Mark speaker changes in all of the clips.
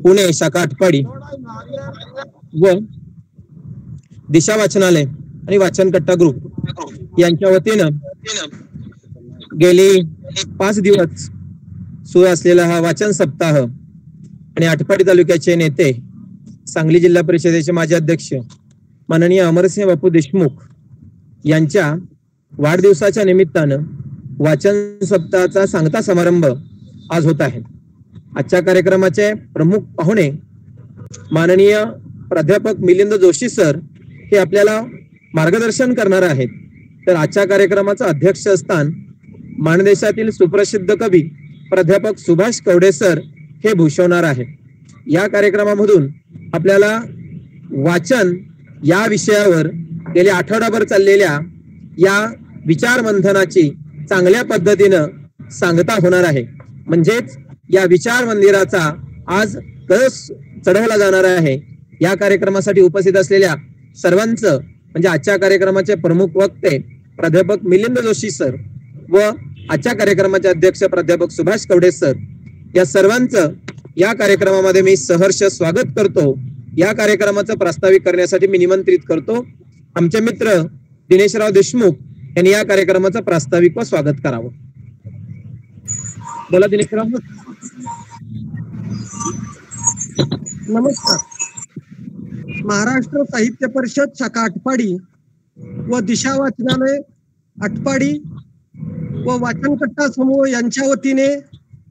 Speaker 1: पुणे शाखा आटपाडी व दिशा वाचनालय आणि वाचनकट्टा ग्रुप यांच्या वतीनं गेली 5 दिवस सुरू असलेला हा वाचन सप्ताह आणि आटपाडी तालुक्याचे नेते, सांगली जिल्हा परिषदेचे माजी अध्यक्ष माननीय अमरसिंह बापू देशमुख यांच्या वाढदिवसाच्या निमित्तानं वाचन सप्ताहाचा सांगता समारंभ आज होत आहे. आजच्या कार्यक्रमाचे प्रमुख पाहुणे माननीय प्राध्यापक मिलिंद जोशी सर हे आपल्याला मार्गदर्शन करणार आहेत. तर आजच्या कार्यक्रमाचं अध्यक्षस्थान माणदेशातील सुप्रसिद्ध कवी प्राध्यापक सुभाष कवडे सर हे भूषवणार आहे. या कार्यक्रमामधून आपल्याला वाचन या विषयावर गेल्या आठवडाभर चाललेल्या या विचार मंथनाची चांगल्या पद्धतीनं सांगता होणार आहे. म्हणजेच या विचार मंदिराचा आज कळस चढवला जाणार आहे. या कार्यक्रमासाठी उपस्थित असलेल्या सर्वांचं म्हणजे आजच्या कार्यक्रमाचे प्रमुख वक्ते प्राध्यापक मिलिंद जोशी सर व आजच्या कार्यक्रमाचे अध्यक्ष प्राध्यापक सुभाष कवडे सर या सर्वांचं या कार्यक्रमामध्ये मी सहर्ष स्वागत करतो. या कार्यक्रमाचं प्रास्ताविक करण्यासाठी मी निमंत्रित करतो आमचे मित्र दिनेशराव देशमुख यांनी या कार्यक्रमाचं प्रास्ताविक व स्वागत करावं. बोला दिनेशराव.
Speaker 2: नमस्कार. महाराष्ट्र साहित्य परिषद शाखा आटपाडी व दिशा वाचनालय आटपाडी व वाचनकट्टा समूह यांच्या वतीने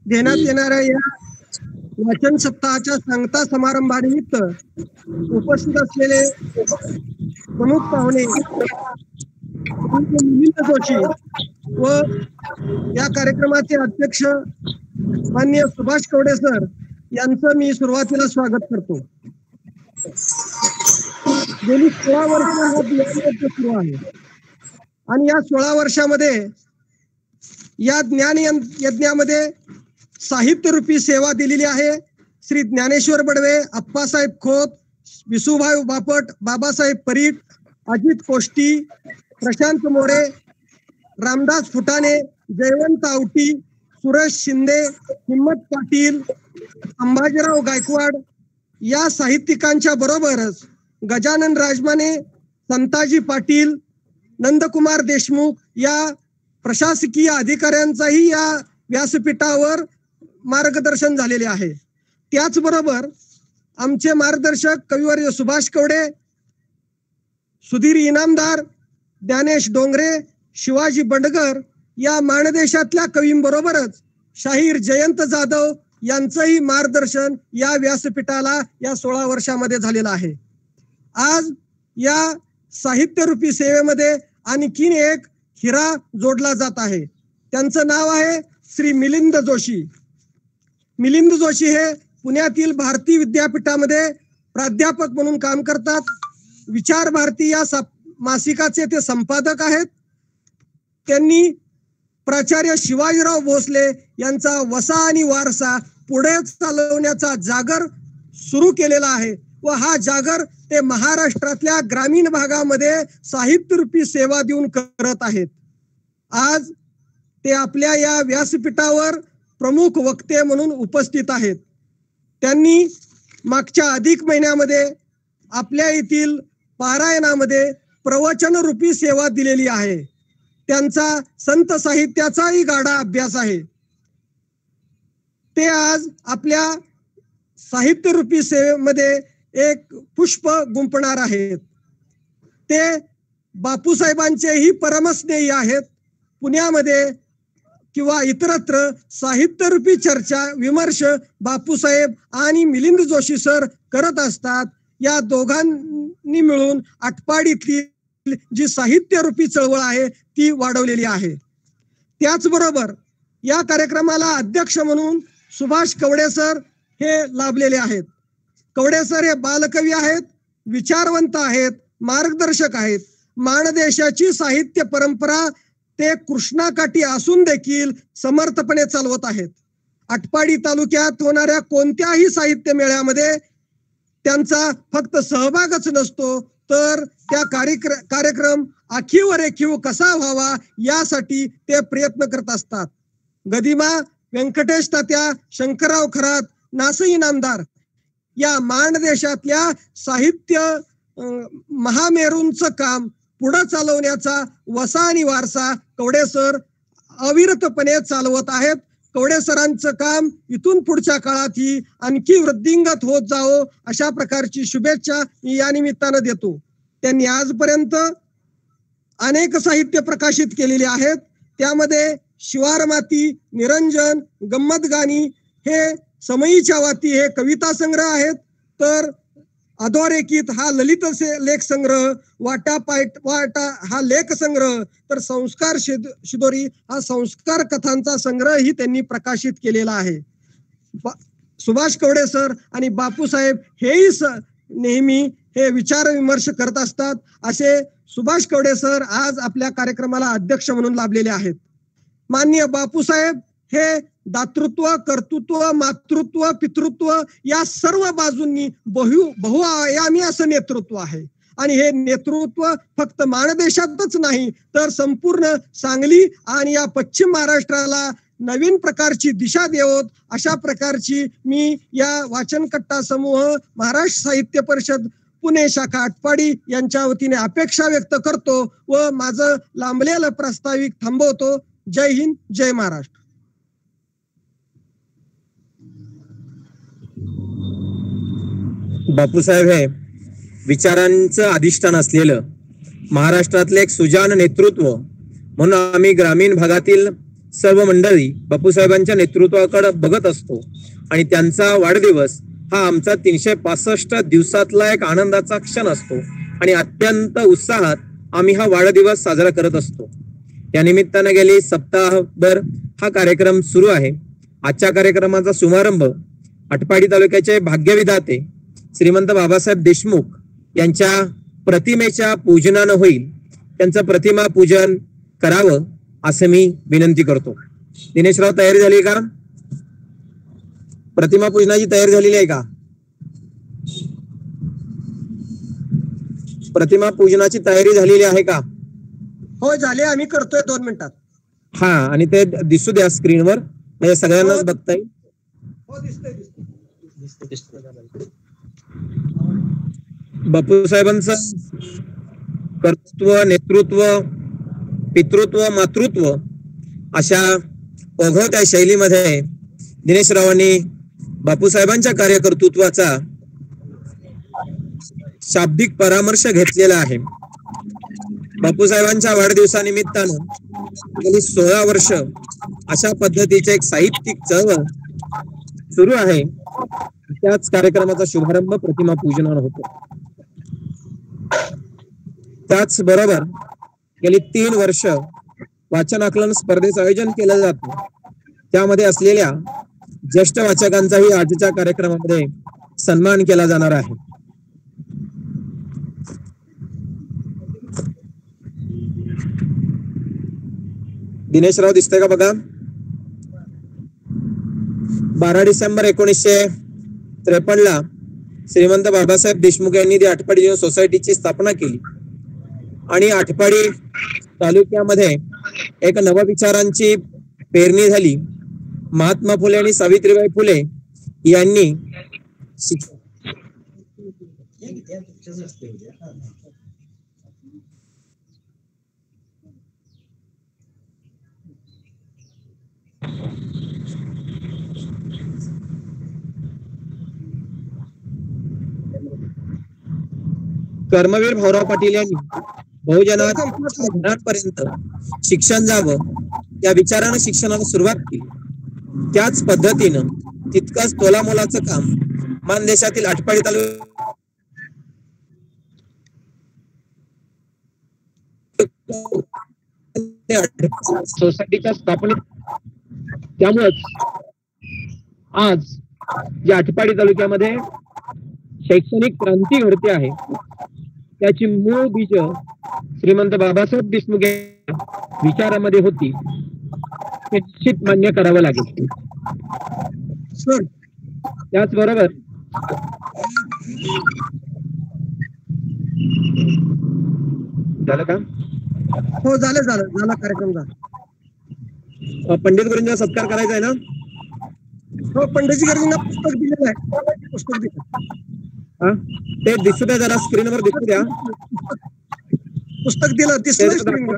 Speaker 2: देण्यात येणाऱ्या या वाचन सप्ताहाच्या सांगता समारंभानिमित्त उपस्थित असलेले प्रमुख पाहुणे मिलिंद जोशी व या कार्यक्रमाचे अध्यक्ष माननीय सुभाष कवडे सर यांचं मी सुरुवातीला स्वागत करतो. गेली 16 वर्ष सुरू आहे आणि या 16 वर्षामध्ये या ज्ञान यज्ञामध्ये साहित्य रूपी सेवा दिलेली आहे. श्री ज्ञानेश्वर बडवे, अप्पासाहेब खोत, विसुभाई बापट, बाबासाहेब परीट, अजित कोष्टी, प्रशांत मोरे, रामदास फुटाणे, जयवंत आवटी, सुरेश शिंदे, हिम्मत पाटील, संभाजीराव गायकवाड या साहित्यिकांच्या बरोबरच गजानन राजमाने, संताजी पाटील, नंदकुमार देशमुख या प्रशासकीय अधिकाऱ्यांचाही या व्यासपीठावर मार्गदर्शन झालेले आहे. त्याचबरोबर आमचे मार्गदर्शक कविवर्य सुभाष कवडे, सुधीर इनामदार, ज्ञानेश डोंगरे, शिवाजी बंडगर या माणदेशातल्या कवींबरोबरच शाहीर जयंत जाधव यांचंही मार्गदर्शन या व्यासपीठाला या 16 वर्षामध्ये झालेलं आहे. आज या साहित्यरूपी सेवेमध्ये आणखीन एक हिरा जोडला जात आहे. त्यांचं नाव आहे श्री मिलिंद जोशी. मिलिंद जोशी हे पुण्यातील भारती विद्यापीठामध्ये प्राध्यापक म्हणून काम करतात. विचार भारती या मासिकाचे ते संपादक आहेत. त्यांनी प्राचार्य शिवाजीराव भोसले यांचा वसा आणि वारसा पुढे चालवण्याचा जागर सुरू केलेला आहे व हा जागर ते महाराष्ट्रातल्या ग्रामीण भागामध्ये साहित्यरूपी सेवा देऊन करत आहेत. आज ते आपल्या या व्यासपीठावर प्रमुख वक्ते म्हणून उपस्थित आहेत. त्यांनी मागच्या अधिक महिन्यामध्ये आपल्या येथील पारायणामध्ये प्रवचन रूपी सेवा दिलेली आहे. त्यांचा संत साहित्याचाही गाढा अभ्यास आहे. ते आज आपल्या साहित्यरूपी सेवेमध्ये एक पुष्प गुंफणार आहेत. ते बापूसाहेबांचेही परमस्नेही आहेत. पुण्यामध्ये किंवा इतरत्र साहित्यरूपी चर्चा विमर्श बापूसाहेब आणि मिलिंद जोशी सर करत असतात. या दोघांनी मिळून आटपाडीतली जी साहित्यरूपी चळवळ आहे ती वाढवलेली आहे. त्याचबरोबर या कार्यक्रमाला अध्यक्ष म्हणून सुभाष कवडे सर हे लाभलेले आहेत. कवडे सर हे बालकवी आहेत, विचारवंत आहेत, मार्गदर्शक आहेत. माणदेशाची साहित्य परंपरा ते कृष्णाकाठी असून देखील समर्थपणे चालवत आहेत. आटपाडी तालुक्यात होणाऱ्या कोणत्याही साहित्य मेळ्यामध्ये त्यांचा फक्त सहभागच नसतो तर त्या कार्यक्रम आखीव रेखीव कसा व्हावा यासाठी ते प्रयत्न करत असतात. गदिमा, व्यंकटेश तात्या, शंकरराव खरात, नासई इनामदार या माणदेशातल्या साहित्य महामेरूंचं काम पुढे चालवण्याचा वसा आणि वारसा कवडे सर अविरतपणे चालवत आहेत. कवडे सरांचं काम इथून पुढच्या काळातही आणखी वृद्धिंगत होत जावो अशा प्रकारची शुभेच्छा मी या निमित्तानं देतो. त्यांनी आजपर्यंत अनेक साहित्य प्रकाशित केलेले आहेत. त्यामध्ये शिवार माती, निरंजन, गंमत गाणी हे समयीच्या वाती हे कविता संग्रह आहेत. तर अधोरेखित हा ललित लेख संग्रह, वाटा हा लेख संग्रह, तर संस्कार शिदोरी हा संस्कार कथांचा संग्रह ही त्यांनी प्रकाशित केलेला आहे. सुभाष कवडे सर आणि बापूसाहेब हेही नेहमी हे विचार विमर्श करत असतात. असे सुभाष कवडे सर आज आपल्या कार्यक्रमाला अध्यक्ष म्हणून लाभलेले आहेत. माननीय बापूसाहेब हे दातृत्व, कर्तृत्व, मातृत्व, पितृत्व या सर्व बाजूंनी बहुआयामी असं नेतृत्व आहे. आणि हे नेतृत्व फक्त माणदेशातच नाही तर संपूर्ण सांगली आणि या पश्चिम महाराष्ट्राला नवीन प्रकारची दिशा देवोत अशा प्रकारची मी या वाचनकट्टा समूह, महाराष्ट्र साहित्य परिषद पुणे शाखा आटपाडी यांच्या वतीने अपेक्षा व्यक्त करतो व माझं लांबलेलं प्रास्ताविक थांबवतो. जय हिंद, जय महाराष्ट्र.
Speaker 1: बापूसाहेब हे विचारांचं अधिष्ठान असलेलं महाराष्ट्रातले एक सुजाण नेतृत्व म्हणून आम्ही ग्रामीण भागातील सर्व मंडळी बापूसाहेबांच्या नेतृत्वाकडे बघत असतो. आणि त्यांचा वाढदिवस हा आमचा 365 दिवसातला एक आनंदाचा क्षण असतो आणि अत्यंत उत्साहात आम्ही हा वाढदिवस साजरा करत असतो. या निमित्तानं गेली सप्ताहभर हा कार्यक्रम सुरू आहे. आजच्या कार्यक्रमाचा शुभारंभ आटपाडी तालुक्याचे भाग्यविधाते श्रीमंत बाबासाहेब देशमुख यांच्या प्रतिमेच्या पूजनानं होईल. त्यांचं प्रतिमा पूजन करावं असं मी विनंती करतो. दिनेशराव, तयारी झाली का? प्रतिमा पूजनाची तयारी झालेली आहे का? प्रतिमा पूजनाची तयारी झालेली आहे का?
Speaker 2: हो, झाले. आम्ही करतोय 2 मिनिटात.
Speaker 1: हा, आणि ते दिसू द्या स्क्रीनवर, म्हणजे सगळ्यांनाच बघता येईल.
Speaker 2: हो, दिसतंय.
Speaker 1: बापूसाहेबांचं कर्तृत्व, नेतृत्व, पितृत्व, मातृत्व अशा ओघवत्या शैलीमध्ये दिनेशरावांनी बापूसाहेबांच्या कार्यकर्तृत्वाचा शाब्दिक परामर्श घेतलेला आहे. बापूसाहेबांच्या वाढदिवसानिमित्तानं गेली 16 वर्ष अशा पद्धतीचे एक साहित्यिक चळवळ सुरू आहे. त्याच कार्यक्रमाचा शुभारंभ प्रतिमा पूजनानं होतो. त्याचबरोबर गेली 3 वर्ष वाचन आकलन स्पर्धेचं आयोजन केलं जातं. त्यामध्ये असलेल्या ज्येष्ठ वाचकांचाही आजच्या कार्यक्रमामध्ये सन्मान केला जाणार आहे. दिनेशराव दिसतंय का बघा? 12 डिसेंबर 1953 श्रीमंत बाबासाहेब देशमुख यांनी आटपाडी सोसायटीची स्थापना केली आणि आटपाडी तालुक्यामध्ये एक नवविचारांची पेरणी झाली. महात्मा फुले आणि सावित्रीबाई फुले यांनी कर्मवीर भाऊराव पाटील यांनी बहुजनांच्या घरांपर्यंत शिक्षण जावं या विचारानं शिक्षणाला सुरुवात केली. त्याच पद्धतीनं तितकंच तोलामोलाचं काम मानदेशातील आटपाडी तालुक्यात सोसायटीच्या स्थापनेत. त्यामुळेच आज या आटपाडी तालुक्यामध्ये शैक्षणिक क्रांती घडते आहे. त्याची मूळ बीज श्रीमंत बाबासाहेब देशमुख विचारामध्ये होती. हे निश्चित मान्य करावं लागेल.
Speaker 2: सर,
Speaker 1: त्याचबरोबर झालं का?
Speaker 2: हो, झाला कार्यक्रम झाला.
Speaker 1: पंडित गुरुंचा सत्कार करायचा आहे ना?
Speaker 2: हो, पंडितजींना पुस्तक दिलेलं आहे, पुस्तक दिलं.
Speaker 1: ते दिसू द्या जरा, स्क्रीनवर दिसू द्या.
Speaker 2: पुस्तक दिलं, दिसलं स्क्रीनवर.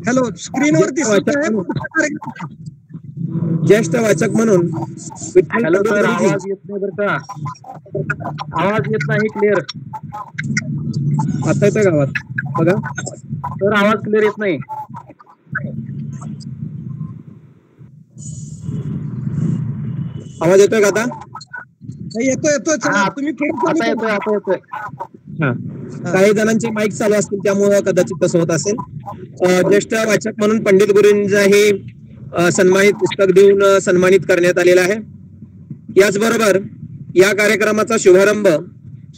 Speaker 2: हॅलो, स्क्रीनवर दिसत.
Speaker 1: ज्येष्ठ वाचक म्हणून
Speaker 3: हॅलो सर, आवाज येत नाही बरं का, आवाज येत नाही क्लिअर.
Speaker 1: आता येतोय गावात बघा
Speaker 3: सर, आवाज क्लिअर येत नाही.
Speaker 1: आवाज येतोय का आता?
Speaker 2: येतोय. तुम्ही
Speaker 3: आता येतोय.
Speaker 1: काही जणांचे माईक चालू असतील त्यामुळे कदाचित तसं होत असेल. ज्येष्ठ वाचक म्हणून पंडित गुरुंचा हे सन्मानित पुस्तक देऊन सन्मानित करण्यात आलेलं आहे. याचबरोबर या कार्यक्रमाचा शुभारंभ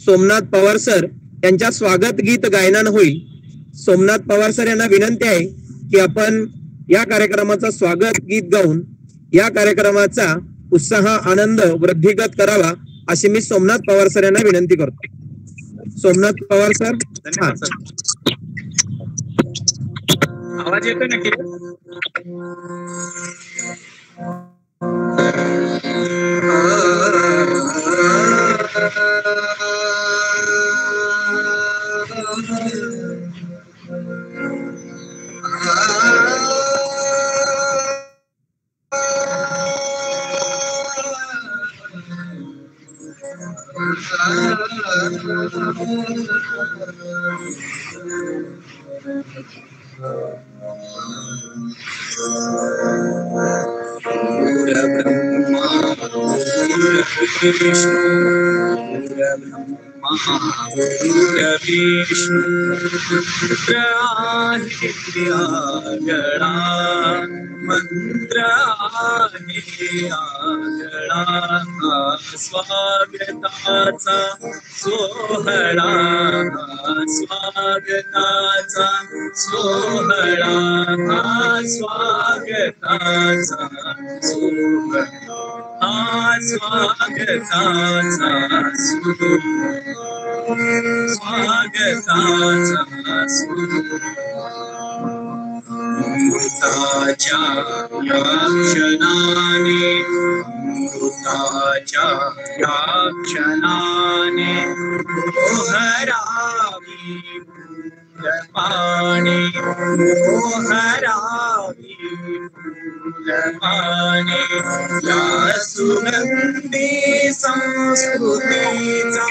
Speaker 1: सोमनाथ पवार सर यांच्या स्वागत गीत गायनानं होईल. सोमनाथ पवार सर यांना विनंती आहे की आपण या कार्यक्रमाचा स्वागत गीत गाऊन या कार्यक्रमाचा उत्साह आनंद वृद्धिगत करावा अशी मी सोमनाथ पवार सर यांना विनंती करतो. सोमनाथ पवार सर.
Speaker 3: आवाज येतोय नक्की? स्वागताचा सोहळा, स्वागताचा सोहळा, स्वागताचा सोहळा, स्वागताचा स्वागताचा मृताच्या या क्षणाने, मृताच्या या क्षणाने मोहरावी फुलपाने, मोहरावी फुलपाने, या सुगंधी संस्कृतीचा,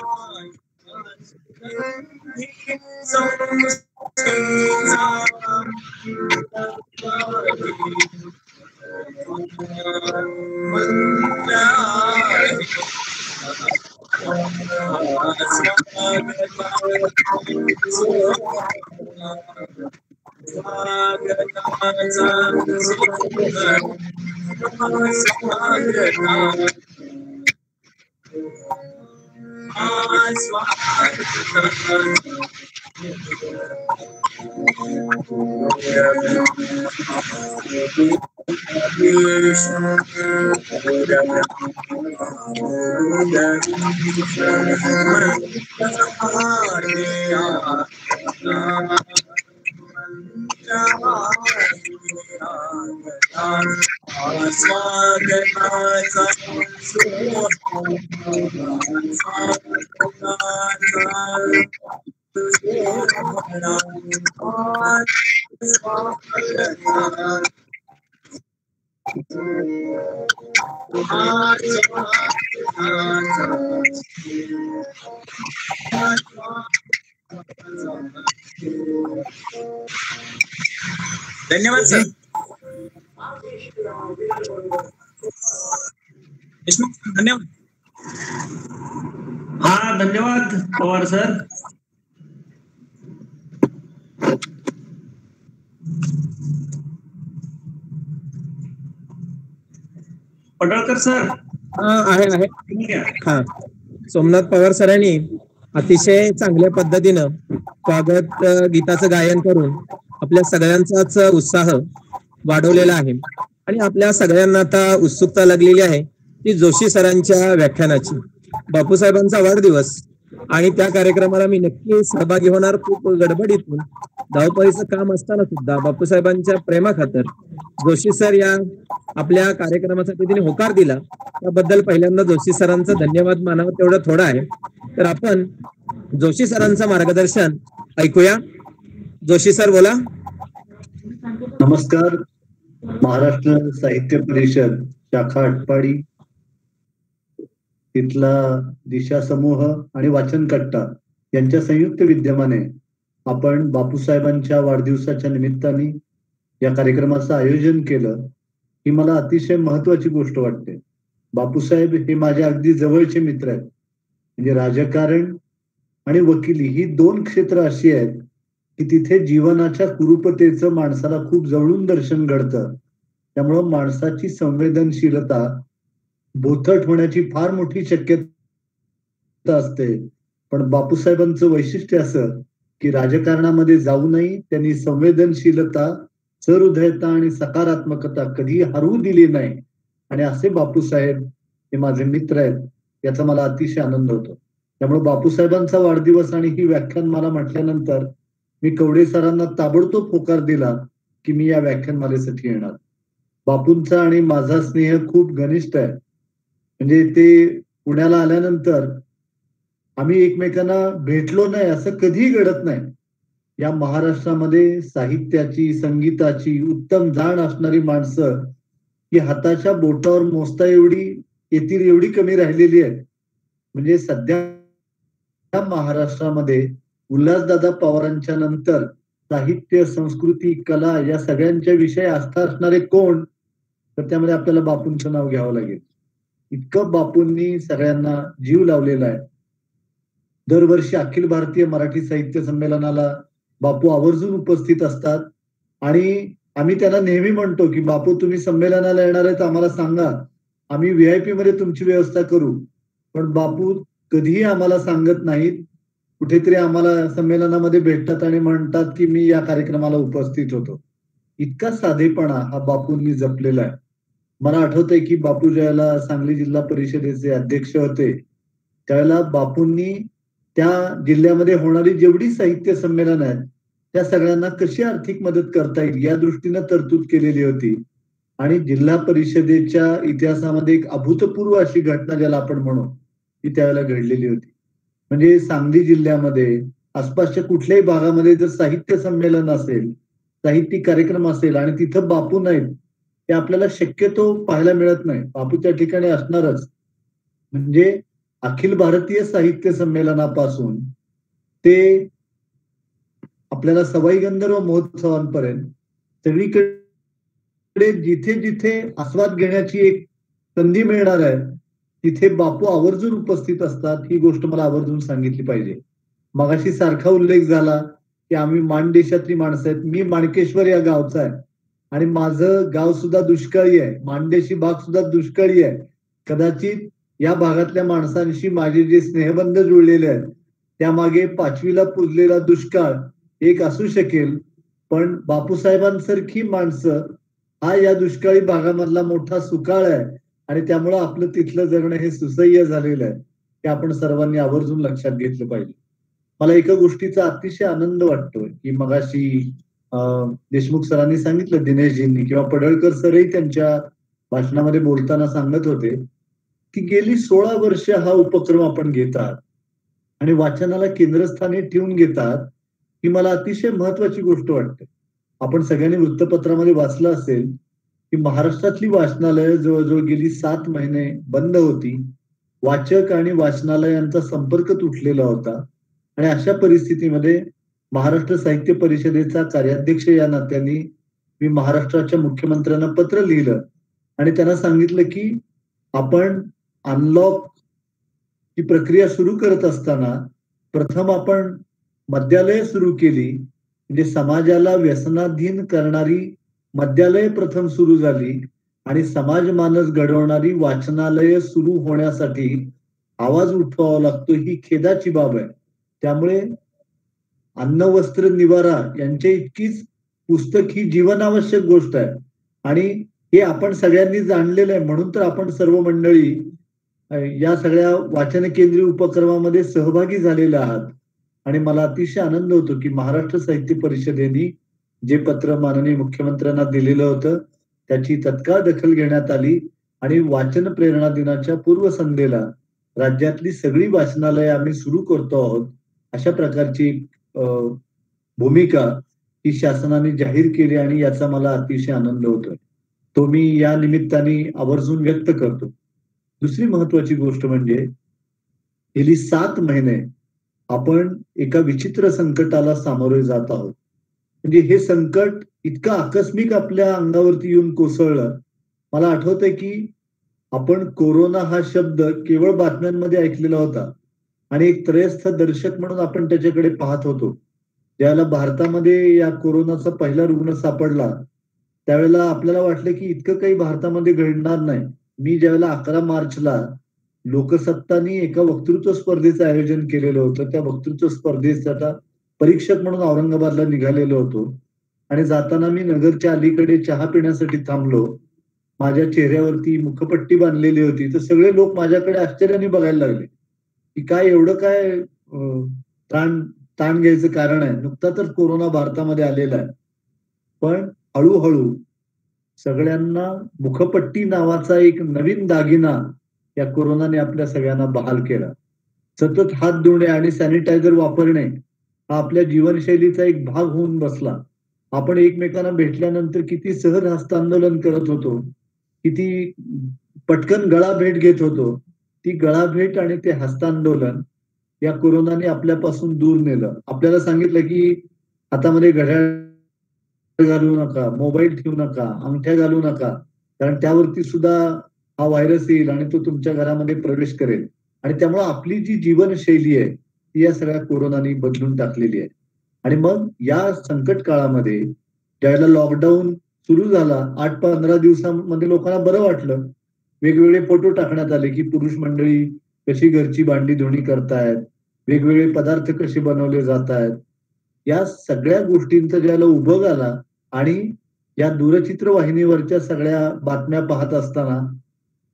Speaker 3: धन्यवाद सर. देशमुख धन्यवाद.
Speaker 4: हा, धन्यवाद पवार सर. पडळकर सर.
Speaker 1: आहे. हा, सोमनाथ पवार सरांनी अतिशय चांगल्या पद्धतीनं स्वागत गीताचं गायन करून आपल्या सगळ्यांचाच उत्साह वाढवलेला आहे. आणि आपल्या सगळ्यांना आता उत्सुकता लागलेली आहे ती जोशी सरांच्या व्याख्यानाची. बापूसाहेबांचा वाढदिवस आणि त्या कार्यक्रमाला मी नक्की सहभागी होणार. खूप गडबडीतून धावपळीचं काम असताना सुद्धा बापूसाहेबांच्या प्रेमाखातर जोशी सर या आपल्या कार्यक्रमासाठी त्यांनी होकार दिला, त्याबद्दल पहिल्यांदा जोशी सरांचा धन्यवाद मानावं तेवढं थोडं आहे. तर आपण जोशी सरांचं मार्गदर्शन ऐकूया. जोशी सर बोला.
Speaker 5: नमस्कार. महाराष्ट्र साहित्य परिषद शाखा आटपाडी तिथला दिशा समूह आणि वाचन कट्टा यांच्या संयुक्त विद्यमाने आपण बापूसाहेबांच्या वाढदिवसाच्या निमित्ताने या कार्यक्रमाचं आयोजन केलं. ही मला अतिशय महत्वाची गोष्ट वाटते. बापूसाहेब हे माझ्या अगदी जवळचे मित्र आहेत. म्हणजे राजकारण आणि वकिली ही दोन क्षेत्र अशी आहेत की तिथे जीवनाच्या कुरूपतेचं माणसाला खूप जवळून दर्शन घडतं. त्यामुळं माणसाची संवेदनशीलता बोथट होण्याची फार मोठी शक्यता असते. पण बापूसाहेबांचं वैशिष्ट्य असं की राजकारणामध्ये जाऊनही त्यांनी संवेदनशीलता, सहृदयता आणि सकारात्मकता कधी हरवू दिली नाही. आणि असे बापूसाहेब हे माझे मित्र आहेत, याचा मला अतिशय आनंद होतो. त्यामुळे बापूसाहेबांचा वाढदिवस आणि ही व्याख्यान मला म्हटल्यानंतर मी कवडे सरांना ताबडतोब होकार दिला की मी या व्याख्यानमालेसाठी येणार. बापूंचा आणि माझा स्नेह खूप घनिष्ठ आहे. म्हणजे ते पुण्याला आल्यानंतर आम्ही एकमेकांना भेटलो नाही असं कधीही घडत नाही. या महाराष्ट्रामध्ये साहित्याची, संगीताची उत्तम जाण असणारी माणसं ही हाताच्या बोटावर मोजता येतील एवढी कमी राहिलेली आहेत. म्हणजे सध्या महाराष्ट्रामध्ये उल्हासदादा पवारांच्या नंतर साहित्य, संस्कृती, कला या सगळ्यांच्या विषयी आस्था असणारे कोण, तर त्यामध्ये आपल्याला बापूंचं नाव घ्यावं लागेल. इतकं बापूंनी सगळ्यांना जीव लावलेला आहे. दरवर्षी अखिल भारतीय मराठी साहित्य संमेलनाला बापू आवर्जून उपस्थित असतात आणि आम्ही त्यांना नेहमी म्हणतो की बापू तुम्ही संमेलनाला येणार आहे तर आम्हाला सांगा, आम्ही VIP मध्ये तुमची व्यवस्था करू. पण बापू कधीही आम्हाला सांगत नाहीत. कुठेतरी आम्हाला संमेलनामध्ये भेटतात आणि म्हणतात की मी या कार्यक्रमाला उपस्थित होतो. इतका साधेपणा हा बापूंनी जपलेला आहे. मला आठवतंय की बापू ज्यावेळेला सांगली जिल्हा परिषदेचे अध्यक्ष होते त्यावेळेला बापूंनी त्या जिल्ह्यामध्ये होणारी जेवढी साहित्य संमेलन आहेत त्या सगळ्यांना कशी आर्थिक मदत करता येईल या दृष्टीनं तरतूद केलेली होती. आणि जिल्हा परिषदेच्या इतिहासामध्ये एक अभूतपूर्व अशी घटना ज्याला आपण म्हणू ती त्यावेळेला घडलेली होती. म्हणजे सांगली जिल्ह्यामध्ये आसपासच्या कुठल्याही भागामध्ये जर साहित्य संमेलन असेल, साहित्यिक कार्यक्रम असेल आणि तिथं बापू नाहीत ते आपल्याला शक्यतो पाहायला मिळत नाही. बापू त्या ठिकाणी असणारच. म्हणजे अखिल भारतीय साहित्य संमेलनापासून ते आपल्याला सवाई गंधर्व महोत्सवांपर्यंत सगळीकडे जिथे जिथे आस्वाद घेण्याची एक संधी मिळणार आहे तिथे बापू आवर्जून उपस्थित असतात. ही गोष्ट मला आवर्जून सांगितली पाहिजे. मगाशी सारखा उल्लेख झाला की आम्ही माणदेशातली माणसं आहेत. मी माणकेश्वर या गावचा आहे आणि माझं गाव सुद्धा दुष्काळी आहे. माणदेशी भाग सुद्धा दुष्काळी आहे. कदाचित या भागातल्या माणसांशी माझे जे स्नेहबंध जुळलेले आहेत त्यामागे 5वीला पुजलेला दुष्काळ एक असू शकेल. पण बापूसाहेबांसारखी माणसं हा या दुष्काळी भागामधला मोठा सुकाळ आहे आणि त्यामुळं आपलं तिथलं जगणं हे सुसह्य झालेलं आहे. ते आपण सर्वांनी आवर्जून लक्षात घेतलं पाहिजे. मला एका गोष्टीचा अतिशय आनंद वाटतोय की मगाशी देशमुख सरांनी सांगितलं, दिनेशजींनी किंवा पडळकर सरही त्यांच्या भाषणामध्ये बोलताना सांगत होते की गेली 16 वर्ष हा उपक्रम आपण घेतात आणि वाचनाला केंद्रस्थानी ठेवून घेतात. ही मला अतिशय महत्वाची गोष्ट वाटते. आपण सगळ्यांनी वृत्तपत्रामध्ये वाचलं असेल की महाराष्ट्रातली वाचनालय जवळजवळ गेली 7 महिने बंद होती. वाचक आणि वाचनालयांचा संपर्क तुटलेला होता आणि अशा परिस्थितीमध्ये महाराष्ट्र साहित्य परिषदेचा कार्याध्यक्ष या नात्याने मी महाराष्ट्राच्या मुख्यमंत्र्यांना पत्र लिहिलं आणि त्यांना सांगितलं की आपण अनलॉक ही प्रक्रिया सुरू करत असताना प्रथम आपण मद्यालय सुरू केली. म्हणजे समाजाला व्यसनाधीन करणारी मद्यालय प्रथम सुरू झाली आणि समाज मानस घडवणारी वाचनालय सुरू होण्यासाठी आवाज उठवावा लागतो. ही खेदाची बाब आहे. त्यामुळे अन्न, वस्त्र, निवारा यांच्या इतकीच पुस्तक ही जीवनावश्यक गोष्ट आहे आणि हे आपण सगळ्यांनी जाणलेलं आहे. म्हणून तर आपण सर्व मंडळी या सगळ्या वाचन केंद्रीय उपक्रमामध्ये सहभागी झालेले आहात आणि मला अतिशय आनंद होतो की महाराष्ट्र साहित्य परिषदेने जे पत्र माननीय मुख्यमंत्र्यांना दिलेलं होतं त्याची तत्काळ दखल घेण्यात आली आणि वाचन प्रेरणा दिनाच्या पूर्वसंध्येला राज्यातली सगळी वाचनालय आम्ही सुरू करतो आहोत अशा प्रकारची भूमिका ही शासनाने जाहीर केली आणि याचा मला अतिशय आनंद होतोय. तो मी या निमित्ताने आवर्जून व्यक्त करतो. दुसरी महत्वाची गोष्ट म्हणजे गेली 7 महिने आपण एका विचित्र संकटाला सामोरे जात आहोत. म्हणजे हे संकट इतकं आकस्मिक आपल्या अंगावरती येऊन कोसळलं. मला आठवतंय की आपण कोरोना हा शब्द केवळ बातम्यांमध्ये ऐकलेला होता आणि एक त्रयस्थ दर्शक म्हणून आपण त्याच्याकडे पाहत होतो. ज्यावेळेला भारतामध्ये या कोरोनाचा पहिला रुग्ण सापडला त्यावेळेला आपल्याला वाटलं की इतकं काही भारतामध्ये घडणार नाही. मी ज्यावेळेला 11 मार्चला लोकसत्तानी एका वक्तृत्व स्पर्धेचं आयोजन केलेलं होतं त्या वक्तृत्व स्पर्धेचा परीक्षक म्हणून औरंगाबादला निघालेलो होतो आणि जाताना मी नगरच्या अलीकडे चहा पिण्यासाठी थांबलो. माझ्या चेहऱ्यावरती मुखपट्टी बांधलेली होती तर सगळे लोक माझ्याकडे आश्चर्याने बघायला लागले की काय एवढं काय ताण घ्यायचं कारण आहे. नुकता तर कोरोना भारतामध्ये आलेला आहे. पण हळूहळू सगळ्यांना मुखपट्टी नावाचा एक नवीन दागिना या कोरोनाने आपल्या सगळ्यांना बहाल केला. सतत हात धुणे आणि सॅनिटायझर वापरणे हा आपल्या जीवनशैलीचा एक भाग होऊन बसला. आपण एकमेकांना भेटल्यानंतर किती सहज हस्तांदोलन करत होतो, किती पटकन गळा भेट घेत होतो. ती गळा भेट आणि ते हस्तांदोलन या कोरोनाने आपल्यापासून दूर नेलं. आपल्याला सांगितलं की हातामध्ये घड्याळ घालू नका, मोबाईल ठेवू नका, अंगठ्या घालू नका, कारण त्यावरती सुद्धा हा व्हायरस येईल आणि तो तुमच्या घरामध्ये प्रवेश करेल. आणि त्यामुळे आपली जी जीवनशैली आहे ती या सगळ्या कोरोनाने बदलून टाकलेली आहे. आणि मग या संकट काळामध्ये ज्यावेळेला लॉकडाऊन सुरू झाला 8-15 दिवसांमध्ये लोकांना बरं वाटलं. वेगवेगळे फोटो टाकण्यात आले की पुरुष मंडळी कशी घरची भांडी धुणी करतायत, वेगवेगळे पदार्थ कसे बनवले जात आहेत. या सगळ्या गोष्टींचा ज्याला उभं आला आणि या दूरचित्र वाहिनीवरच्या सगळ्या बातम्या पाहत असताना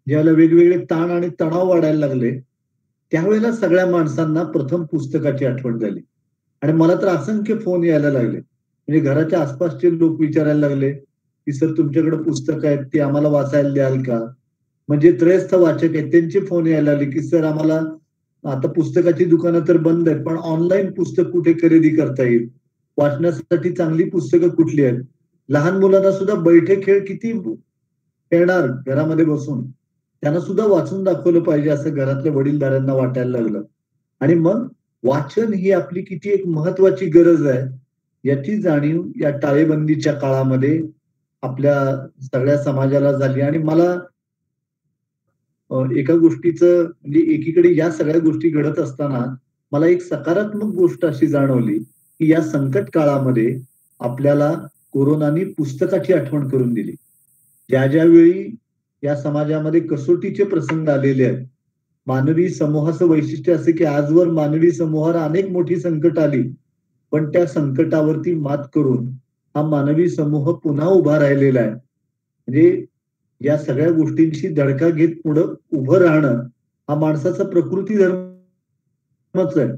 Speaker 5: ज्याला वेगवेगळे ताण आणि तणाव वाढायला लागले त्यावेळेला सगळ्या माणसांना प्रथम पुस्तकाची आठवण झाली. आणि मला तर असंख्य फोन यायला लागले. म्हणजे घराच्या आसपासचे लोक विचारायला लागले की सर तुमच्याकडे पुस्तक आहेत ते आम्हाला वाचायला द्याल का. म्हणजे त्रयस्थ वाचक आहेत त्यांचे फोन यायला लागले की सर आम्हाला आता पुस्तकाची दुकानं तर बंद आहेत पण ऑनलाईन पुस्तक कुठे खरेदी करता येईल, वाचण्यासाठी चांगली पुस्तकं कुठली आहेत. लहान मुलांना सुद्धा बैठे खेळ किती खेळणार घरामध्ये बसून, त्यांना सुद्धा वाचून दाखवलं पाहिजे असं घरातल्या वडीलधाऱ्यांना वाटायला लागलं. आणि मग वाचन ही आपली किती एक महत्वाची गरज आहे याची जाणीव या टाळेबंदीच्या काळामध्ये आपल्या सगळ्या समाजाला झाली. आणि मला एका गोष्टीचं म्हणजे एकीकडे या सगळ्या गोष्टी घडत असताना मला एक सकारात्मक गोष्ट अशी जाणवली की या संकट काळामध्ये आपल्याला कोरोनाने पुस्तकाची आठवण करून दिली. ज्यावेळी या समाजामध्ये कसोटीचे प्रसंग आलेले आहेत, मानवी समूहाचं वैशिष्ट्य असं की आजवर मानवी समूहावर अनेक मोठी संकट आली पण त्या संकटावरती मात करून हा मानवी समूह पुन्हा उभा राहिलेला आहे. म्हणजे या सगळ्या गोष्टींशी धडका घेत पुढं उभं राहणं हा माणसाचा प्रकृती धर्मच आहे.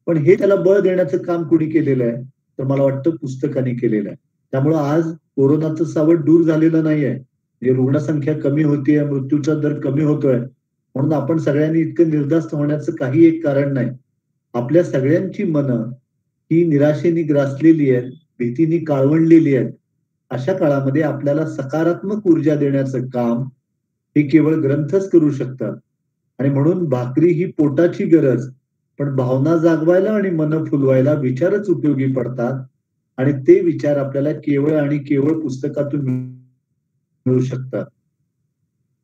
Speaker 5: पण हे त्याला बळ देण्याचं काम कुणी केलेलं आहे तर मला वाटतं पुस्तकाने केलेलं आहे. त्यामुळं आज कोरोनाचं सावट दूर झालेलं नाहीये. म्हणजे रुग्णसंख्या कमी होतीये, मृत्यूचा दर कमी होतोय म्हणून आपण सगळ्यांनी इतकं निर्धास्त होण्याचं काही एक कारण नाही. आपल्या सगळ्यांची मनं ही निराशेने ग्रासलेली आहेत, भीतीने काळवंडलेली आहेत. अशा काळामध्ये आपल्याला सकारात्मक ऊर्जा देण्याचं काम हे केवळ ग्रंथच करू शकतात. आणि म्हणून भाकरी ही पोटाची गरज पण भावना जागवायला आणि मन फुलवायला विचारच उपयोगी पडतात. आणि ते विचार आपल्याला केवळ आणि केवळ पुस्तकातून मिळू शकतात.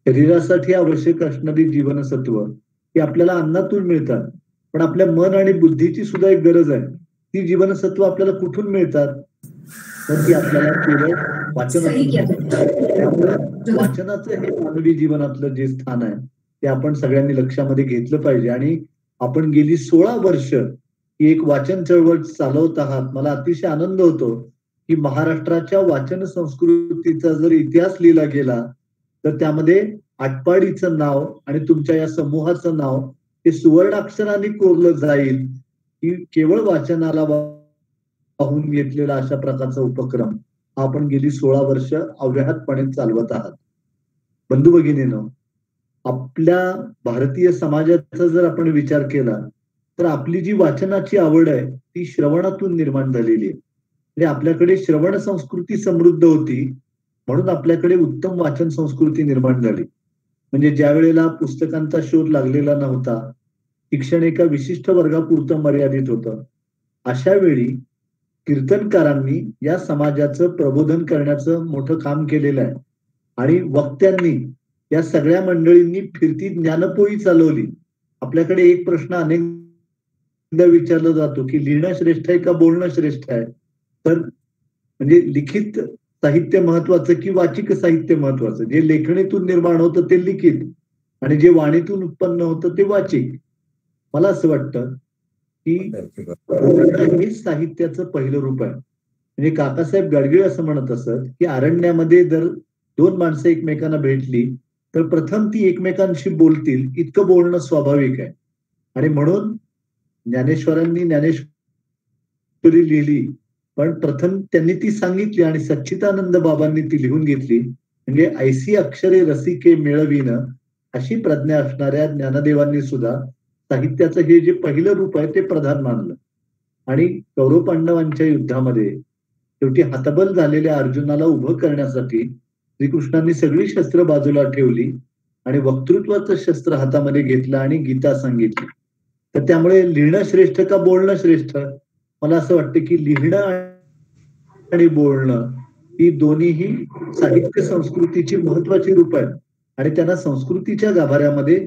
Speaker 5: शरीरासाठी आवश्यक असणारी जीवनसत्व ही आपल्याला अन्नातून मिळतात पण आपल्या मन आणि बुद्धीची सुद्धा एक गरज आहे. ती जीवनसत्व आपल्याला कुठून मिळतात तर ती आपल्याला केवळ वाचनातून. त्यामुळे वाचनाचं हे मानवी जीवनातलं जे स्थान आहे ते आपण सगळ्यांनी लक्षामध्ये घेतलं पाहिजे. आणि आपण गेली 16 वर्ष ही एक वाचन चळवळ चालवत आहात. मला अतिशय आनंद होतो की महाराष्ट्राच्या वाचन संस्कृतीचा जर इतिहास लिहिला गेला तर त्यामध्ये आटपाडीचं नाव आणि तुमच्या या समूहाचं नाव हे सुवर्णाक्षराने कोरलं जाईल, ही केवळ वाचनाला पाहून घेतलेला अशा प्रकारचा उपक्रम आपण गेली 16 वर्ष अव्याहतपणे चालवत आहात. बंधू भगिनींनो, आपल्या भारतीय समाजाचा जर आपण विचार केला तर आपली जी वाचनाची आवड आहे ती श्रवणातून निर्माण झालेली आहे. म्हणजे आपल्याकडे श्रवण संस्कृती समृद्ध होती, म्हणून आपल्याकडे उत्तम वाचन संस्कृती निर्माण झाली. म्हणजे ज्या वेळेला पुस्तकांचा शोध लागलेला नव्हता, शिक्षण एका विशिष्ट वर्गापुरतं मर्यादित होतं, अशा वेळी कीर्तनकारांनी या समाजाचं प्रबोधन करण्याचं मोठं काम केलेलं आहे. आणि वक्त्यांनी, या सगळ्या मंडळींनी फिरती ज्ञानपोळी चालवली. आपल्याकडे एक प्रश्न अनेकदा विचारला जातो की लिहिणं श्रेष्ठ आहे का बोलणं श्रेष्ठ आहे? तर म्हणजे लिखित साहित्य महत्वाचं की वाचिक साहित्य महत्वाचं? जे लेखणीतून निर्माण होतं ते लिखित, आणि जे वाणीतून उत्पन्न होतं ते वाचिक. मला असं वाटतं की हेच साहित्याचं पहिलं रूप आहे. म्हणजे काकासाहेब गाडगीळ असं म्हणत असत की अरण्यामध्ये जर 2 माणसं एकमेकांना भेटली तर प्रथम ती एकमेकांशी बोलतील इतकं बोलणं स्वाभाविक आहे. आणि म्हणून ज्ञानेश्वरांनी ज्ञानेश्वरी लिहिली, पण प्रथम त्यांनी ती सांगितली आणि सच्चिदानंद बाबांनी ती लिहून घेतली. म्हणजे ऐसी अक्षरे रसिके मेळवीन अशी प्रज्ञा असणाऱ्या ज्ञानदेवांनी सुद्धा साहित्याचं हे जे पहिलं रूप आहे ते प्रधान मानलं. आणि कौरव पांडवांच्या युद्धामध्ये शेवटी हतबल झालेल्या अर्जुनाला उभं करण्यासाठी श्रीकृष्णांनी सगळी शस्त्र बाजूला ठेवली आणि वक्तृत्वाचं शस्त्र हातामध्ये घेतलं आणि गीता सांगितली. तर त्यामुळे लिहिणं श्रेष्ठ का बोलणं श्रेष्ठ? मला असं वाटतं की लिहिणं आणि बोलणं ही दोन्हीही साहित्य संस्कृतीची महत्वाची रूप आहेत आणि त्यांना संस्कृतीच्या गाभाऱ्यामध्ये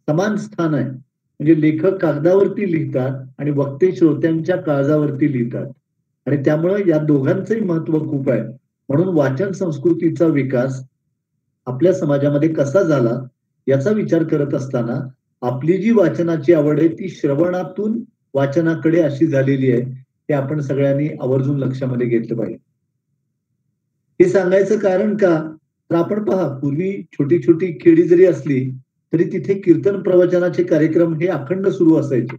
Speaker 5: समान स्थान आहे. म्हणजे लेखक कागदावरती लिहितात आणि वक्ते श्रोत्यांच्या काळजावरती लिहितात, आणि त्यामुळे या दोघांचंही महत्व खूप आहे. म्हणून वाचन संस्कृतीचा विकास आपल्या समाजामध्ये कसा झाला याचा विचार करत असताना आपली जी वाचनाची आवड आहे ती श्रवणातून वाचनाकडे अशी झालेली आहे, हे आपण सगळ्यांनी आवर्जून लक्षामध्ये घेतलं पाहिजे. हे सांगायचं कारण का, तर आपण पहा, पूर्वी छोटी छोटी खेडी जरी असली तरी तिथे कीर्तन प्रवचनाचे कार्यक्रम हे अखंड सुरू असायचे.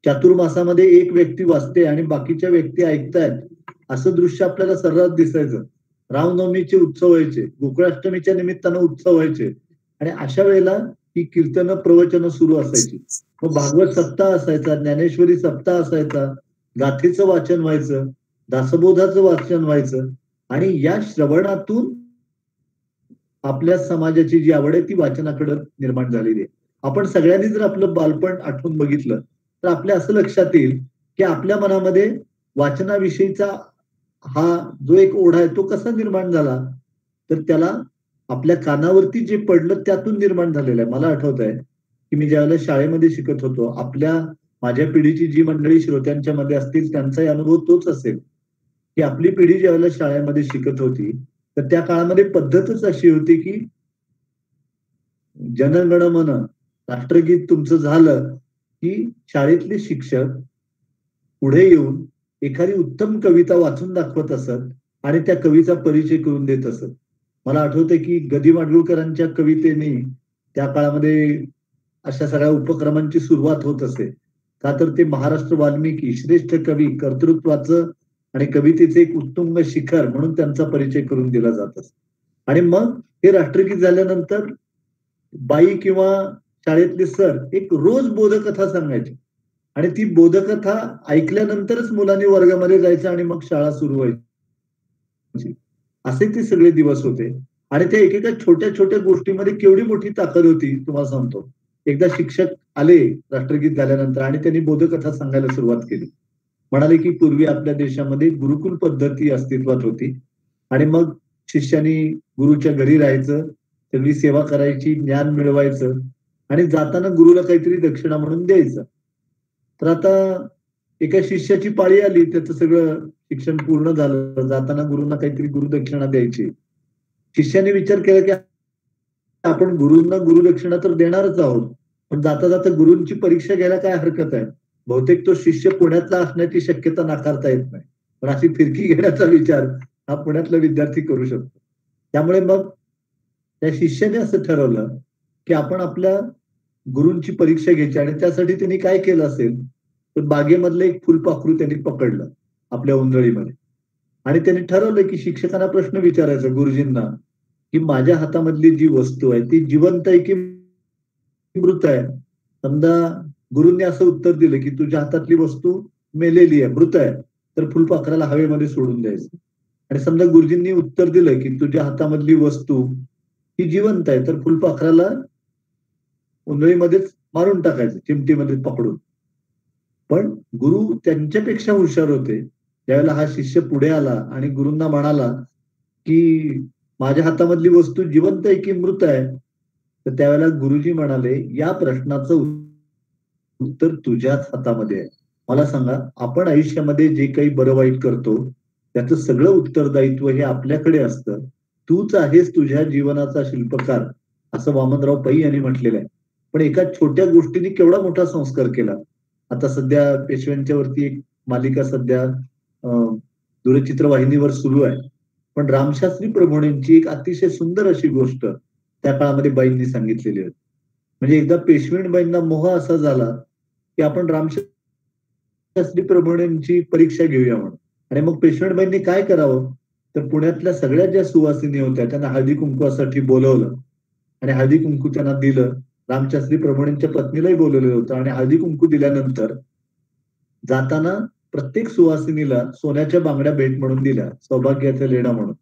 Speaker 5: चातुर्मासामध्ये एक व्यक्ती वाचते आणि बाकीच्या व्यक्ती ऐकतायत असं दृश्य आपल्याला सर्रास दिसायचं. रामनवमीचे उत्सव व्हायचे, गोकुळाष्टमीच्या निमित्तानं उत्सव व्हायचे, आणि अशा वेळेला ही कीर्तन प्रवचन सुरू असायची. मग भागवत सप्ताह असायचा, ज्ञानेश्वरी सप्ताह असायचा, गाथेचं वाचन व्हायचं, दासबोधाचं वाचन व्हायचं, आणि या श्रवणातून आपल्या समाजाची जी आवड आहे ती वाचनाकडे निर्माण झालेली आहे. आपण सगळ्यांनी जर आपलं बालपण आठवून बघितलं तर आपल्या असं लक्षात येईल की आपल्या मनामध्ये वाचनाविषयीचा हा जो एक ओढा आहे तो कसा निर्माण झाला, तर त्याला आपल्या कानावरती जे पडलं त्यातून निर्माण झालेलं आहे. मला आठवत आहे की मी ज्यावेळेला शाळेमध्ये शिकत होतो, माझ्या पिढीची जी मंडळी श्रोत्यांच्या मध्ये असतील त्यांचाही अनुभव तोच असेल की आपली पिढी ज्यावेळेला शाळेमध्ये शिकत होती तर त्या काळामध्ये पद्धतच अशी होती की जनगण मन राष्ट्रगीत तुमचं झालं की शाळेतले शिक्षक पुढे येऊन एखादी उत्तम कविता वाचून दाखवत असत आणि त्या कवीचा परिचय करून देत असत. मला आठवतंय की गदी माडगुळकरांच्या कवितेने त्या काळामध्ये अशा सगळ्या उपक्रमांची सुरुवात होत असे. का तर ते महाराष्ट्र वाल्मिकी श्रेष्ठ कवी, कर्तृत्वाचं आणि कवितेचे एक उत्तुंग शिखर म्हणून त्यांचा परिचय करून दिला जात असतो. आणि मग हे राष्ट्रगीत झाल्यानंतर बाई किंवा शाळेतले सर एक रोज बोधकथा सांगायची, आणि ती बोधकथा ऐकल्यानंतरच मुलांनी वर्गामध्ये जायचं आणि मग शाळा सुरू व्हायची. असे ते सगळे दिवस होते. आणि त्या एकेका छोट्या छोट्या गोष्टीमध्ये केवढी मोठी ताकद होती तुम्हाला सांगतो. एकदा शिक्षक आले राष्ट्रगीत झाल्यानंतर आणि त्यांनी बोधकथा सांगायला सुरुवात केली. म्हणाले की पूर्वी आपल्या देशामध्ये गुरुकुल पद्धती अस्तित्वात होती, आणि मग शिष्यानी गुरुच्या घरी राहायचं, सगळी सेवा करायची, ज्ञान मिळवायचं, आणि जाताना गुरुला काहीतरी दक्षिणा म्हणून द्यायचं. तर आता एका शिष्याची पाळी आली, त्याचं सगळं शिक्षण पूर्ण झालं, जाताना गुरुंना काहीतरी गुरुदक्षिणा द्यायची. शिष्याने विचार केला की आपण गुरुंना गुरुदक्षिणा तर देणारच आहोत, पण जाता जाता गुरुंची परीक्षा घ्यायला काय हरकत आहे. बहुतेक तो शिष्य पुण्यातला असण्याची शक्यता नाकारता येत नाही, पण अशी फिरकी घेण्याचा विचार हा पुण्यातला विद्यार्थी करू शकतो. त्यामुळे मग त्या शिष्याने असं ठरवलं की आपण आपल्या गुरूंची परीक्षा घ्यायची, आणि त्यासाठी त्यांनी काय केलं असेल तर बागेमधलं एक फुलपाखरू त्यांनी पकडलं आपल्या उंजळीमध्ये, आणि त्यांनी ठरवलं की शिक्षकांना प्रश्न विचारायचा गुरुजींना की माझ्या हातामधली जी वस्तू आहे ती जिवंत आहे की मृत आहे. समजा गुरूंनी असं उत्तर दिलं की तुझ्या हातातली वस्तू मेलेली आहे, मृत आहे, तर फुलपाखराला हवेमध्ये सोडून द्यायचं. आणि समजा गुरुजींनी उत्तर दिलं की तुझ्या हातामधली वस्तू ही जिवंत आहे, तर फुलपाखराला उंजळीमध्येच मारून टाकायचं, चिमटीमध्ये पकडून. पण गुरु त्यांच्यापेक्षा हुशार होते. त्यावेळेला हा शिष्य पुढे आला आणि गुरूंना म्हणाला की माझ्या हातामधली वस्तू जिवंत आहे की मृत आहे. तर त्यावेळेला गुरुजी म्हणाले या प्रश्नाचं उत्तर तुझ्याच हातामध्ये आहे. मला सांगा, आपण आयुष्यामध्ये जे काही बरं वाईट करतो त्याचं सगळं उत्तरदायित्व हे आपल्याकडे असतं. तूच आहेस तुझ्या जीवनाचा शिल्पकार, असं वामनराव पै यांनी म्हटलेलं आहे. पण एका छोट्या गोष्टीने केवढा मोठा संस्कार केला. आता सध्या पेशव्यांच्या वरती एक मालिका सध्या दूरचित्रवाहिनीवर सुरू आहे. पण रामशास्त्री प्रभूंची एक अतिशय सुंदर अशी गोष्ट त्या काळामध्ये बाईंनी सांगितलेली होती. म्हणजे एकदा पेशवेंबाईंना मोह असा झाला की आपण रामशास्त्री प्रभूंची परीक्षा घेऊया म्हणून. आणि मग पेशवेंबाईंनी काय करावं, तर पुण्यातल्या सगळ्या ज्या सुवासिनी होत्या त्यांना हळदी कुंकवासाठी बोलवलं आणि हळदी कुंकू त्यांना दिलं. रामशास्त्री प्रभूंच्या पत्नीलाही बोलवलेलं होतं. आणि हळदी कुंकू दिल्यानंतर जाताना प्रत्येक सुवासिनीला सोन्याच्या बांगड्या भेट म्हणून दिल्या, सौभाग्याचा लेणा म्हणून.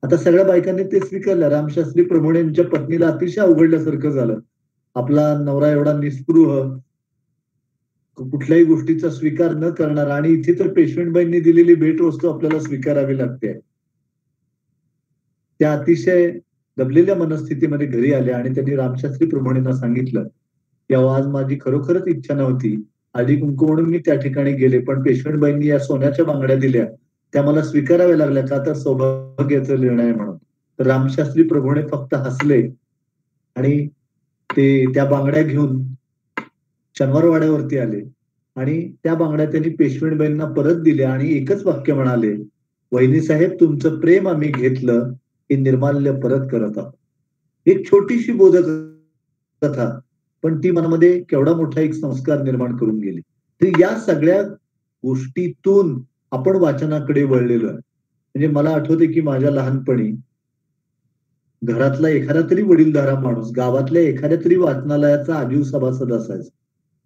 Speaker 5: आता सगळ्या बायकांनी ते स्वीकारलं. रामशास्त्री प्रभूंच्या पत्नीला अतिशय अवघडल्यासारखं झालं. आपला नवरा एवढा निस्पृह, कुठल्याही गोष्टीचा स्वीकार न करणारा, आणि इथे तर पेशवेंबाईंनी दिलेली भेटवस्तू आपल्याला स्वीकारावी लागते. त्या अतिशय दबलेल्या मनस्थितीमध्ये घरी आल्या आणि त्यांनी रामशास्त्री प्रभूंना सांगितलं की आज माझी खरोखरच इच्छा नव्हती, हळदी कुंकू म्हणून मी त्या ठिकाणी गेले, पण पेशवेंबाईंनी या सोन्याच्या बांगड्या दिल्या, त्या मला स्वीकाराव्या लागल्या का, तर सौभाग्याचं लेणं आहे म्हणून. तर रामशास्त्री प्रभूने फक्त हसले आणि ते त्या बांगड्या घेऊन शनिवारवाड्यावरती आले आणि त्या बांगड्या त्यांनी पेशवेंबाईंना परत दिल्या आणि एकच वाक्य म्हणाले, वहिनी साहेब तुमचं प्रेम आम्ही घेतलं, हे निर्माल्य परत करत आहोत. एक छोटीशी बोधक कथा, पण ती मनामध्ये केवढा मोठा एक संस्कार निर्माण करून गेली. तर या सगळ्या गोष्टीतून आपण वाचनाकडे वळलेलो आहे. म्हणजे मला आठवते की माझ्या लहानपणी घरातला एखादा तरी वडीलधारा माणूस गावातल्या एखाद्या तरी वाचनालयाचा आजीव सभासद असायचा.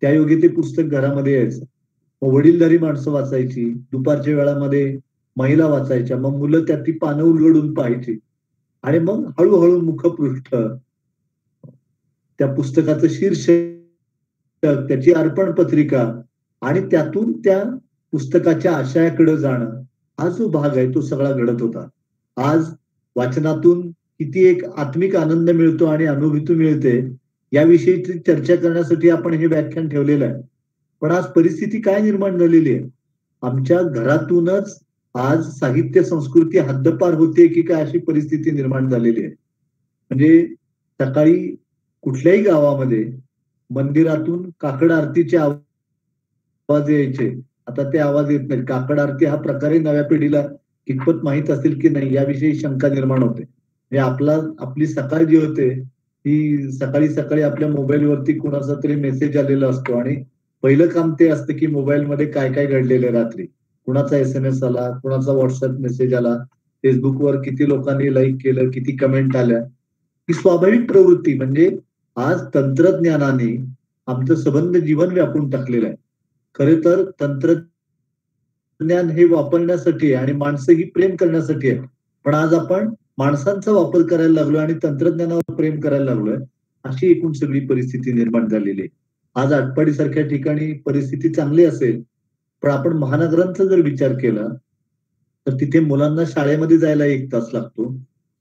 Speaker 5: त्यायोगे ते पुस्तक घरामध्ये यायचं. मग वडीलधारी माणसं वाचायची, दुपारच्या वेळामध्ये महिला वाचायच्या, मग मुलं त्यात ती पानं उलगडून पाहायची आणि मग हळूहळू मुखपृष्ठ, त्या पुस्तकाचं शीर्षक, त्याची अर्पण पत्रिका आणि त्यातून त्या पुस्तकाच्या आशयाकडे जाणं, हा जो भाग आहे तो सगळा घडत होता. आज वाचनातून किती एक आत्मिक आनंद मिळतो आणि अनुभूती मिळते याविषयीची चर्चा करण्यासाठी आपण हे व्याख्यान ठेवलेलं आहे. पण आज परिस्थिती काय निर्माण झालेली आहे, आमच्या घरातूनच आज साहित्य संस्कृती हद्दपार होते की काय अशी परिस्थिती निर्माण झालेली आहे. म्हणजे सकाळी कुठल्याही गावामध्ये मंदिरातून काकड आरतीचे आवाज यायचे, आता ते आवाज येत नाही. काकड आरती हा प्रकारही नव्या पिढीला कितपत माहित असेल की नाही याविषयी शंका निर्माण होते. आपली सकाळ जी होते ती सकाळी सकाळी आपल्या मोबाईलवरती कुणाचा तरी मेसेज आलेला असतो आणि पहिलं काम ते असतं की मोबाईलमध्ये काय काय घडलेलं रात्री, कुणाचा SMS आला, कुणाचा व्हॉट्सअप मेसेज आला, फेसबुकवर किती लोकांनी लाईक केलं, किती कमेंट आल्या. ही स्वाभाविक प्रवृत्ती. म्हणजे आज तंत्रज्ञानाने आमचं सबंध जीवन व्यापून टाकलेलं आहे. खरे तर तंत्रज्ञान हे वापरण्यासाठी आणि माणसं ही प्रेम करण्यासाठी आहे. पण आज आपण माणसांचा वापर करायला लागलोय आणि तंत्रज्ञानावर प्रेम करायला लागलोय, अशी एकूण सगळी परिस्थिती निर्माण झालेली आहे. आज आटपाडी सारख्या ठिकाणी परिस्थिती चांगली असेल, पण आपण महानगरांचा जर विचार केला तर तिथे मुलांना शाळेमध्ये जायला 1 तास लागतो,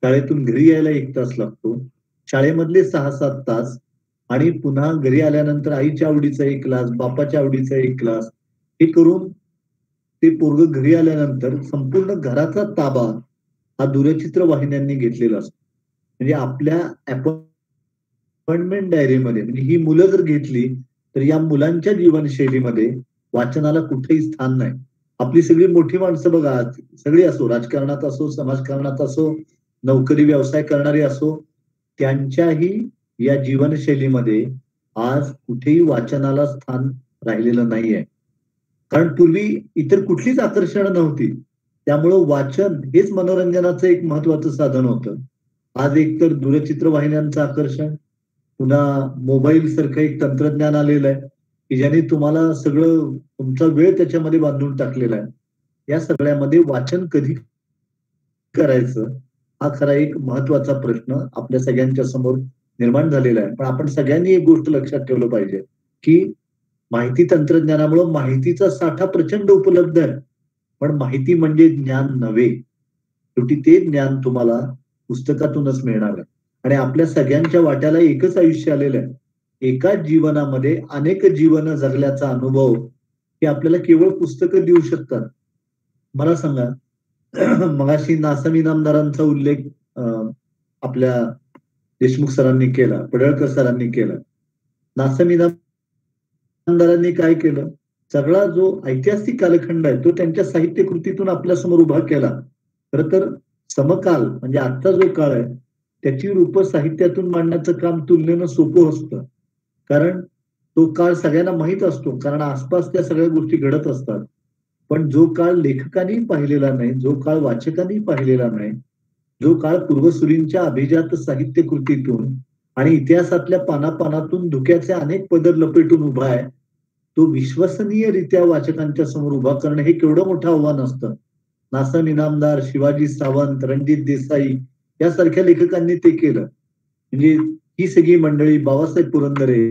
Speaker 5: शाळेतून घरी यायला 1 तास लागतो, शाळेमधले 6-7 तास आणि पुन्हा घरी आल्यानंतर आईच्या आवडीचा 1 ग्लास, बापाच्या आवडीचा 1 ग्लास, हे करून ते पोरग घरी आल्यानंतर संपूर्ण घराचा ताबा हा दूरचित्रवाहिन्यांनी घेतलेला असतो. म्हणजे आपल्या अपॉइंटमेंट डायरीमध्ये म्हणजे ही मुलं जर घेतली तर या मुलांच्या जीवनशैलीमध्ये वाचनाला कुठेही स्थान नाही. आपली सगळी मोठी माणसं बघा, सगळी असो, राजकारणात असो, समाजकारणात असो, नोकरी व्यवसाय करणारी असो, त्यांच्याही या जीवनशैलीमध्ये आज कुठेही वाचनाला स्थान राहिलेलं नाहीये. कारण पूर्वी इतर कुठलीच आकर्षणं नव्हती, त्यामुळं वाचन हेच मनोरंजनाचं एक महत्वाचं साधन होतं. आज एकतर दूरचित्रवाहिन्यांचं आकर्षण, पुन्हा मोबाईल सारखं एक तंत्रज्ञान आलेलं आहे की ज्याने तुम्हाला सगळं तुमचा वेळ त्याच्यामध्ये बांधून टाकलेला आहे. या सगळ्यामध्ये वाचन कधी करायचं हा खरा एक महत्वाचा प्रश्न आपल्या सगळ्यांच्या समोर निर्माण झालेला आहे. पण आपण सगळ्यांनी एक गोष्ट लक्षात ठेवलं पाहिजे की माहिती तंत्रज्ञानामुळे माहितीचा साठा प्रचंड उपलब्ध आहे, पण माहिती म्हणजे ज्ञान नव्हे. शेवटी ते ज्ञान तुम्हाला पुस्तकातूनच मिळणार आहे. आणि आपल्या सगळ्यांच्या वाट्याला एकच आयुष्य आलेलं आहे. एकाच जीवनामध्ये अनेक जीवन जगल्याचा अनुभव हे आपल्याला केवळ पुस्तकं देऊ शकतात. मला सांगा, मगाशी नासम इनामदारांचा उल्लेख आपल्या देशमुख सरांनी केला, पडळकर सरांनी केला. नासम इनामदारांनी काय केलं, सगळा जो ऐतिहासिक कालखंड आहे तो त्यांच्या साहित्य कृतीतून आपल्या समोर उभा केला. खरं तर समकाल म्हणजे आजचा जो काळ आहे त्याची रूप साहित्यातून मांडण्याचं काम तुलनेनं सोपं असतं, कारण तो काळ सगळ्यांना माहीत असतो, कारण आसपास त्या सगळ्या गोष्टी घडत असतात. पण जो काळ लेखकांनी पाहिलेला नाही, जो काळ वाचकांनी पाहिलेला नाही, जो काळ पूर्वसुरींच्या अभिजात साहित्य कृतीतून आणि इतिहासातल्या पानापानातून धुक्याचे अनेक पदर लपेटून उभा आहे, तो विश्वसनीयरित्या वाचकांच्या समोर उभा करणं हे केवढं मोठं आव्हान असतं. नासम इनामदार, शिवाजी सावंत, रणजित देसाई यासारख्या लेखकांनी ते केलं. म्हणजे ही सगळी मंडळी, बाबासाहेब पुरंदरे,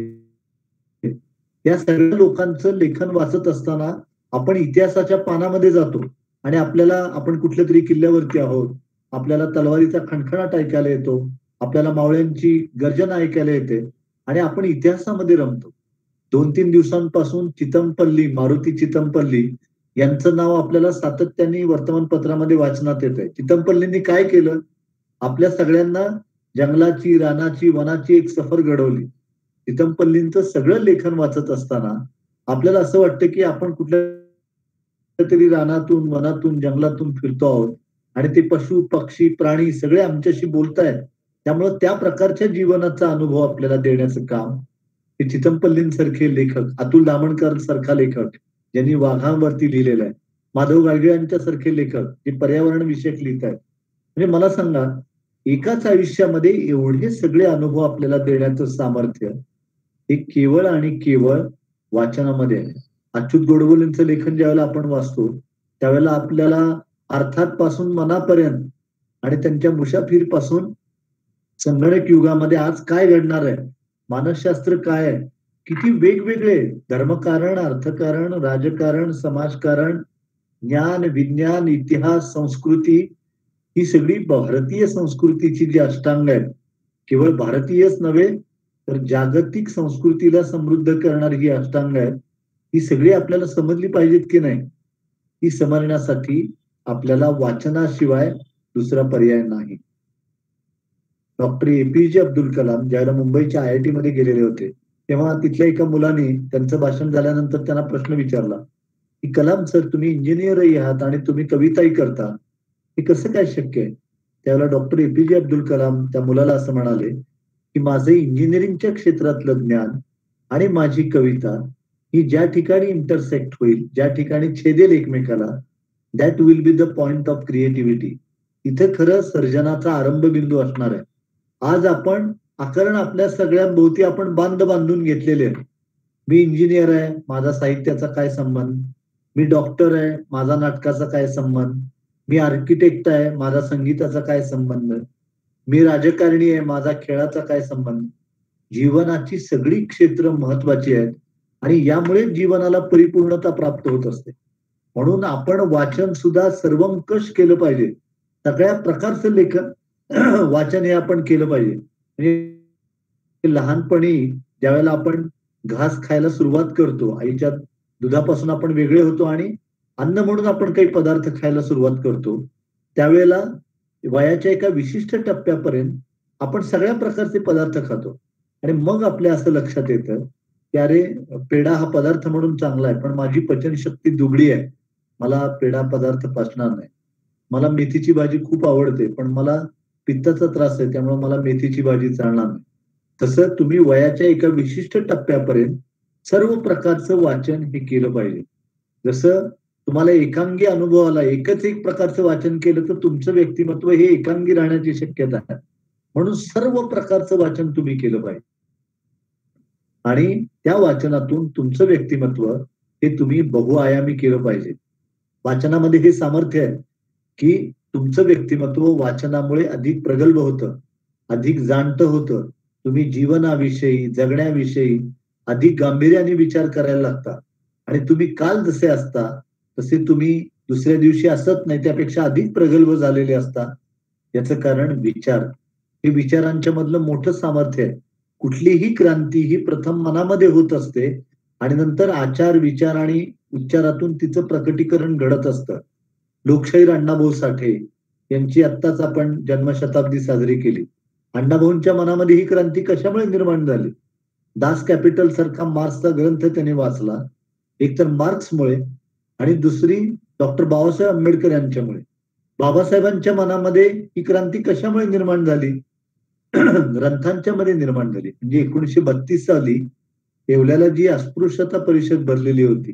Speaker 5: या सगळ्या लोकांचं लेखन वाचत असताना आपण इतिहासाच्या पानामध्ये जातो आणि आपल्याला आपण कुठल्या तरी किल्ल्यावरती आहोत, आपल्याला तलवारीचा खणखणाट ऐकायला येतो, आपल्याला मावळ्यांची गर्जना ऐकायला येते आणि आपण इतिहासामध्ये रमतो. 2-3 दिवसांपासून चितमपल्ली, मारुती चितमपल्ली यांचं नाव आपल्याला सातत्याने वर्तमानपत्रामध्ये वाचनात येत आहे. चितमपल्लींनी काय केलं, आपल्या सगळ्यांना जंगलाची, रानाची, वनाची एक सफर घडवली. चितमपल्लींचं सगळं लेखन वाचत असताना आपल्याला असं वाटतं की आपण कुठल्या तरी रानातून, वनातून, जंगलातून फिरतो आहोत आणि ते पशु, पक्षी, प्राणी सगळे आमच्याशी बोलतायत. त्यामुळे त्या प्रकारच्या जीवनाचा अनुभव आपल्याला देण्याचं काम हे चितमपल्लींसारखे लेखक, अतुल दामणकर सारखा लेखक ज्यांनी वाघांवरती लिहिलेलं आहे, माधव गाडगे यांच्यासारखे लेखक जे पर्यावरण विषयक लिहित आहेत. म्हणजे मला सांगा, एकाच आयुष्यामध्ये एवढे सगळे अनुभव आपल्याला देण्याचं सामर्थ्य हे केवळ आणि केवळ वाचनामध्ये आहे. अच्युत गोडबोलेंचं लेखन ज्यावेळेला आपण वाचतो त्यावेळेला आपल्याला अर्थात पासून मनापर्यंत आणि त्यांच्या मुसाफिर पासून संगणक युगामध्ये आज काय घडणार आहे, मानसशास्त्र काय आहे, किती वेगवेगळे धर्मकारण, अर्थकारण, राजकारण, समाजकारण, ज्ञान, विज्ञान, इतिहास, संस्कृती ही सगळी भारतीय संस्कृतीची जी अष्टांग आहेत, केवळ भारतीयच नव्हे तर जागतिक संस्कृतीला समृद्ध करणारी ही अष्टांग आहेत, ही सगळी आपल्याला समजली पाहिजेत की नाही. ही समजण्यासाठी आपल्याला वाचनाशिवाय दुसरा पर्याय नाही. डॉक्टर APJ अब्दुल कलाम ज्यावेळेला मुंबईच्या IIT मध्ये गेलेले होते तेव्हा तिथल्या एका मुलाने त्यांचं भाषण झाल्यानंतर त्यांना प्रश्न विचारला की कलाम सर, तुम्ही इंजिनियरही आहात आणि तुम्ही कविताही करता, हे कसं काय शक्य आहे? त्यावेळेला डॉक्टर APJ अब्दुल कलाम त्या मुलाला असं म्हणाले की माझं इंजिनिअरिंगच्या क्षेत्रातलं ज्ञान आणि माझी कविता ही ज्या ठिकाणी इंटरसेक्ट होईल, ज्या ठिकाणी छेदेल एकमेकाला, that will be the point of creativity. इथे खरं सर्जनाचा आरंभ बिंदू असणार आहे. आज आपण आकरण आपल्या सगळ्या भोवती आपण बांधून घेतलेले आहे. मी इंजिनियर आहे, माझा साहित्याचा काय संबंध? मी डॉक्टर आहे, माझा नाटकाचा काय संबंध? मी आर्किटेक्ट आहे, माझा संगीताचा काय संबंध? मी राजकारणी आहे, माझा खेळाचा काय संबंध? जीवनाची सगळी क्षेत्र महत्वाची आहेत आणि यामुळे जीवनाला परिपूर्णता प्राप्त होत असते. म्हणून आपण वाचन सुद्धा सर्वंकष केलं पाहिजे. सगळ्या प्रकारचं लेखन वाचन हे आपण केलं पाहिजे. म्हणजे लहानपणी ज्यावेळेला आपण घास खायला सुरुवात करतो, आईच्या दुधापासून आपण वेगळे होतो आणि अन्न म्हणून आपण काही पदार्थ खायला सुरुवात करतो, त्यावेळेला वयाच्या एका विशिष्ट टप्प्यापर्यंत आपण सगळ्या प्रकारचे पदार्थ खातो आणि मग आपल्या असं लक्षात येतं की अरे, पेढा हा पदार्थ म्हणून चांगला आहे, पण माझी पचनशक्ती दुबळी आहे, मला पेढा पदार्थ पचणार नाही. मला मेथीची भाजी खूप आवडते, पण मला पित्ताचा त्रास आहे त्यामुळे मला मेथीची भाजी चालणार नाही. तसं तुम्ही वयाच्या एका विशिष्ट टप्प्यापर्यंत सर्व प्रकारचं वाचन हे केलं पाहिजे. जसं तुम्हाला एकांगी अनुभवाला एकच एक प्रकारचं वाचन केलं तर तुमचं व्यक्तिमत्व हे एकांगी राहण्याची शक्यता आहे. म्हणून सर्व प्रकारचं वाचन तुम्ही केलं पाहिजे आणि त्या वाचनातून तुमचं व्यक्तिमत्व हे तुम्ही बहुआयामी केलं पाहिजे. वाचनामध्ये हे सामर्थ्य आहे की तुमचं व्यक्तिमत्व वाचनामुळे अधिक प्रगल्भ होतं, अधिक जाणतं होतं. तुम्ही जीवनाविषयी, जगण्याविषयी अधिक गांभीर्याने विचार करायला लागता आणि तुम्ही काल जसे असता तसे तुम्ही दुसऱ्या दिवशी असत नाही, त्यापेक्षा अधिक प्रगल्भ झालेले असता. याचं कारण विचार. हे विचारांच्या मधलं मोठं सामर्थ्य आहे. कुठलीही क्रांती ही प्रथम मनामध्ये होत असते आणि नंतर आचार, विचार आणि उच्चारातून तिचं प्रकटीकरण घडत असतं. लोकशाहीर अण्णाभाऊ साठे यांची आत्ताच आपण जन्मशताब्दी साजरी केली. अण्णाभाऊंच्या मनामध्ये ही क्रांती कशामुळे निर्माण झाली? दास कॅपिटल सारखा मार्क्सचा ग्रंथ त्यांनी वाचला, एक तर मार्क्समुळे आणि दुसरी डॉक्टर बाबासाहेब आंबेडकर यांच्यामुळे. बाबासाहेबांच्या मनामध्ये ही क्रांती कशामुळे निर्माण झाली? ग्रंथांच्या मध्ये निर्माण झाली. म्हणजे 1932 साली येवल्याला जी अस्पृश्यता परिषद भरलेली होती,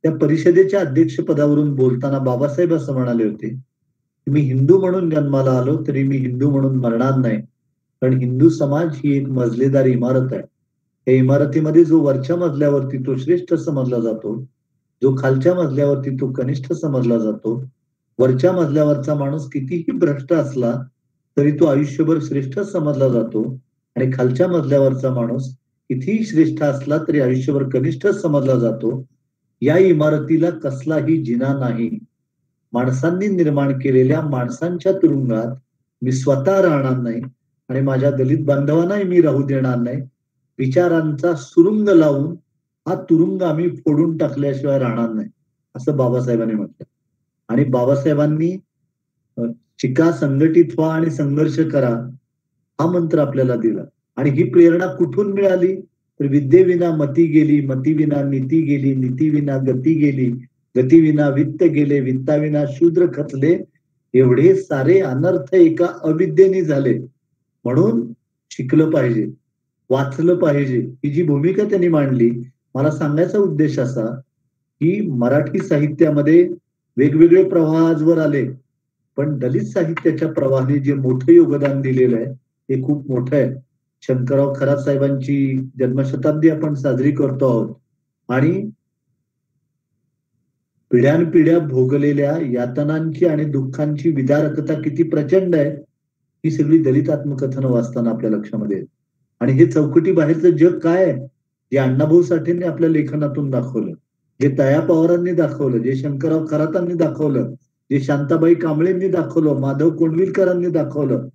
Speaker 5: त्या परिषदेच्या अध्यक्षपदावरून बोलताना बाबासाहेब असं म्हणाले होते, मी हिंदू म्हणून जन्माला आलो तरी मी हिंदू म्हणून मरणार नाही, कारण हिंदू समाज ही एक मजलेदार इमारत आहे. या इमारतीमध्ये जो वरच्या मजल्यावरती तो श्रेष्ठ समजला जातो, जो खालच्या मजल्यावरती तो कनिष्ठ समजला जातो. वरच्या मजल्यावरचा माणूस कितीही भ्रष्ट असला तरी तो आयुष्यभर श्रेष्ठ समजला जातो आणि खालच्या मजल्यावरचा माणूस कितीही श्रेष्ठ असला तरी आयुष्यभर कनिष्ठ समजला जातो. या इमारतीला कसलाही जिना नाही. माणसांनी निर्माण केलेल्या माणसांच्या तुरुंगात मी स्वतः राहणार नाही आणि माझ्या दलित बांधवांनाही मी राहू देणार नाही. विचारांचा सुरुंग लावून हा तुरुंग आम्ही फोडून टाकल्याशिवाय राहणार नाही, असं बाबासाहेबांनी म्हटलं. आणि बाबासाहेबांनी शिका, संघटित व्हा आणि संघर्ष करा हा मंत्र आपल्याला दिला. आणि ही प्रेरणा कुठून मिळाली? तर विद्येविना मती गेली, मतीविना नीती गेली, नीतीविना गती गेली, गतीविना वित्त गेले, वित्ताविना शूद्र खचले, एवढे सारे अनर्थ एका अविद्येने झाले. म्हणून शिकलं पाहिजे, वाचलं पाहिजे. ही जी भूमिका त्यांनी मांडली, मला सांगायचा उद्देश असा की मराठी साहित्यामध्ये वेगवेगळे प्रवाह आजवर आले, पण दलित साहित्याच्या प्रवाहाने जे मोठं योगदान दिलेलं आहे ते खूप मोठं आहे. शंकरराव खरात साहेबांची जन्मशताब्दी आपण साजरी करतो आहोत आणि पिढ्यानपिढ्या भोगलेल्या यातनांची आणि दुःखांची विदारकता किती प्रचंड आहे ही सगळी दलित आत्मकथनं वाचताना आपल्या लक्षामध्ये येते. आणि हे चौकटी बाहेरचं जग काय आहे, जे अण्णाभाऊ साठेंनी आपल्या लेखनातून दाखवलं, जे तया पवारांनी दाखवलं, जे शंकरराव खरातांनी दाखवलं, जे शांताबाई कांबळेंनी दाखवलं, माधव कोंडविलकरांनी दाखवलं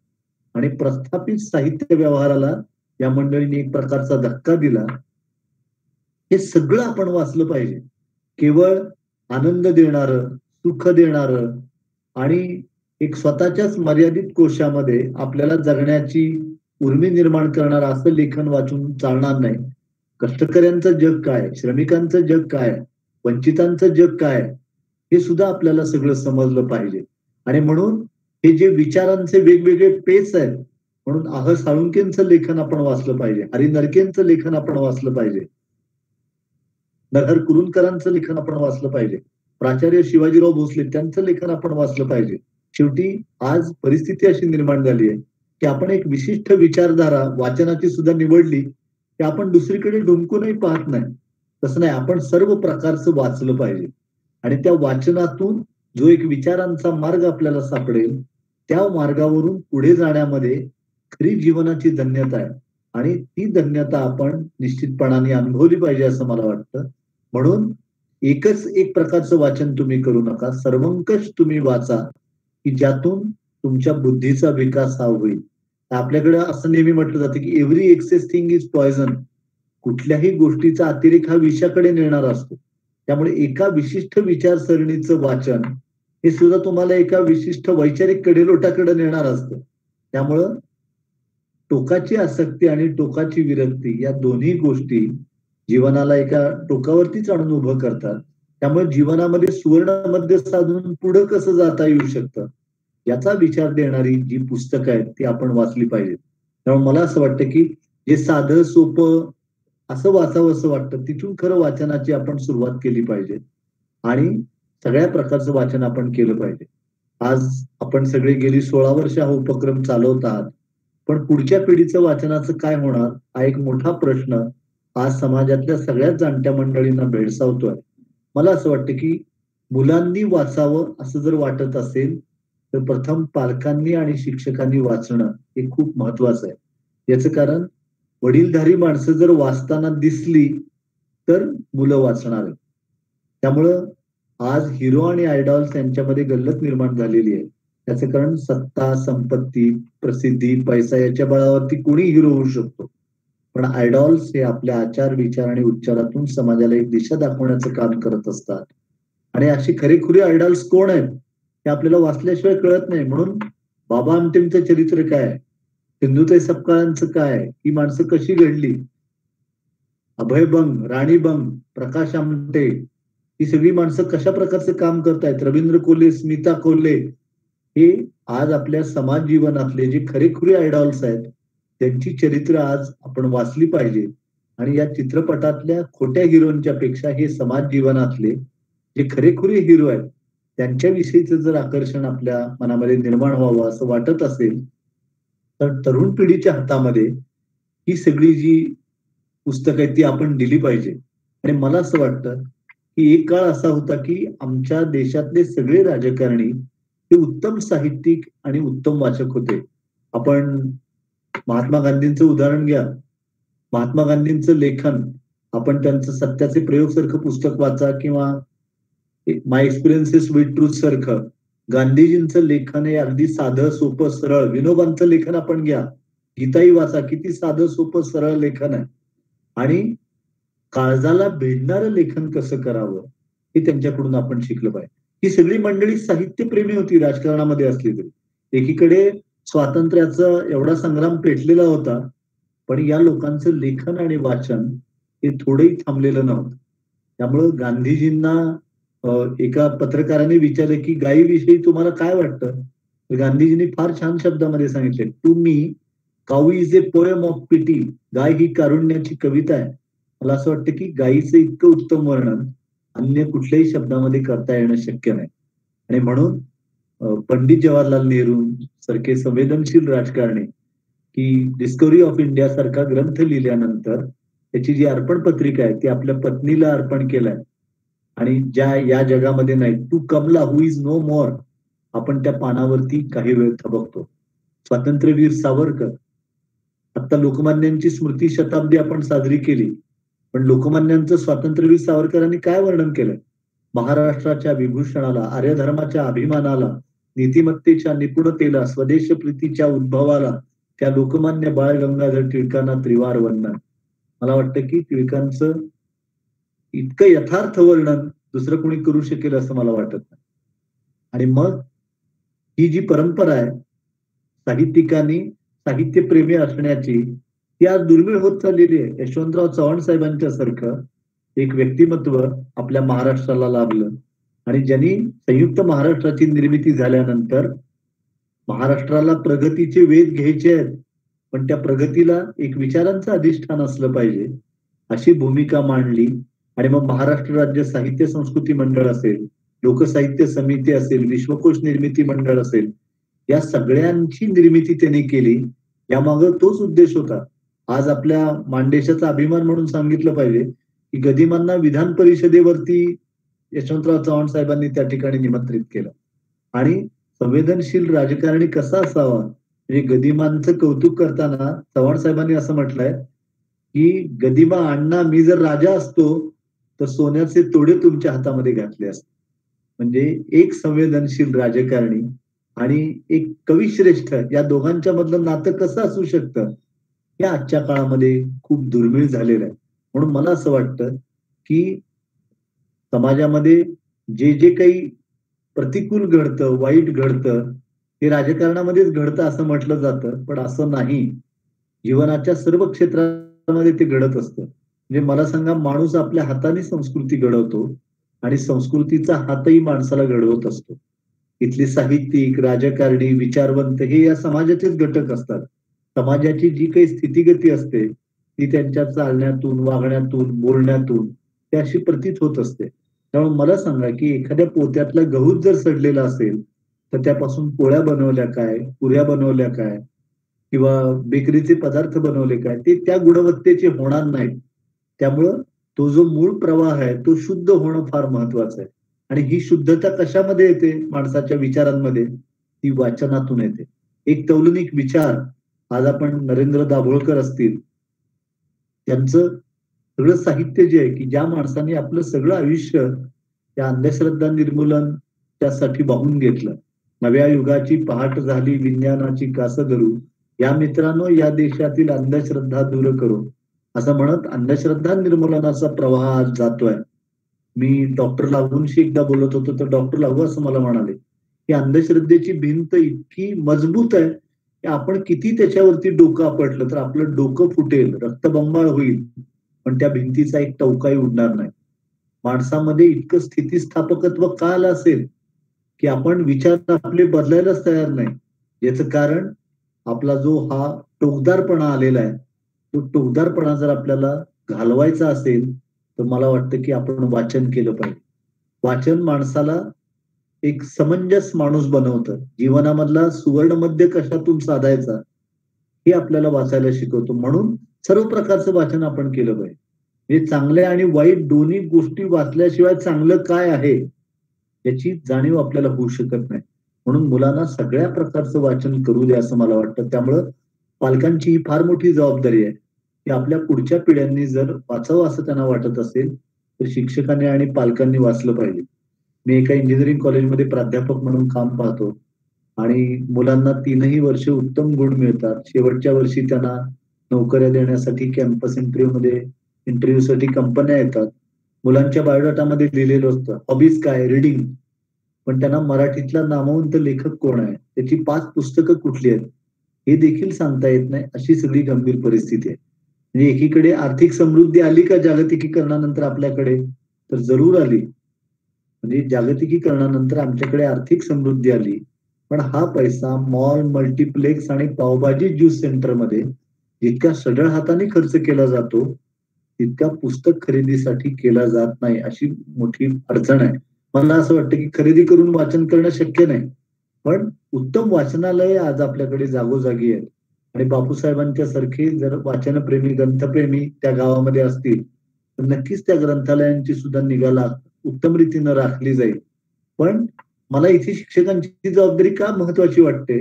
Speaker 5: आणि प्रस्थापित साहित्य व्यवहाराला या मंडळींनी एक प्रकारचा धक्का दिला. हे सगळं आपण वाचलं पाहिजे. केवळ आनंद देणारं, सुख देणारं आणि एक स्वतःच्याच मर्यादित कोशामध्ये आपल्याला जगण्याची उर्मी निर्माण करणारं असं लेखन वाचून चालणार नाही. कष्टकऱ्यांचं जग काय, श्रमिकांचं जग काय, वंचितांचं जग काय, हे सुद्धा आपल्याला सगळं समजलं पाहिजे. आणि म्हणून हे जे विचारांचे वेगवेगळे पेच आहेत, म्हणून आह साळुंकेंचं लेखन आपण वाचलं पाहिजे, हरी नरकेंचं लेखन आपण वाचलं पाहिजे, नरहर कुरुंदकरांचं लेखन आपण वाचलं पाहिजे, प्राचार्य शिवाजीराव भोसले त्यांचं लेखन आपण वाचलं पाहिजे. शेवटी आज परिस्थिती अशी निर्माण झाली आहे की आपण एक विशिष्ट विचारधारा वाचनाची सुद्धा निवडली की आपण दुसरीकडे ढुंकूनही पाहत नाही. तसं नाही, आपण सर्व प्रकारचं वाचलं पाहिजे आणि त्या वाचनातून जो एक विचारांचा मार्ग आपल्याला सापडेल, त्या मार्गावरून पुढे जाण्यामध्ये खरी जीवनाची धन्यता आहे आणि ती धन्यता आपण निश्चितपणाने अनुभवली पाहिजे असं मला वाटतं. म्हणून एकच एक प्रकारचं वाचन तुम्ही करू नका, सर्वंकष तुम्ही वाचा की ज्यातून तुमच्या बुद्धीचा विकास हा होईल. आपल्याकडे असं नेहमी म्हटलं जातं की every excess thing is poison. कुठल्याही गोष्टीचा अतिरेक हा विषाकडे नेणारा असतो. त्यामुळे एका विशिष्ट विचारसरणीचं वाचन हे सुद्धा तुम्हाला एका विशिष्ट वैचारिक कडेलोटाकडे नेणार असतं. त्यामुळं टोकाची आसक्ती आणि टोकाची विरक्ती या दोन्ही गोष्टी जीवनाला एका टोकावरतीच आणून उभं करतात. त्यामुळे जीवनामध्ये सुवर्ण मध्य साधून पुढं कसं जाता येऊ शकतं याचा विचार देणारी जी पुस्तकं आहेत ती आपण वाचली पाहिजेत. त्यामुळे मला असं वाटतं की जे साधं सोपं असं वाचावं असं वाटतं तिथून खरं वाचनाची आपण सुरुवात केली पाहिजे आणि सगळ्या प्रकारचं वाचन आपण केलं पाहिजे. आज आपण सगळे गेली 16 वर्ष हा उपक्रम चालवत आहात, पण पुढच्या पिढीचं वाचनाचं काय होणार हा एक मोठा प्रश्न आज समाजातल्या सगळ्याच जाणत्या मंडळींना भेडसावतोय. मला असं वाटतं की मुलांनी वाचावं असं जर वाटत असेल तर प्रथम पालकांनी आणि शिक्षकांनी वाचणं हे खूप महत्वाचं आहे. याचं कारण वडीलधारी माणसं जर वाचताना दिसली तर मुलं वाचणार आहेत. त्यामुळं आज हिरो आणि आयडॉल्स यांच्यामध्ये गल्लत निर्माण झालेली आहे. त्याचं कारण सत्ता, संपत्ती, प्रसिद्धी, पैसा याच्या बळावरती कोणी हिरो होऊ शकतो. पण आयडॉल्स हे आपल्या आचार, विचार आणि उच्चारातून समाजाला एक दिशा दाखवण्याचं काम करत असतात. आणि अशी खरेखुरी आयडॉल्स कोण आहेत हे आपल्याला वाचल्याशिवाय कळत नाही. म्हणून बाबा आमटेंचं चरित्र काय, सिंधुताई सपकाळांचं काय, ही माणसं कशी घडली, अभय बंग, राणी बंग, प्रकाश आमटे, ही सगळी माणसं कशा प्रकारचं काम करतायत, रवींद्र कोल्हे, स्मिता कोल्हे, हे आज आपल्या समाज जीवनातले जे खरेखुरी आयडॉल्स आहेत त्यांची चरित्र आज आपण वाचली पाहिजे. आणि या चित्रपटातल्या खोट्या हिरोंच्या पेक्षा हे समाज जीवनातले जे खरेखुरी हिरो आहेत त्यांच्याविषयीचं जर आकर्षण आपल्या मनामध्ये निर्माण व्हावं असं वाटत असेल तर तरुण पिढीच्या हातामध्ये ही सगळी जी पुस्तकं आहेत ती आपण दिली पाहिजे. आणि मला असं वाटतं की एक काळ असा होता की आमच्या देशातले सगळे राजकारणी ते उत्तम साहित्यिक आणि उत्तम वाचक होते. आपण महात्मा गांधींचं उदाहरण घ्या. महात्मा गांधींचं लेखन आपण त्यांचं सत्याचे प्रयोग सारखं पुस्तक वाचा किंवा माय एक्सपिरियन्सेस विथ ट्रूथ सारखं गांधीजींचं लेखन हे अगदी साधं सोपं सरळ. विनोबांचं लेखन आपण घ्या, गीताई वाचा, किती साधं सोपं सरळ लेखन आहे. आणि काळजाला भिडणारं लेखन कसं करावं हे त्यांच्याकडून आपण शिकलं पाहिजे. ही सगळी मंडळी साहित्यप्रेमी होती राजकारणामध्ये असली तरी. एकीकडे स्वातंत्र्याचा एवढा संग्राम पेटलेला होता पण या लोकांचं लेखन आणि वाचन हे थोडंही थांबलेलं नव्हतं. त्यामुळं गांधीजींना एका पत्रकाराने विचारलं की गायीविषयी तुम्हाला काय वाटतं, तर गांधीजींनी फार छान शब्दामध्ये सांगितले, to me cow is a poem of pity. गाय ही कारुण्याची कविता आहे. मला असं वाटतं की गायीचं इतकं उत्तम वर्णन अन्य कुठल्याही शब्दामध्ये करता येणं शक्य नाही. आणि म्हणून पंडित जवाहरलाल नेहरू सारखे संवेदनशील राजकारणी की डिस्कव्हरी ऑफ इंडिया सारखा ग्रंथ लिहिल्यानंतर त्याची जी अर्पण पत्रिका आहे ती आपल्या पत्नीला अर्पण केलाय. आणि ज्या या जगामध्ये नाही, to Kamala who is no more, आपण त्या पानावरती काही वेळ थबकतो. स्वातंत्र्यवीर सावरकर, आता लोकमान्यांची स्मृती शताब्दी आपण साजरी केली, पण लोकमान्यांचं स्वातंत्र्यवीर सावरकरांनी काय वर्णन केलंय, महाराष्ट्राच्या विभूषणाला, आर्य धर्माच्या अभिमानाला, नीतिमत्तेच्या निपुणतेला, स्वदेश प्रीतीच्या उद्भवाला त्या लोकमान्य बाळ गंगाधर टिळकांना त्रिवार वंदन. मला वाटतं की टिळकांचं इतकं यथार्थ वर्णन दुसरं कोणी करू शकेल असं मला वाटत नाही. आणि मग ही जी परंपरा आहे साहित्यिकांनी साहित्यप्रेमी असण्याची ती आज दुर्मिळ होत चाललेली आहे. यशवंतराव चव्हाण साहेबांच्या सारखं एक व्यक्तिमत्व आपल्या महाराष्ट्राला लाभलं आणि ज्यांनी संयुक्त महाराष्ट्राची निर्मिती झाल्यानंतर महाराष्ट्राला प्रगतीचे वेध घ्यायचे आहेत पण त्या प्रगतीला एक विचारांचं अधिष्ठान असलं पाहिजे अशी भूमिका मांडली. आणि मग महाराष्ट्र राज्य साहित्य संस्कृती मंडळ असेल, लोकसाहित्य समिती असेल, विश्वकोश निर्मिती मंडळ असेल, या सगळ्यांची निर्मिती त्यांनी केली. यामागे तोच उद्देश होता. आज आपल्या मानदेशाचा अभिमान म्हणून सांगितलं पाहिजे की गदिमांना विधान परिषदेवरती यशवंतराव चव्हाण साहेबांनी त्या ठिकाणी निमंत्रित केलं. आणि संवेदनशील राजकारणी कसा असावा म्हणजे गदिमांचं कौतुक करताना चव्हाण साहेबांनी असं म्हटलंय की गदिमा अण्णा, मी जर राजा असतो तर सोन्याचे तोडे तुमच्या हातामध्ये घातले असते. म्हणजे एक संवेदनशील राजकारणी आणि एक कविश्रेष्ठ या दोघांच्या मधलं नातं कसं असू शकतं हे आजच्या काळामध्ये खूप दुर्मिळ झालेलं आहे. म्हणून मला असं वाटतं की समाजामध्ये जे जे काही प्रतिकूल घडतं, वाईट घडतं, हे राजकारणामध्येच घडतं असं म्हटलं जातं, पण असं नाही. जीवनाच्या सर्व क्षेत्रामध्ये ते घडत असतं. म्हणजे मला सांगा, माणूस आपल्या हाताने संस्कृती घडवतो आणि संस्कृतीचा हातही माणसाला घडवत असतो. इथले साहित्यिक, राजकारणी, विचारवंत हे या समाजाचेच घटक असतात. समाजाची जी काही स्थितीगती असते ती त्यांच्या चालण्यातून, वागण्यातून, बोलण्यातून ते अशी प्रतीत होत असते. त्यामुळे मला सांगा की एखाद्या पोत्यातला गहूच जर सडलेला असेल तर त्यापासून पोळ्या बनवल्या काय, पुऱ्या बनवल्या काय किंवा बेकरीचे पदार्थ बनवले काय, ते त्या गुणवत्तेचे होणार नाहीत. त्यामुळं तो जो मूळ प्रवाह आहे तो शुद्ध होणं फार महत्वाचं आहे. आणि ही शुद्धता कशामध्ये येते? माणसाच्या विचारांमध्ये. ती वाचनातून येते. एक तौलनिक विचार, आज आपण नरेंद्र दाभोळकर असतील, त्यांचं सगळं साहित्य जे आहे की ज्या माणसाने आपलं सगळं आयुष्य त्या अंधश्रद्धा निर्मूलन त्यासाठी वाहून घेतलं. नव्या युगाची पहाट झाली विज्ञानाची कास धरू, या मित्रांनो या देशातील अंधश्रद्धा दूर करू, असं म्हणत अंधश्रद्धा निर्मूलनाचा प्रवाह आज जातोय. मी डॉक्टर लागूंशी एकदा बोलत होतो तर डॉक्टर लागू असं मला म्हणाले की अंधश्रद्धेची भिंत इतकी मजबूत आहे की आपण किती त्याच्यावरती डोकं आपटलं तर आपलं डोकं फुटेल, रक्तबंबाळ होईल, पण त्या भिंतीचा एक टवकाही उडणार नाही. माणसामध्ये इतकं स्थितिस्थापकत्व का आलं असेल की आपण विचार आपले बदलायलाच तयार नाही. याचं कारण आपला जो हा टोकदारपणा आलेला आहे, तो टोकदारपणा जर आपल्याला घालवायचा असेल तर मला वाटतं की आपण वाचन केलं पाहिजे. वाचन माणसाला एक समंजस माणूस बनवतं. जीवनामधला सुवर्ण मध्य कशातून साधायचा हे आपल्याला वाचायला शिकवतो. म्हणून सर्व प्रकारचं वाचन आपण केलं पाहिजे. हे चांगल्या आणि वाईट दोन्ही गोष्टी वाचल्याशिवाय चांगलं काय आहे याची जाणीव आपल्याला होऊ शकत नाही. म्हणून मुलांना सगळ्या प्रकारचं वाचन करू दे असं मला वाटतं. त्यामुळं पालकांची ही फार मोठी जबाबदारी आहे की आपल्या पुढच्या पिढ्यांनी जर वाचावं असं त्यांना वाटत असेल तर शिक्षकांनी आणि पालकांनी वाचलं पाहिजे. मी एका इंजिनिअरिंग कॉलेजमध्ये प्राध्यापक म्हणून काम पाहतो आणि मुलांना 3ही वर्ष उत्तम गुण मिळतात. शेवटच्या वर्षी त्यांना नोकऱ्या देण्यासाठी कॅम्पस इंटरव्ह्यूसाठी कंपन्या येतात. मुलांच्या बायोडाटामध्ये लिहिलेलं असतं हॉबीज काय, रीडिंग, पण त्यांना मराठीतला नामवंत लेखक कोण आहे, त्याची 5 पुस्तकं कुठली आहेत हे देखील सांगता येत नाही. अशी सगळी गंभीर परिस्थिती आहे. म्हणजे एकीकडे आर्थिक समृद्धी आली का जागतिकीकरणानंतर आपल्याकडे? तर जरूर आली. म्हणजे जागतिकीकरणानंतर आमच्याकडे आर्थिक समृद्धी आली, पण हा पैसा मॉल, मल्टिप्लेक्स आणि पावभाजी ज्यूस सेंटरमध्ये जितक्या सढळ हाताने खर्च केला जातो तितका पुस्तक खरेदीसाठी केला जात नाही. अशी मोठी अडचण आहे. मला असं वाटतं की खरेदी करून वाचन करणं शक्य नाही, पण उत्तम वाचनालय आज आपल्याकडे जागोजागी आहेत. आणि बापूसाहेबांच्या सारखे जर वाचनप्रेमी, ग्रंथप्रेमी त्या गावामध्ये असतील तर नक्कीच त्या ग्रंथालयांची सुद्धा निगा उत्तम रीतीनं राखली जाईल. पण मला इथे शिक्षकांची जबाबदारी का महत्वाची वाटते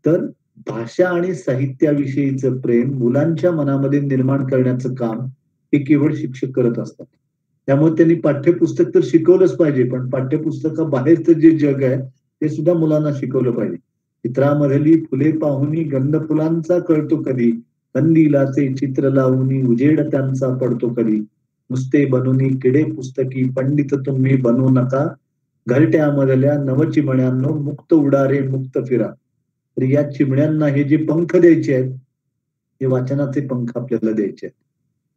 Speaker 5: तर भाषा आणि साहित्याविषयीचं प्रेम मुलांच्या मनामध्ये निर्माण करण्याचं काम हे केवळ शिक्षक करत असतात. त्यामुळे त्यांनी पाठ्यपुस्तक तर शिकवलंच पाहिजे, पण पाठ्यपुस्तकाबाहेरचं जे जग आहे ते सुद्धा मुलांना शिकवलं पाहिजे. चित्रामधली फुले पाहुनी गंध फुलांचा कळतो कधी, कंदिलाचे चित्र लावून उजेड त्यांचा पडतो कधी, नुसते बनूनी किडे पुस्तकी पंडित तुम्ही बनवू नका, घरट्यामधल्या नवचिमण्यांनो मुक्त उडारे मुक्त फिरा. तर या चिमण्यांना हे जे पंख द्यायचे आहेत हे वाचनाचे पंख आपल्याला द्यायचे आहेत.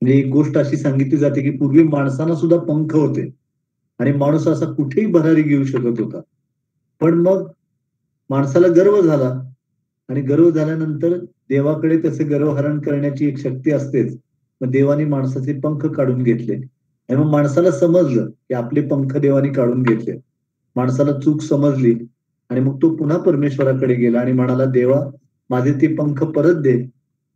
Speaker 5: म्हणजे एक गोष्ट अशी सांगितली जाते की पूर्वी माणसांना सुद्धा पंख होते आणि माणूस असा कुठेही भरारी घेऊ शकत होता. पण मग माणसाला गर्व झाला आणि गर्व झाल्यानंतर देवाकडे त्याचे गर्वहरण करण्याची एक शक्ती असतेच. मग देवाने माणसाचे पंख काढून घेतले आणि मग माणसाला समजलं की आपले पंख देवाने काढून घेतले. माणसाला चूक समजली आणि मग तो पुन्हा परमेश्वराकडे गेला आणि म्हणाला, देवा माझे ते पंख परत दे.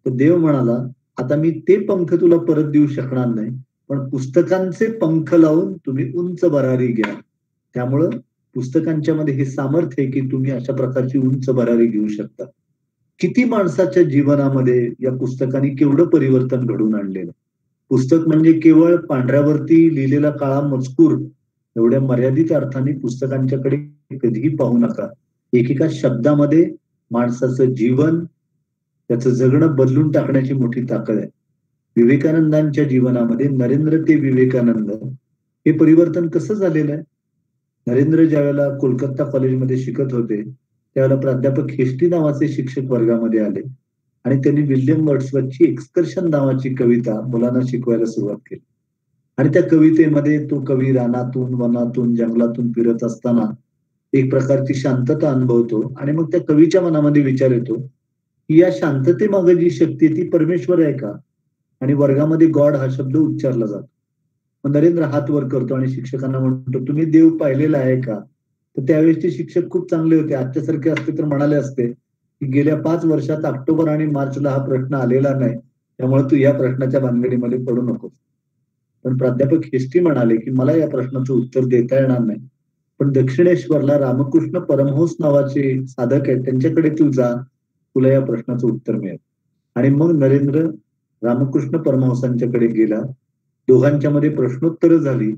Speaker 5: तर देव म्हणाला, आता मी ते पंख तुला परत देऊ शकणार नाही, पण पुस्तकांचे पंख लावून तुम्ही उंच भरारी घ्या. त्यामुळं पुस्तकांच्या मध्ये हे सामर्थ्य आहे की तुम्ही अशा प्रकारची उंच भरारी घेऊ शकता. किती माणसाच्या जीवनामध्ये या पुस्तकांनी केवढं परिवर्तन घडवून आणलेलं. पुस्तक म्हणजे केवळ पांढऱ्यावरती लिहिलेला काळा मजकूर एवढ्या मर्यादित अर्थाने पुस्तकांच्याकडे कधीही पाहू नका. एकेका शब्दामध्ये माणसाचं जीवन, त्याचं जगणं बदलून टाकण्याची मोठी ताकद आहे. विवेकानंदांच्या जीवनामध्ये नरेंद्र ते विवेकानंद हे परिवर्तन कसं झालेलं आहे? नरेंद्र ज्यावेळेला कोलकाता कॉलेजमध्ये शिकत होते त्यावेळेला प्राध्यापक हेस्टी नावाचे शिक्षक वर्गामध्ये आले आणि त्यांनी विल्यम वर्ड्सवर्थची एक्सकर्शन नावाची कविता मुलांना शिकवायला सुरुवात केली. आणि त्या कवितेमध्ये तो कवी रानातून, वनातून, जंगलातून फिरत असताना एक प्रकारची शांतता अनुभवतो आणि मग त्या कवीच्या मनामध्ये विचार येतो की या शांततेमागे जी शक्ती ती परमेश्वर आहे का? आणि वर्गामध्ये गॉड हा शब्द उच्चारला जातो. मग नरेंद्र हात वर करतो आणि शिक्षकांना म्हणतो, तुम्ही देव पाहिलेला आहे का? तर त्यावेळेसचे शिक्षक खूप चांगले होते. आजच्यासारखे असते तर म्हणाले असते की गेल्या 5 वर्षात ऑक्टोबर आणि मार्चला हा प्रश्न आलेला नाही, त्यामुळे तू या प्रश्नाच्या भानगडीमध्ये पडू नकोस. पण प्राध्यापक हेस्टी म्हणाले की मला या प्रश्नाचं उत्तर देता येणार नाही, पण दक्षिणेश्वरला रामकृष्ण परमहंस नावाचे साधक आहेत, त्यांच्याकडे तू जा, तुला या प्रश्नाचं उत्तर मिळेल. आणि मग नरेंद्र रामकृष्ण परमहंसांच्याकडे गेला. दोघांच्या मध्ये प्रश्नोत्तर झाली.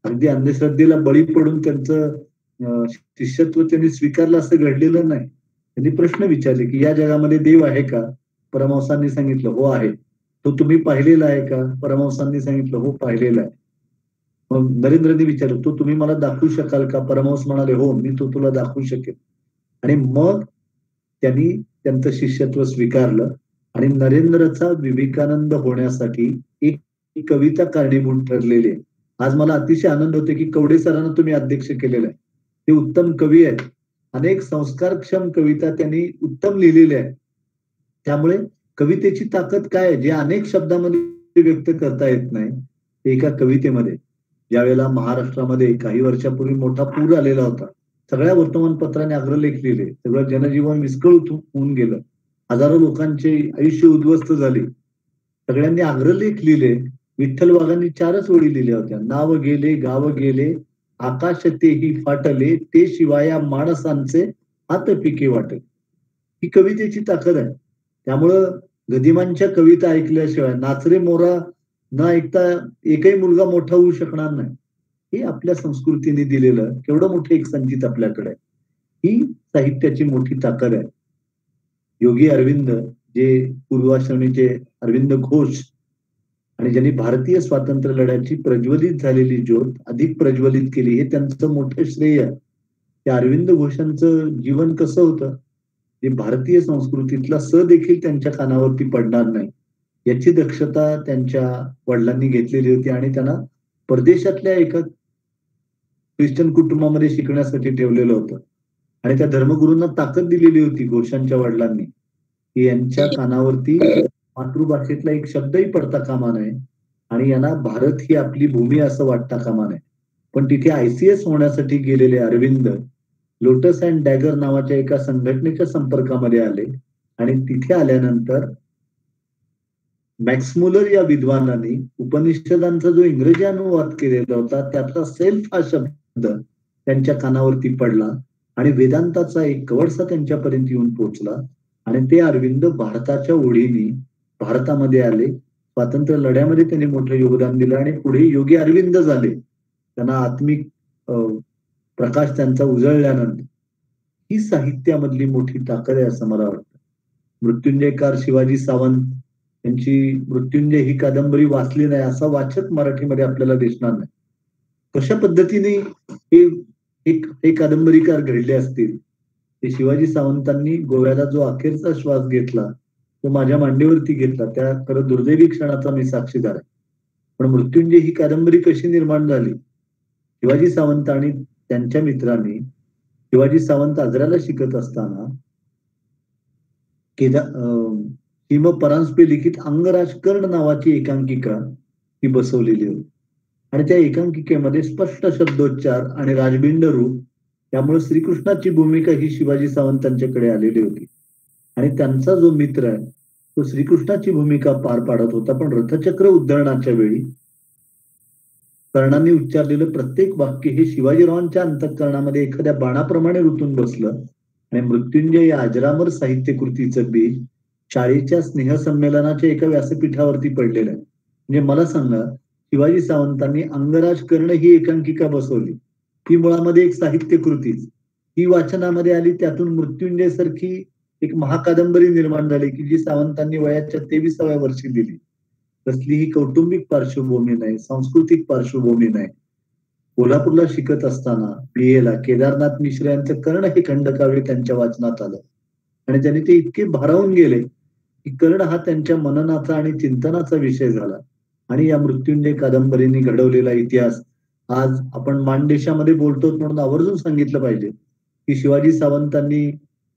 Speaker 5: अगदी अंधश्रद्धेला बळी पडून त्यांचं शिष्यत्व त्यांनी स्वीकारलं असं घडलेलं नाही. त्यांनी प्रश्न विचारले की या जगामध्ये देव आहे का? परमहंसांनी सांगितलं हो आहे. तो तुम्ही पाहिलेला आहे का? परमहंसांनी सांगितलं हो पाहिलेला आहे. मग नरेंद्रने विचारलं तो तुम्ही मला दाखवू शकाल का? परमहंस म्हणाले हो मी तो तुला दाखवू शकेल. आणि मग त्यांनी त्यांचं शिष्यत्व स्वीकारलं आणि नरेंद्रचा विवेकानंद होण्यासाठी एक कविता कारणीभूत ठरलेली आहे. आज मला अतिशय आनंद होतो की कवडे सरांना तुम्ही अध्यक्ष केलेलं आहे. ते उत्तम कवी आहेत. अनेक संस्कारक्षम कविता त्यांनी उत्तम लिहिलेल्या आहेत. त्यामुळे कवितेची ताकद काय आहे, जे अनेक शब्दामध्ये व्यक्त करता येत नाही, एका कवितेमध्ये. ज्यावेळेला महाराष्ट्रामध्ये काही वर्षापूर्वी मोठा पूर आलेला होता, सगळ्या वर्तमानपत्राने अग्रलेख लिहिले, सगळं जनजीवन विस्कळीत होऊन गेलं, हजारो लोकांचे आयुष्य उद्ध्वस्त झाले, सगळ्यांनी अग्रलेख लिहिले. विठ्ठल वाघांनी 4च ओळी लिहिल्या होत्या. नाव गेले गाव गेले आकाश तेही फाटले, ते शिवाया माणसांचे हात पिके वाटले. ही कवितेची ताकद आहे. त्यामुळं गदिमांच्या कविता ऐकल्याशिवाय नाचरे मोरा न ऐकता एकही मुलगा मोठा होऊ शकणार नाही. हे आपल्या संस्कृतीने दिलेलं केवढं मोठं एक संचित आपल्याकडे आहे. ही साहित्याची मोठी ताकद आहे. योगी अरविंद जे पूर्वाश्रमीचे अरविंद घोष आणि ज्यांनी भारतीय स्वातंत्र्य लढ्याची प्रज्वलित झालेली ज्योत अधिक प्रज्वलित केली, हे त्यांचं मोठं श्रेय आहे. त्या अरविंद घोषांचं जीवन कसं होतं, जे भारतीय संस्कृतीतला स देखील त्यांच्या कानावरती पडणार नाही याची दक्षता त्यांच्या वडिलांनी घेतलेली होती आणि त्यांना परदेशातल्या एका ख्रिश्चन कुटुंबामध्ये शिकण्यासाठी ठेवलेलं होतं. आणि त्या धर्मगुरूंना ताकद दिलेली होती घोषांच्या वडिलांनी की यांच्या कानावरती मातृभाषेतला एक शब्दही पडता कामा नये आणि यांना भारत ही आपली भूमी असं वाटता कामा नये. पण तिथे ICS होण्यासाठी गेलेले अरविंद लोटस अँड डॅगर नावाच्या एका संघटनेच्या संपर्कामध्ये आले आणि तिथे आल्यानंतर मॅक्स मुलर या विद्वानांनी उपनिषदांचा जो इंग्रजी अनुवाद केलेला होता त्यातला सेल्फ हा शब्द त्यांच्या कानावरती पडला आणि वेदांताचा एक कवडसा त्यांच्यापर्यंत येऊन पोहोचला आणि ते अरविंद भारताच्या ओढीने भारतामध्ये आले. स्वातंत्र्य लढ्यामध्ये त्यांनी मोठं योगदान दिलं आणि पुढे योगी अरविंद झाले. त्यांना आत्मिक प्रकाश त्यांचा उजळल्यानंतर ही साहित्यामधली मोठी ताकद आहे असं मला वाटतं. मृत्युंजयकार शिवाजी सावंत यांची मृत्युंजय ही कादंबरी वाचली नाही असा वाचक मराठीमध्ये आपल्याला दिसणार नाही. कशा पद्धतीने हे कादंबरीकार घडले असतील. ते शिवाजी सावंतांनी गोव्याला जो अखेरचा श्वास घेतला तो माझ्या मांडीवरती घेतला, त्या खरं दुर्दैवी क्षणाचा मी साक्षीदार आहे. पण मृत्युंजय ही कादंबरी कशी निर्माण झाली? शिवाजी सावंत आणि त्यांच्या मित्रांनी शिवाजी सावंत आजऱ्याला शिकत असताना हिम परांजपे लिखित अंगराज कर्ण नावाची एकांकिका ही बसवलेली होती आणि त्या एकांकिकेमध्ये स्पष्ट शब्दोच्चार आणि राजबिंड रूप, त्यामुळे श्रीकृष्णाची भूमिका ही शिवाजी सावंतांच्याकडे आलेली होती आणि त्यांचा जो मित्र आहे तो श्रीकृष्णाची भूमिका पार पाडत होता. पण रथचक्र उद्धरणाच्या वेळी कर्णांनी उच्चारलेलं प्रत्येक वाक्य हे शिवाजीरावांच्या अंतःकरणामध्ये एखाद्या बाणाप्रमाणे रुतून बसलं आणि मृत्युंजय या अजरामर साहित्य कृतीचं बीज शाळेच्या स्नेहसंमेलनाच्या एका व्यासपीठावरती पडलेलं आहे. म्हणजे मला सांगा, शिवाजी सावंतांनी अंगराज कर्ण ही एकांकिका बसवली, ती मुळामध्ये एक साहित्य कृतीच, ती वाचनामध्ये आली, त्यातून मृत्युंजय सारखी एक महाकादंबरी निर्माण झाली की जी सावंतांनी वयाच्या 23व्या वर्षी दिली. कसलीही कौटुंबिक पार्श्वभूमी नाही, सांस्कृतिक पार्श्वभूमी नाही. कोल्हापूरला शिकत असताना BA ला केदारनाथ मिश्र यांचं कर्ण हे खंडकाव्य त्यांच्या वाचनात आलं आणि त्यांनी ते इतके भारावून गेले की कर्ण हा त्यांच्या मननाचा आणि चिंतनाचा विषय झाला. आणि या मृत्युंजय कादंबरीने घडवलेला इतिहास आज आपण मानदेशामध्ये बोलतो म्हणून आवर्जून सांगितलं पाहिजे. की शिवाजी सावंतांनी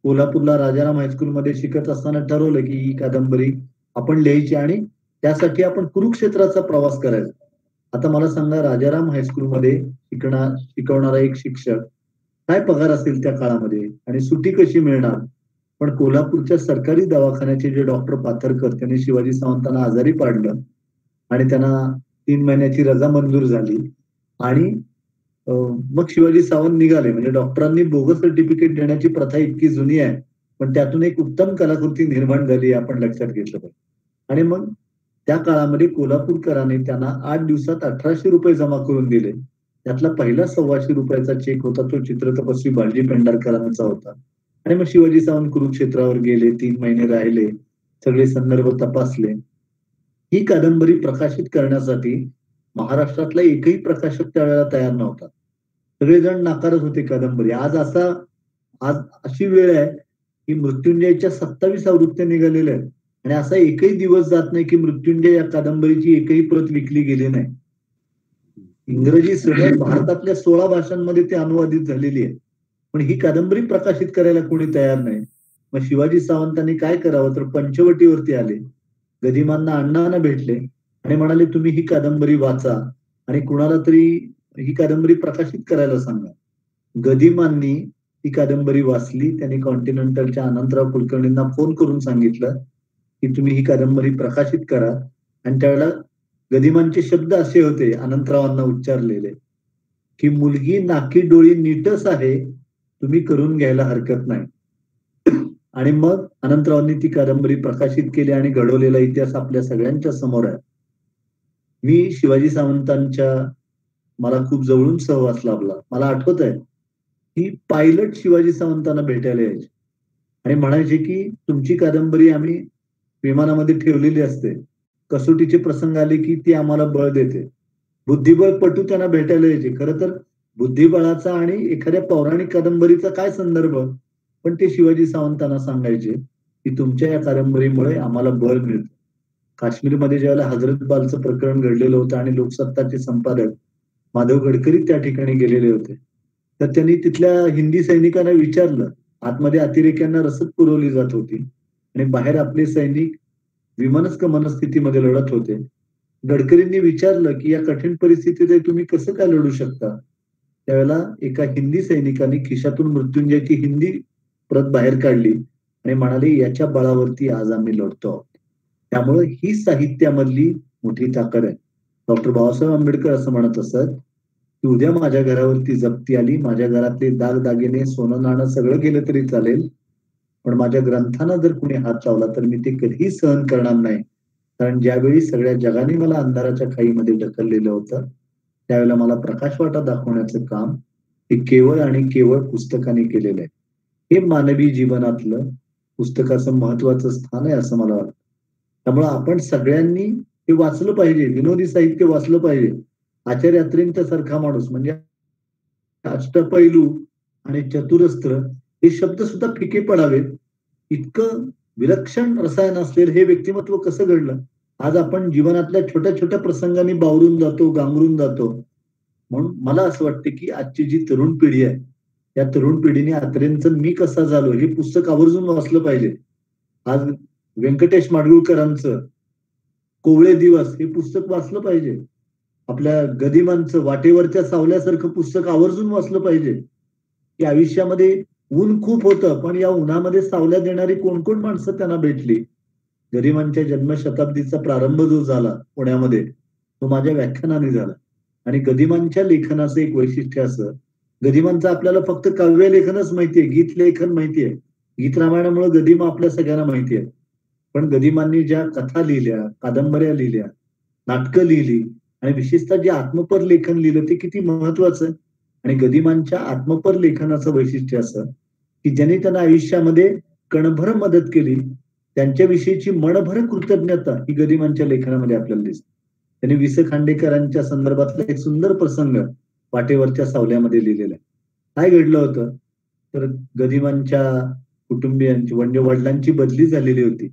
Speaker 5: कोल्हापूरला राजाराम हायस्कूलमध्ये शिकत असताना ठरवलं की ही कादंबरी आपण लिहायची आणि त्यासाठी आपण कुरुक्षेत्राचा प्रवास करायचा। आता मला सांगा, राजाराम हायस्कूलमध्ये शिकवणारा एक शिक्षक काय पगार असेल त्या काळामध्ये आणि सुट्टी कशी मिळणार? पण कोल्हापूरच्या सरकारी दवाखान्याचे जे डॉक्टर पाथरकर त्यांनी शिवाजी सावंतांना आजारी पाडलं आणि त्यांना 3 महिन्याची रजा मंजूर झाली आणि मग शिवाजी सावंत निघाले। म्हणजे डॉक्टरांनी बोगस सर्टिफिकेट देण्याची प्रथा इतकी जुनी आहे, पण त्यातून एक उत्तम कलाकृती निर्माण झाली आपण लक्षात घेतलं पाहिजे। आणि मग त्या काळामध्ये कोल्हापूरकरांनी त्यांना 8 दिवसात 1800 रुपये जमा करून दिले। त्यातला पहिला 125 रुपयाचा चेक होता तो चित्रतपस्वी बाळजी पेंढारकरांचा होता। आणि मग शिवाजी सावंत कुरुक्षेत्रावर गेले, 3 महिने राहिले, सगळे संदर्भ तपासले। ही कादंबरी प्रकाशित करण्यासाठी महाराष्ट्रातला एकही प्रकाशक त्यावेळेला तयार नव्हता। सगळेजण नाकारत होते कादंबरी। आज अशी वेळ आहे की मृत्युंजयच्या 27 आवृत्त्या निघालेल्या आहेत आणि असा एकही दिवस जात नाही की मृत्युंजय या कादंबरीची एकही प्रत विकली गेली नाही। इंग्रजी सह भारतातल्या 16 भाषांमध्ये ती अनुवादित झालेली आहे, पण ही कादंबरी प्रकाशित करायला कोणी तयार नाही। मग शिवाजी सावंतांनी काय करावं तर पंचवटीवरती आले, गदिमांना अण्णांना भेटले आणि म्हणाले तुम्ही ही कादंबरी वाचा आणि कुणाला तरी ही कादंबरी प्रकाशित करायला सांगा। गदिमांनी ही कादंबरी वाचली, त्यांनी कॉन्टिनेंटलच्या अनंतराव कुलकर्णींना फोन करून सांगितलं की तुम्ही ही कादंबरी प्रकाशित करा। आणि त्यावेळेला गदिमांचे शब्द असे होते अनंतरावांना उच्चारलेले की मुलगी नाकी डोळी नीटच आहे, तुम्ही करून घ्यायला हरकत नाही। आणि मग अनंतरावांनी ती कादंबरी प्रकाशित केली आणि घडवलेला इतिहास आपल्या सगळ्यांच्या समोर आहे। मी शिवाजी सावंतांच्या मला खूप जवळून सहवास लाभला। मला आठवत आहे की पायलट शिवाजी सावंतांना भेटायला यायचे आणि म्हणायचे की तुमची कादंबरी आम्ही विमानामध्ये ठेवलेली असते, कसोटीचे प्रसंग आले की ती आम्हाला बळ देते। बुद्धिबळपटू त्यांना भेटायला यायचे। खरं तर बुद्धिबळाचा आणि एखाद्या पौराणिक कादंबरीचा काय संदर्भ, पण ते शिवाजी सावंतांना सांगायचे की तुमच्या या कादंबरीमुळे आम्हाला बळ मिळतं। काश्मीरमध्ये ज्यावेळेला हजरतबालचं प्रकरण घडलेलं होतं आणि लोकसत्ताचे संपादक माधव गडकरी त्या ठिकाणी गेलेले होते, तर त्यांनी तिथल्या हिंदी सैनिकांना विचारलं, आतमध्ये अतिरेक्यांना रसद पुरवली जात होती आणि बाहेर आपले सैनिक विमनस्क मनस्थितीमध्ये लढत होते। गडकरींनी विचारलं की या कठीण परिस्थितीत तुम्ही कसं काय लढू शकता? त्यावेळेला एका हिंदी सैनिकांनी खिशातून मृत्युंजयची हिंदी प्रत बाहेर काढली आणि म्हणाले याच्या बळावरती आज आम्ही लढतो आहोत। त्यामुळे ही साहित्यामधली मोठी ताकद आहे। डॉक्टर बाबासाहेब आंबेडकर असं म्हणत असत की उद्या माझ्या घरावरती जप्ती आली, माझ्या घरातले दागदागिने सोनं नाणं सगळं गेलं तरी चालेल, पण माझ्या ग्रंथांना जर कुणी हात लावला तर मी ते कधीही सहन करणार नाही। कारण ज्यावेळी सगळ्या जगाने मला अंधाराच्या खाईमध्ये ढकललेलं होतं, त्यावेळेला मला प्रकाशवाटा दाखवण्याचं काम हे केवळ आणि केवळ पुस्तकाने केलेलं आहे। हे मानवी जीवनातलं पुस्तकाचं महत्वाचं स्थान आहे असं मला वाटतं। त्यामुळे आपण सगळ्यांनी हे वाचलं पाहिजे, विनोदी साहित्य वाचलं पाहिजे। आचार्य अत्रेंच्यासारखा माणूस म्हणजे अष्टपैलू आणि चतुरस्त्र हे शब्द सुद्धा फिके पडावेत, इतकं विलक्षण रसायन असलेलं हे व्यक्तिमत्व कसं घडलं? आज आपण जीवनातल्या छोट्या छोट्या प्रसंगांनी बावरून जातो, गांगरून जातो। म्हणून मला असं वाटतं की आजची जी तरुण पिढी आहे, त्या तरुण पिढीने अत्रेंचं मी कसा झालो हे पुस्तक आवर्जून वाचलं पाहिजे। आज व्यंकटेश माडगुळकरांचं कोवळे दिवस हे पुस्तक वाचलं पाहिजे। आपल्या गदिमांचं वाटेवरच्या सावल्यासारखं पुस्तक आवर्जून वाचलं पाहिजे की आयुष्यामध्ये ऊन खूप होतं, पण या उन्हामध्ये सावल्या देणारी कोण कोण माणसं त्यांना भेटली। गदिमांच्या जन्मशताब्दीचा प्रारंभ जो झाला पुण्यामध्ये, तो माझ्या व्याख्यानाने झाला। आणि गदिमांच्या लेखनाचं एक वैशिष्ट्य असं, गदिमांचं आपल्याला फक्त काव्य लेखनच माहितीये, गीत लेखन माहितीये, गीत रामायणामुळे गदिमा आपल्या सगळ्यांना माहिती आहे। पण गदिमांनी ज्या कथा लिहिल्या, कादंबऱ्या लिहिल्या, नाटकं लिहिली आणि विशेषतः जे आत्मपर लेखन लिहिलं ते किती महत्वाचं आहे। आणि गदिमांच्या आत्मपर लेखनाचं वैशिष्ट्य असं की ज्यांनी त्यांना आयुष्यामध्ये कणभर मदत केली, त्यांच्याविषयीची मनभर कृतज्ञता ही गदिमांच्या लेखनामध्ये आपल्याला दिसते। त्यांनी वि स खांडेकरांच्या संदर्भातला एक सुंदर प्रसंग वाटेवरच्या सावल्यामध्ये लिहिलेला आहे। काय घडलं होतं तर गदिमांच्या कुटुंबियांची म्हणजे वडिलांची बदली झालेली होती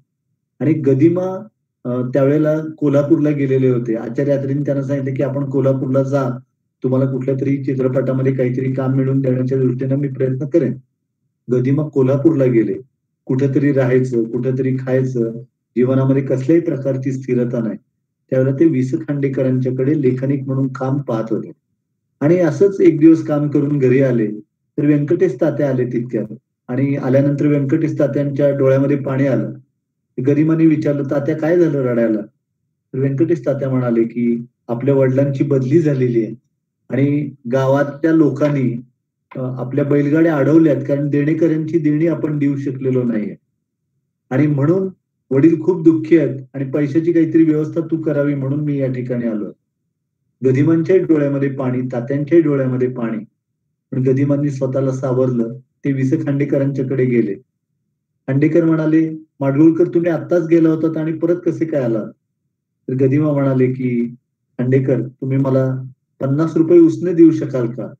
Speaker 5: आणि गदिमा त्यावेळेला कोल्हापूरला गेलेले होते। आचार्य अत्रेंनी त्यांना सांगितलं की आपण कोल्हापूरला जा, तुम्हाला कुठल्या तरी चित्रपटामध्ये काहीतरी काम मिळवून देण्याच्या दृष्टीने मी प्रयत्न करेन. गदिमा कोल्हापूरला गेले, कुठेतरी राहायचं, कुठेतरी खायचं, जीवनामध्ये कसल्याही प्रकारची स्थिरता नाही. त्यावेळेला ते वि. स. खांडेकरांच्याकडे लेखनिक म्हणून काम पाहत होते. आणि असंच एक दिवस काम करून घरी आले तर व्यंकटेश तात्या आले तितक्यात. आणि आल्यानंतर व्यंकटेश तात्यांच्या डोळ्यामध्ये पाणी आलं. गरिमाने विचारलं, तात्या काय झालं रडायला? तर व्यंकटेश तात्या म्हणाले की आपल्या वडिलांची बदली झालेली आहे आणि गावातल्या लोकांनी आपल्या बैलगाड्या अडवल्यात, कारण देणेकऱ्यांची देणी आपण देऊ शकलेलो नाहीये आणि म्हणून वडील खूप दुःखी आहेत आणि पैशाची काहीतरी व्यवस्था तू करावी म्हणून मी या ठिकाणी आलो. गदिमांच्याही डोळ्यामध्ये पाणी, तात्यांच्याही डोळ्यामध्ये पाणी. पण गदिमांनी स्वतःला सावरलं. ते वि. स. खांडेकरांच्याकडे गेले. खांडेकर म्हणाले, माडगुळकर तुम्ही आत्ताच गेला होतात आणि परत कसे काय आला? तर गदिमा म्हणाले की खांडेकर तुम्ही मला 50 रुपये उसने देऊ शकाल का?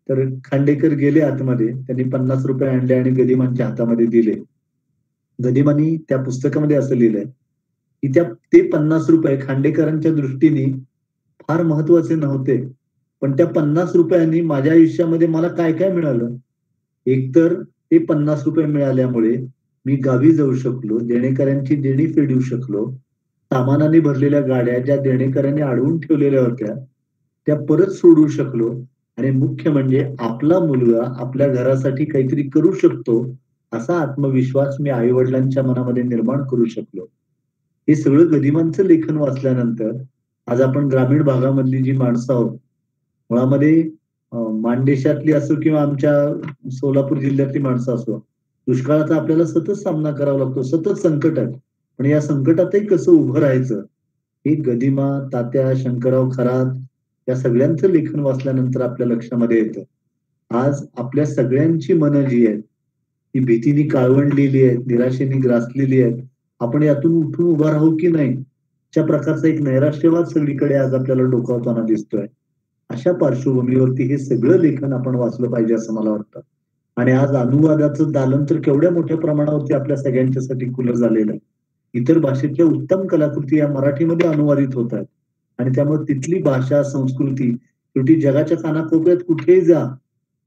Speaker 5: तर खांडेकर गेले आतमध्ये, त्यांनी 50 रुपये आणले आणि गदिमांच्या हातामध्ये दिले. गदिमांनी त्या पुस्तकामध्ये असं लिहिलंय की ते 50 रुपये खांडेकरांच्या दृष्टीने फार महत्वाचे नव्हते, पण त्या 50 रुपयांनी माझ्या आयुष्यामध्ये मला काय काय मिळालं. एकतर ते 50 रुपये मिळाल्यामुळे मी गावी जाऊ शकलो, देणेकऱ्यांची देणी फेडू शकलो, सामानाने भरलेल्या गाड्या ज्या देणेकऱ्यांनी अडवून ठेवलेल्या होत्या त्या परत सोडू शकलो आणि मुख्य म्हणजे आपला मुलगा आपल्या घरासाठी काहीतरी करू शकतो असा आत्मविश्वास मी आई वडिलांच्या मनामध्ये निर्माण करू शकलो. हे सगळं गदिमांचं लेखन वाचल्यानंतर आज आपण ग्रामीण भागामधली जी माणसं आहोत, मुळामध्ये मानदेशातली असो किंवा आमच्या सोलापूर जिल्ह्यातली माणसं असो, दुष्काळाचा आपल्याला सतत सामना करावा लागतो, सतत संकट आहे. पण या संकटातही कसं उभं राहायचं हे गदिमा, तात्या, शंकरराव खरात या सगळ्यांचं लेखन वाचल्यानंतर आपल्या लक्षामध्ये येतं. आज आपल्या सगळ्यांची मनं जी आहेत ती भीतीने काळवंडलेली आहेत, निराशेने ग्रासलेली आहेत. आपण यातून उठून उभा राहू की नाही अशा प्रकारचा एक नैराश्यवाद सगळीकडे आज आपल्याला डोकावताना दिसतोय. अशा पार्श्वभूमीवरती हे सगळं लेखन आपण वाचलं पाहिजे असं मला वाटतं. आणि आज अनुवादाचं दालन तर केवढ्या मोठ्या प्रमाणावरती आपल्या सगळ्यांच्यासाठी खुलं झालेलं आहे. इतर भाषेतल्या उत्तम कलाकृती या मराठीमध्ये अनुवादित होत आहेत आणि त्यामुळे तिथली भाषा, संस्कृती शेवटी जगाच्या कानाकोपऱ्यात कुठेही जा,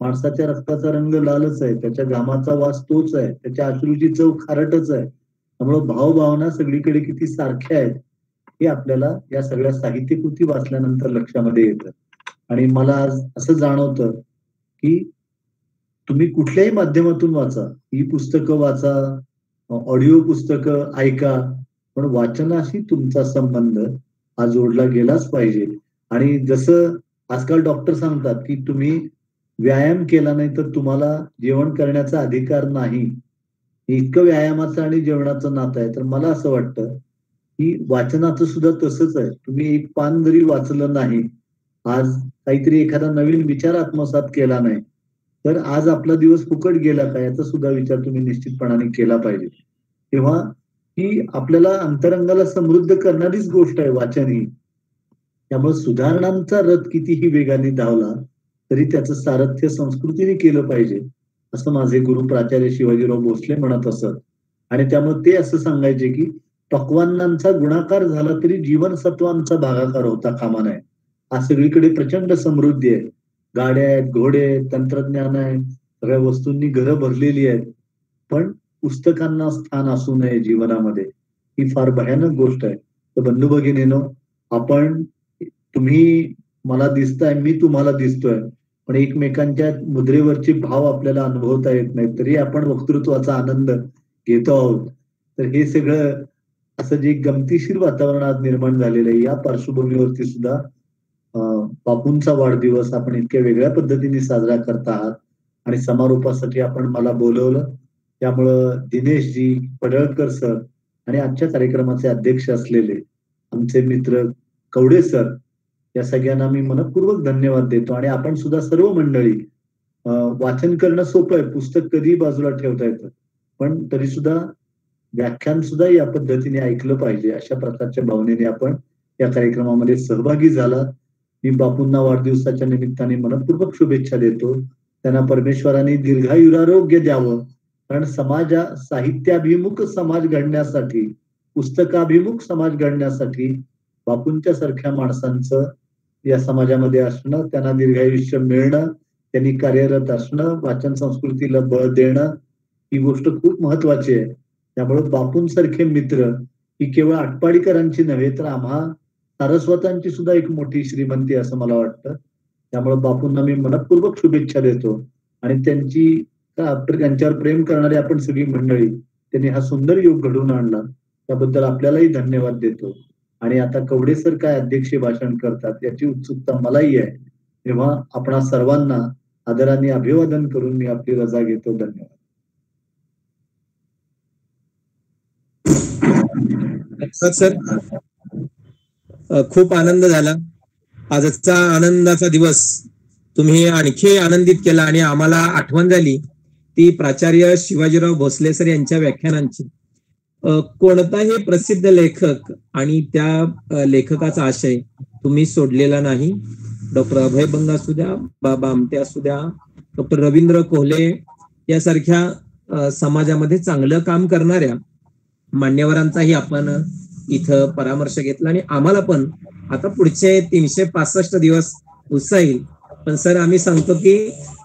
Speaker 5: माणसाच्या रक्ताचा रंग लालच आहे, त्याच्या घामाचा वास तोच आहे, त्याच्या अश्रूची चव खारटच आहे. त्यामुळे भावभावना सगळीकडे किती सारख्या आहेत हे आपल्याला या सगळ्या साहित्यकृती वाचल्यानंतर लक्षामध्ये येतं. आणि मला आज असं जाणवतं की तुम्ही कुठल्याही माध्यमातून वाचा, ही पुस्तकं वाचा, ऑडिओ पुस्तकं ऐका, पण वाचनाशी तुमचा संबंध हा जोडला गेलाच पाहिजे. आणि जसं आजकाल डॉक्टर सांगतात की तुम्ही व्यायाम केला नाही तर तुम्हाला जेवण करण्याचा अधिकार नाही, इतकं व्यायामाचं आणि जेवणाचं नातं आहे. तर मला असं वाटतं की वाचनाचं सुद्धा तसंच आहे. तुम्ही एक पान जरी वाचलं नाही, आज काहीतरी एखादा नवीन विचार आत्मसात केला नाही, तर आज आपला दिवस फुकट गेला का याचा सुद्धा विचार तुम्ही निश्चितपणाने केला पाहिजे. तेव्हा ही आपल्याला अंतरंगाला समृद्ध करणारीच गोष्ट आहे वाचन ही. त्यामुळे सुधारणांचा रथ कितीही वेगाने धावला तरी त्याचं सारथ्य संस्कृतीने केलं पाहिजे असं माझे गुरु प्राचार्य शिवाजीराव भोसले म्हणत असत. आणि त्यामुळे ते असं सांगायचे की पक्वान्नांचा गुणाकार झाला तरी जीवनसत्वांचा भागाकार होता कामा नये. आज सगळीकडे प्रचंड समृद्धी आहे, गाड्या आहेत, घोडे आहेत, तंत्रज्ञान आहे, सगळ्या वस्तूंनी घरं भरलेली आहेत, पण पुस्तकांना स्थान असू नये जीवनामध्ये, ही फार भयानक गोष्ट आहे. तर बंधू भगिनीनो, आपण तुम्ही मला दिसताय, मी तुम्हाला दिसतोय, पण एकमेकांच्या मुद्रेवरचे भाव आपल्याला अनुभवता येत नाही, तरी आपण वक्तृत्वाचा आनंद घेतो आहोत. तर हे सगळं असं जे गमतीशीर वातावरण आज निर्माण झालेलं आहे, या पार्श्वभूमीवरती सुद्धा बापूंचा वाढदिवस आपण इतक्या वेगळ्या पद्धतीने साजरा करत आहात आणि समारोपासाठी आपण मला बोलवलं. त्यामुळं दिनेशजी, पडळकर सर आणि आजच्या कार्यक्रमाचे अध्यक्ष असलेले आमचे मित्र कवडे सर, या सगळ्यांना मी मनपूर्वक धन्यवाद देतो. आणि आपण सुद्धा सर्व मंडळी, वाचन करणं सोपं आहे, पुस्तक कधीही बाजूला ठेवता येतं, पण तरी सुद्धा व्याख्यान सुद्धा या पद्धतीने ऐकलं पाहिजे अशा प्रकारच्या भावनेने आपण या कार्यक्रमामध्ये सहभागी झाला. मी बापूंना वाढदिवसाच्या निमित्ताने मनपूर्वक शुभेच्छा देतो. त्यांना परमेश्वराने दीर्घायुरारोग्य द्यावं, कारण साहित्याभिमुख समाज घडण्यासाठी, पुस्तकाभिमुख समाज घडण्यासाठी बापूंच्या सारख्या माणसांचं या समाजामध्ये असणं, त्यांना दीर्घायुष्य मिळणं, त्यांनी कार्यरत असणं, वाचन संस्कृतीला बळ देणं, ही गोष्ट खूप महत्वाची आहे. त्यामुळे बापूंसारखे मित्र ही केवळ आटपाडीकरांची नव्हे तर आम्हा सारस्वतांची सुद्धा एक मोठी श्रीमंती असं मला वाटतं. त्यामुळे बापूंना मी मनपूर्वक शुभेच्छा देतो आणि त्यांच्यावर प्रेम करणारी आपण सगळी मंडळी, त्यांनी हा सुंदर योग घडवून आणला त्याबद्दल आपल्यालाही धन्यवाद देतो. आणि आता कवडे सर काय अध्यक्षीय भाषण करतात याची उत्सुकता मलाही आहे. तेव्हा आपणा सर्वांना आदराने अभिवादन करून मी आपली रजा घेतो. धन्यवाद.
Speaker 1: सर, खूप आनंद झाला. आजचा आनंदाचा दिवस तुम्ही आणखी आनंदित केला आणि आम्हाला आठवण झाली ती प्राचार्य शिवाजीराव भोसले सर यांच्या व्याख्यानांची. कोणताही प्रसिद्ध लेखक आणि त्या लेखकाचा आशय तुम्ही सोडलेला नाही. डॉक्टर अभय बंग असू द्या, बाबा आमटे असू द्या, डॉक्टर रवींद्र कोहले यासारख्या समाजामध्ये चांगलं काम करणाऱ्या मान्यवरांचाही आपण इथं परामर्श घेतला आणि आम्हाला पण आता पुढचे 365 दिवस उत्साह येईल. पण सर, आम्ही सांगतो की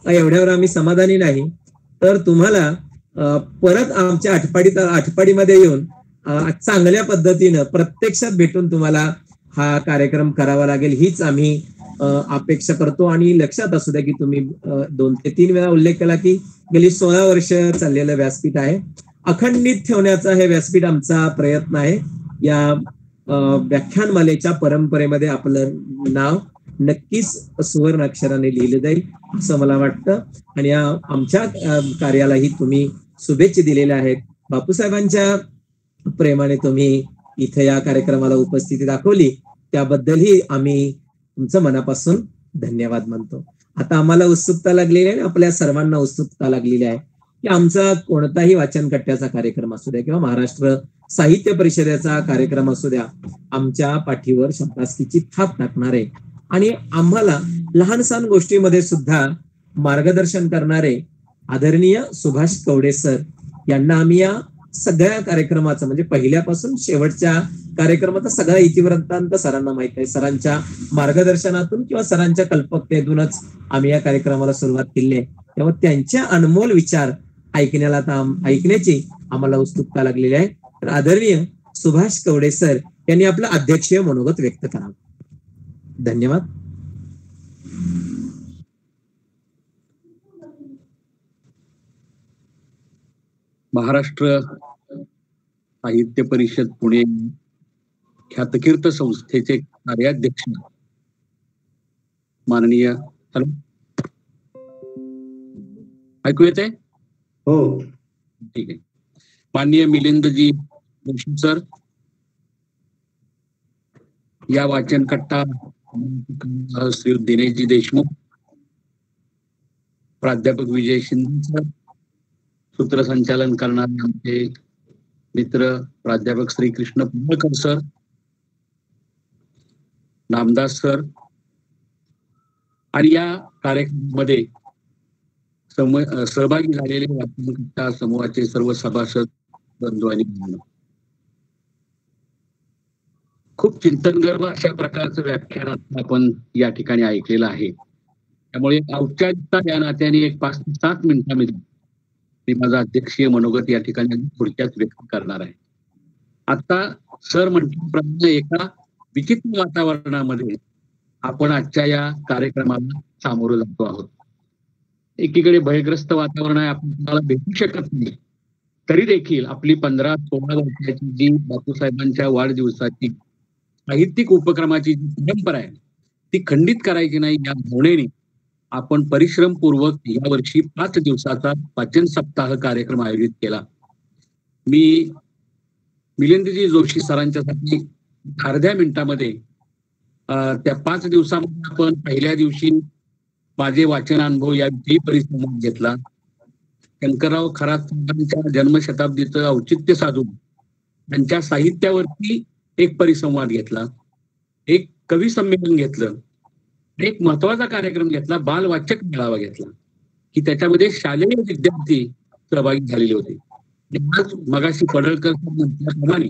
Speaker 1: एवढ्यावर आम्ही समाधानी नाही, तर तुम्हाला परत आमच्या आठपाडीमध्ये येऊन चांगल्या पद्धतीनं प्रत्यक्षात भेटून तुम्हाला हा कार्यक्रम करावा लागेल हीच आम्ही अपेक्षा करतो. आणि लक्षात असू द्या की तुम्ही 2 ते 3 वेळा उल्लेख केला की गेली 16 वर्ष चाललेलं व्यासपीठ आहे. अखंडित ठेवण्याचा हे व्यासपीठ आमचा प्रयत्न आहे. या व्याख्यानमालेच्या परंपरेमध्ये आपलं नाव नक्कीच सुवर्ण अक्षराने लिहिलं जाईल असं मला वाटतं. आणि या आमच्या कार्यालाही तुम्ही शुभेच्छा दिलेल्या आहेत. बापूसाहेबांच्या प्रेमाने तुम्ही इथे या कार्यक्रमाला उपस्थिती दाखवली त्याबद्दलही आम्ही तुमचं मनापासून धन्यवाद म्हणतो. आता आम्हाला उत्सुकता लागलेली आहे, आपल्या सर्वांना उत्सुकता लागलेली आहे की आमचा कोणताही वाचन कट्ट्याचा कार्यक्रम असू द्या किंवा महाराष्ट्र साहित्य परिषदेचा कार्यक्रम असू द्या, आमच्या पाठीवर शाबासकीची थाप टाकणार आहे. आणि आम्हाला लहान सहान गोष्टीमध्ये सुद्धा मार्गदर्शन करणारे आदरणीय सुभाष कवडे सर यांना आम्ही या सगळ्या कार्यक्रमाचं म्हणजे पहिल्यापासून शेवटच्या कार्यक्रमाचा सगळा इतिवृत्तांत सरांना माहित आहे. सरांच्या मार्गदर्शनातून किंवा सरांच्या कल्पकतेतूनच आम्ही या कार्यक्रमाला सुरुवात केली आहे. तेव्हा त्यांचे अनमोल विचार ऐकण्याची आम्हाला उत्सुकता लागलेली आहे. तर आदरणीय सुभाष कवडे सर यांनी आपलं अध्यक्षीय मनोगत व्यक्त करावं. धन्यवाद.
Speaker 6: महाराष्ट्र साहित्य परिषद पुणे ख्यातकीर्त संस्थेचे कार्याध्यक्ष माननीय, हॅलो ऐकू येते?
Speaker 5: हो,
Speaker 6: ठीक आहे. माननीय मिलिंदजी जोशी सर, या वाचन कट्टा श्री दिनेशजी देशमुख, प्राध्यापक विजय शिंदे सर, सूत्रसंचालन करणारे आमचे मित्र प्राध्यापक श्रीकृष्ण पुंडलकर सर, नामदास सर, आणि या कार्यक्रमामध्ये सहभागी झालेले वाचनकर्ता समूहाचे सर्व सभासद बंधू आणि बंधू, खूप चिंतनगर्भ अशा प्रकारचं व्याख्यान आपण या ठिकाणी ऐकलेलं आहे. त्यामुळे औपचारिकता या नात्याने एक 5 ते 7 मिनिटांमध्ये मी माझा अध्यक्षीय मनोगत या ठिकाणी थोडक्यात व्यक्त करणार आहे. आता सर म्हटल्याप्रमाणे एका विचित्र वातावरणामध्ये आपण आजच्या या कार्यक्रमाला सामोरं जातो आहोत. एकीकडे भयग्रस्त वातावरण आहे, आपण तुम्हाला भेटू शकत नाही, तरी देखील आपली 15-16 वर्षाची जी बापूसाहेबांच्या वाढदिवसाची साहित्यिक उपक्रमाची जी परंपरा आहे ती खंडित करायची नाही या भावनेने आपण परिश्रमपूर्वक यावर्षी 5 दिवसाचा वाचन सप्ताह कार्यक्रम आयोजित केला. मी मिलिंदजी जोशी सरांच्यासाठी अर्ध्या मिनिटामध्ये त्या 5 दिवसामध्ये आपण पहिल्या दिवशी माझे वाचन अनुभव याविषयी परिसंवाद घेतला. शंकरराव खरात साहेबांच्या जन्मशताब्दीचं औचित्य साधून त्यांच्या साहित्यावरती एक परिसंवाद घेतला, एक कवी संमेलन घेतलं, एक महत्वाचा कार्यक्रम घेतला, बालवाचक मेळावा घेतला की त्याच्यामध्ये शालेय विद्यार्थी सहभागी झालेले होते. आज मगाशी पडळकर म्हटल्याप्रमाणे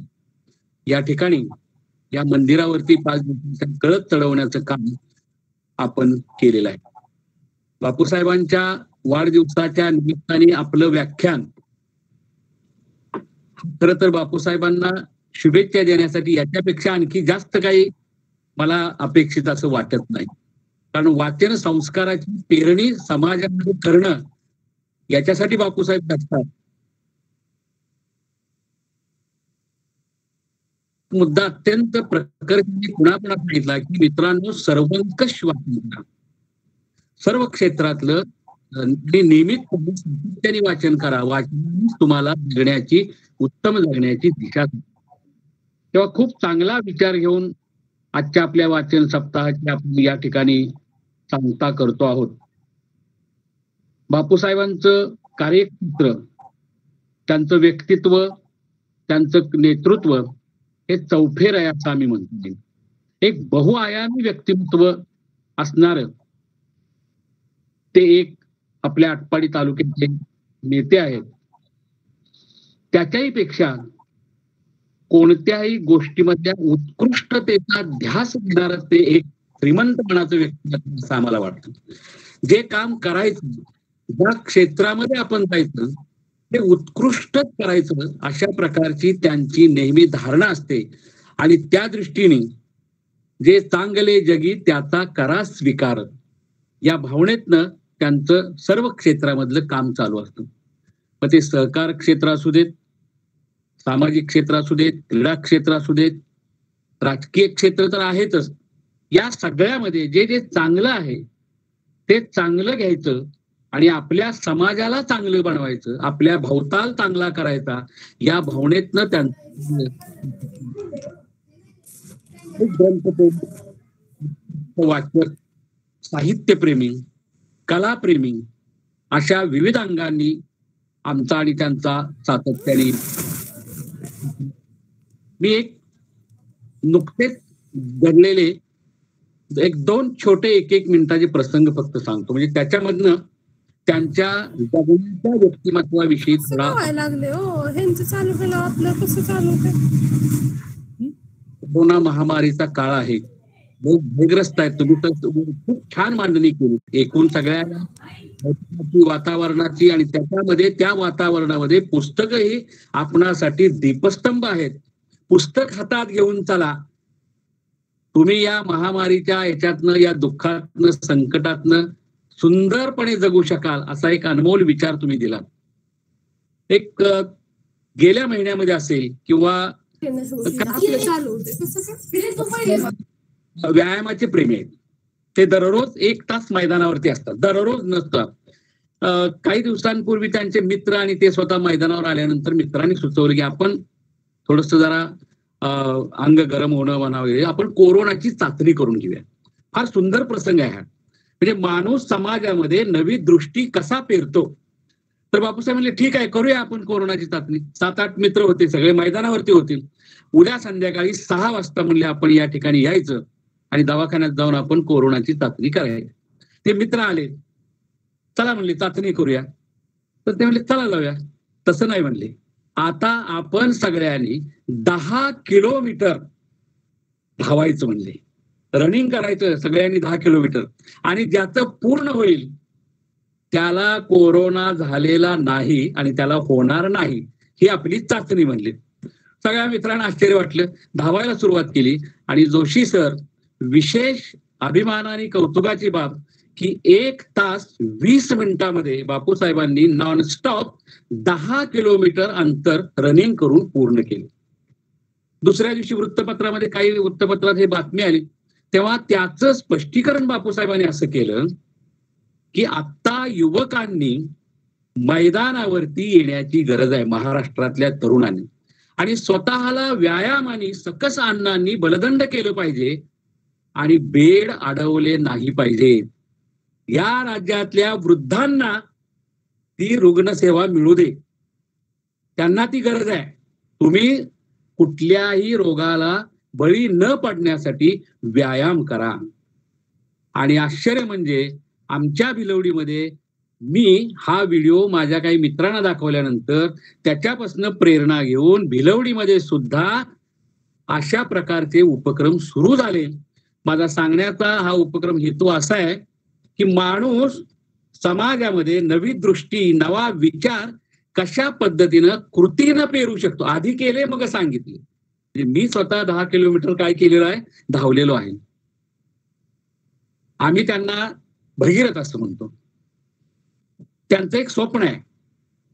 Speaker 6: या ठिकाणी या मंदिरावरती 5 दिवसांचा कळस चढवण्याचं काम आपण केलेला आहे. बापूसाहेबांच्या वाढदिवसाच्या निमित्ताने आपलं व्याख्यान खरं तर बापूसाहेबांना शुभेच्छा देण्यासाठी याच्यापेक्षा आणखी जास्त काही मला अपेक्षित असं वाटत नाही. कारण वाचन संस्काराची पेरणी समाजामध्ये करणं याच्यासाठी बापूसाहेब असतात. मुद्दा अत्यंत प्रकरणी कुणाकुणा सांगितला की मित्रांनो, सर्वंकष वाचन करा. सर्व क्षेत्रातलं नियमित सातत्याने वाचन करा. वाचनानेच तुम्हाला जगण्याची, उत्तम जगण्याची दिशा. तेव्हा खूप चांगला विचार घेऊन आजच्या आपल्या वाचन सप्ताहाची आपण या ठिकाणी सांगता करतो आहोत. बापूसाहेबांचं कार्यक्षेत्र, त्यांचं व्यक्तित्व, त्यांचं नेतृत्व हे चौफेर आहे असं आम्ही म्हणतो. एक बहुआयामी व्यक्तिमत्व असणार ते एक आपल्या आटपाडी तालुक्याचे नेते आहेत. त्याच्याही पेक्षा कोणत्याही गोष्टीमधल्या उत्कृष्टतेचा ध्यास देणारं ते एक श्रीमंतपणाचं व्यक्तिमत्व असं आम्हाला वाटतं. जे काम करायचं, ज्या क्षेत्रामध्ये आपण जायचं ते उत्कृष्टच करायचं, अशा प्रकारची त्यांची नेहमी धारणा असते. आणि त्या दृष्टीने जे चांगले जगी त्याचा करा स्वीकार, या भावनेतनं त्यांचं सर्व क्षेत्रामधलं काम चालू असतं. मग ते सहकार क्षेत्र असू देत, सामाजिक क्षेत्र असू देत, क्रीडा क्षेत्र असू देत, राजकीय क्षेत्र तर आहेतच. या सगळ्यामध्ये जे जे चांगलं आहे ते चांगलं घ्यायचं आणि आपल्या समाजाला चांगलं बनवायचं, आपल्या भवताल चांगला करायचा, या भावनेतनं त्यांचं वाचक, साहित्यप्रेमी, कलाप्रेमी अशा विविध अंगांनी आमचा आणि त्यांचा सातत्याने. मी एक नुकतेच घडलेले एक दोन छोटे एक मिनिटाचे प्रसंग फक्त सांगतो, म्हणजे त्याच्यामधनं त्यांच्या जगण्याच्या व्यक्तिमत्वाविषयी थोडा.
Speaker 7: लागले हो ह्यांचं चालू केलं, आपलं कसं चालू होतं.
Speaker 6: कोरोना महामारीचा काळ आहे, भयग्रस्त आहे. तुम्ही तर खूप छान मांडणी केली एकूण सगळ्या वातावरणाची, आणि त्याच्यामध्ये त्या वातावरणामध्ये पुस्तकही आपणासाठी दीपस्तंभ आहेत. पुस्तक हातात घेऊन चला, तुम्ही या महामारीच्या याच्यातनं, या दुःखातनं, संकटातनं सुंदरपणे जगू शकाल, असा एक अनमोल विचार तुम्ही दिला. एक गेल्या महिन्यामध्ये असेल किंवा व्यायामाचे प्रेमी आहेत, ते दररोज 1 तास मैदानावरती असतात, दररोज नसतात. काही दिवसांपूर्वी त्यांचे मित्र आणि ते स्वतः मैदानावर आल्यानंतर मित्रांनी सुचवलं की आपण थोडस जरा अंग गरम होणं म्हणा वगैरे, आपण कोरोनाची चाचणी करून घेऊया. फार सुंदर प्रसंग आहे हा. म्हणजे माणूस समाजामध्ये नवी दृष्टी कसा पेरतो. तर बापूसाहेब म्हणले ठीक आहे, करूया आपण कोरोनाची चाचणी. 7-8 मित्र होते, सगळे मैदानावरती होतील. उद्या संध्याकाळी 6 वाजता म्हणले आपण या ठिकाणी यायचं आणि दवाखान्यात जाऊन आपण कोरोनाची चाचणी करायची. ते मित्र आले, चला म्हणले चाचणी करूया. तर ते म्हणले चला जाऊया. तसं नाही म्हणले, आता आपण सगळ्यांनी 10 किलोमीटर धावायचं म्हणले, रनिंग करायचं सगळ्यांनी 10 किलोमीटर, आणि ज्याचं पूर्ण होईल त्याला कोरोना झालेला नाही आणि त्याला होणार नाही, ही आपली चाचणी म्हणली. सगळ्या मित्रांना आश्चर्य वाटलं, धावायला सुरुवात केली. आणि जोशी सर, विशेष अभिमानाने कौतुकाची बाब की 1 तास 20 मिनिटांमध्ये बापूसाहेबांनी नॉनस्टॉप 10 किलोमीटर अंतर रनिंग करून पूर्ण केले. दुसऱ्या दिवशी वृत्तपत्रामध्ये काही वृत्तपत्रात ही बातमी आली, तेव्हा त्याचं स्पष्टीकरण बापूसाहेबांनी असं केलं की आता युवकांनी मैदानावरती येण्याची गरज आहे, महाराष्ट्रातल्या तरुणांनी, आणि स्वतःला व्यायाम आणि सकस अन्नांनी बलदंड केलं पाहिजे आणि बेड अडवले नाही पाहिजे. या राज्यातल्या वृद्धांना ती रुग्णसेवा मिळू दे, त्यांना ती गरज आहे. तुम्ही कुठल्याही रोगाला बळी न पडण्यासाठी व्यायाम करा. आणि आश्चर्य म्हणजे आमच्या भिलवडीमध्ये मी हा व्हिडिओ माझ्या काही मित्रांना दाखवल्यानंतर त्याच्यापासून प्रेरणा घेऊन भिलवडीमध्ये सुद्धा अशा प्रकारचे उपक्रम सुरू झाले. माझा सांगण्याचा हा उपक्रम हेतू असा आहे की माणूस समाजामध्ये नवी दृष्टी, नवा विचार कशा पद्धतीनं कृतीनं पेरू शकतो. आधी केले मग सांगितले. मी स्वतः 10 किलोमीटर काय केलेलं आहे, धावलेलो आहे. आम्ही त्यांना भगीरथ असं म्हणतो. त्यांचं एक स्वप्न आहे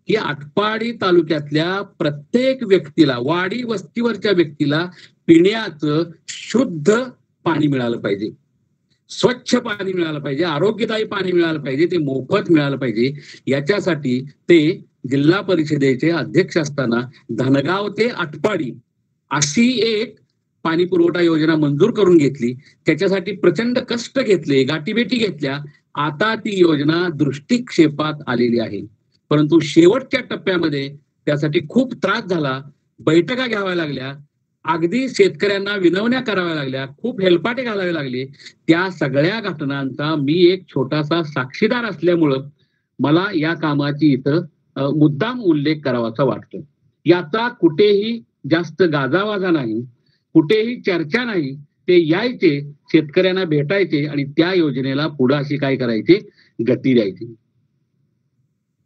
Speaker 6: की आटपाडी तालुक्यातल्या प्रत्येक व्यक्तीला, वाडी वस्तीवरच्या व्यक्तीला पिण्याचं शुद्ध पाणी मिळालं पाहिजे, स्वच्छ पाणी मिळालं पाहिजे, आरोग्यदायी पाणी मिळालं पाहिजे, ते मोफत मिळालं पाहिजे. याच्यासाठी ते जिल्हा परिषदेचे अध्यक्ष असताना धनगाव ते आटपाडी अशी एक पाणी पुरवठा योजना मंजूर करून घेतली. त्याच्यासाठी प्रचंड कष्ट घेतले, गाठीभेटी घेतल्या. आता ती योजना दृष्टिक्षेपात आलेली आहे. परंतु शेवटच्या टप्प्यामध्ये त्यासाठी खूप त्रास झाला, बैठका घ्याव्या लागल्या, अगदी शेतकऱ्यांना विनवण्या कराव्या लागल्या, खूप हेलपाटे घालावे लागले. त्या सगळ्या घटनांचा मी एक छोटासा साक्षीदार असल्यामुळं मला या कामाची इथं मुद्दाम उल्लेख करावाचा वाटतो. याचा कुठेही जास्त गाजावाजा नाही, कुठेही चर्चा नाही. ते यायचे, शेतकऱ्यांना भेटायचे आणि त्या योजनेला पुढे अशी काय करायचे, गती द्यायची.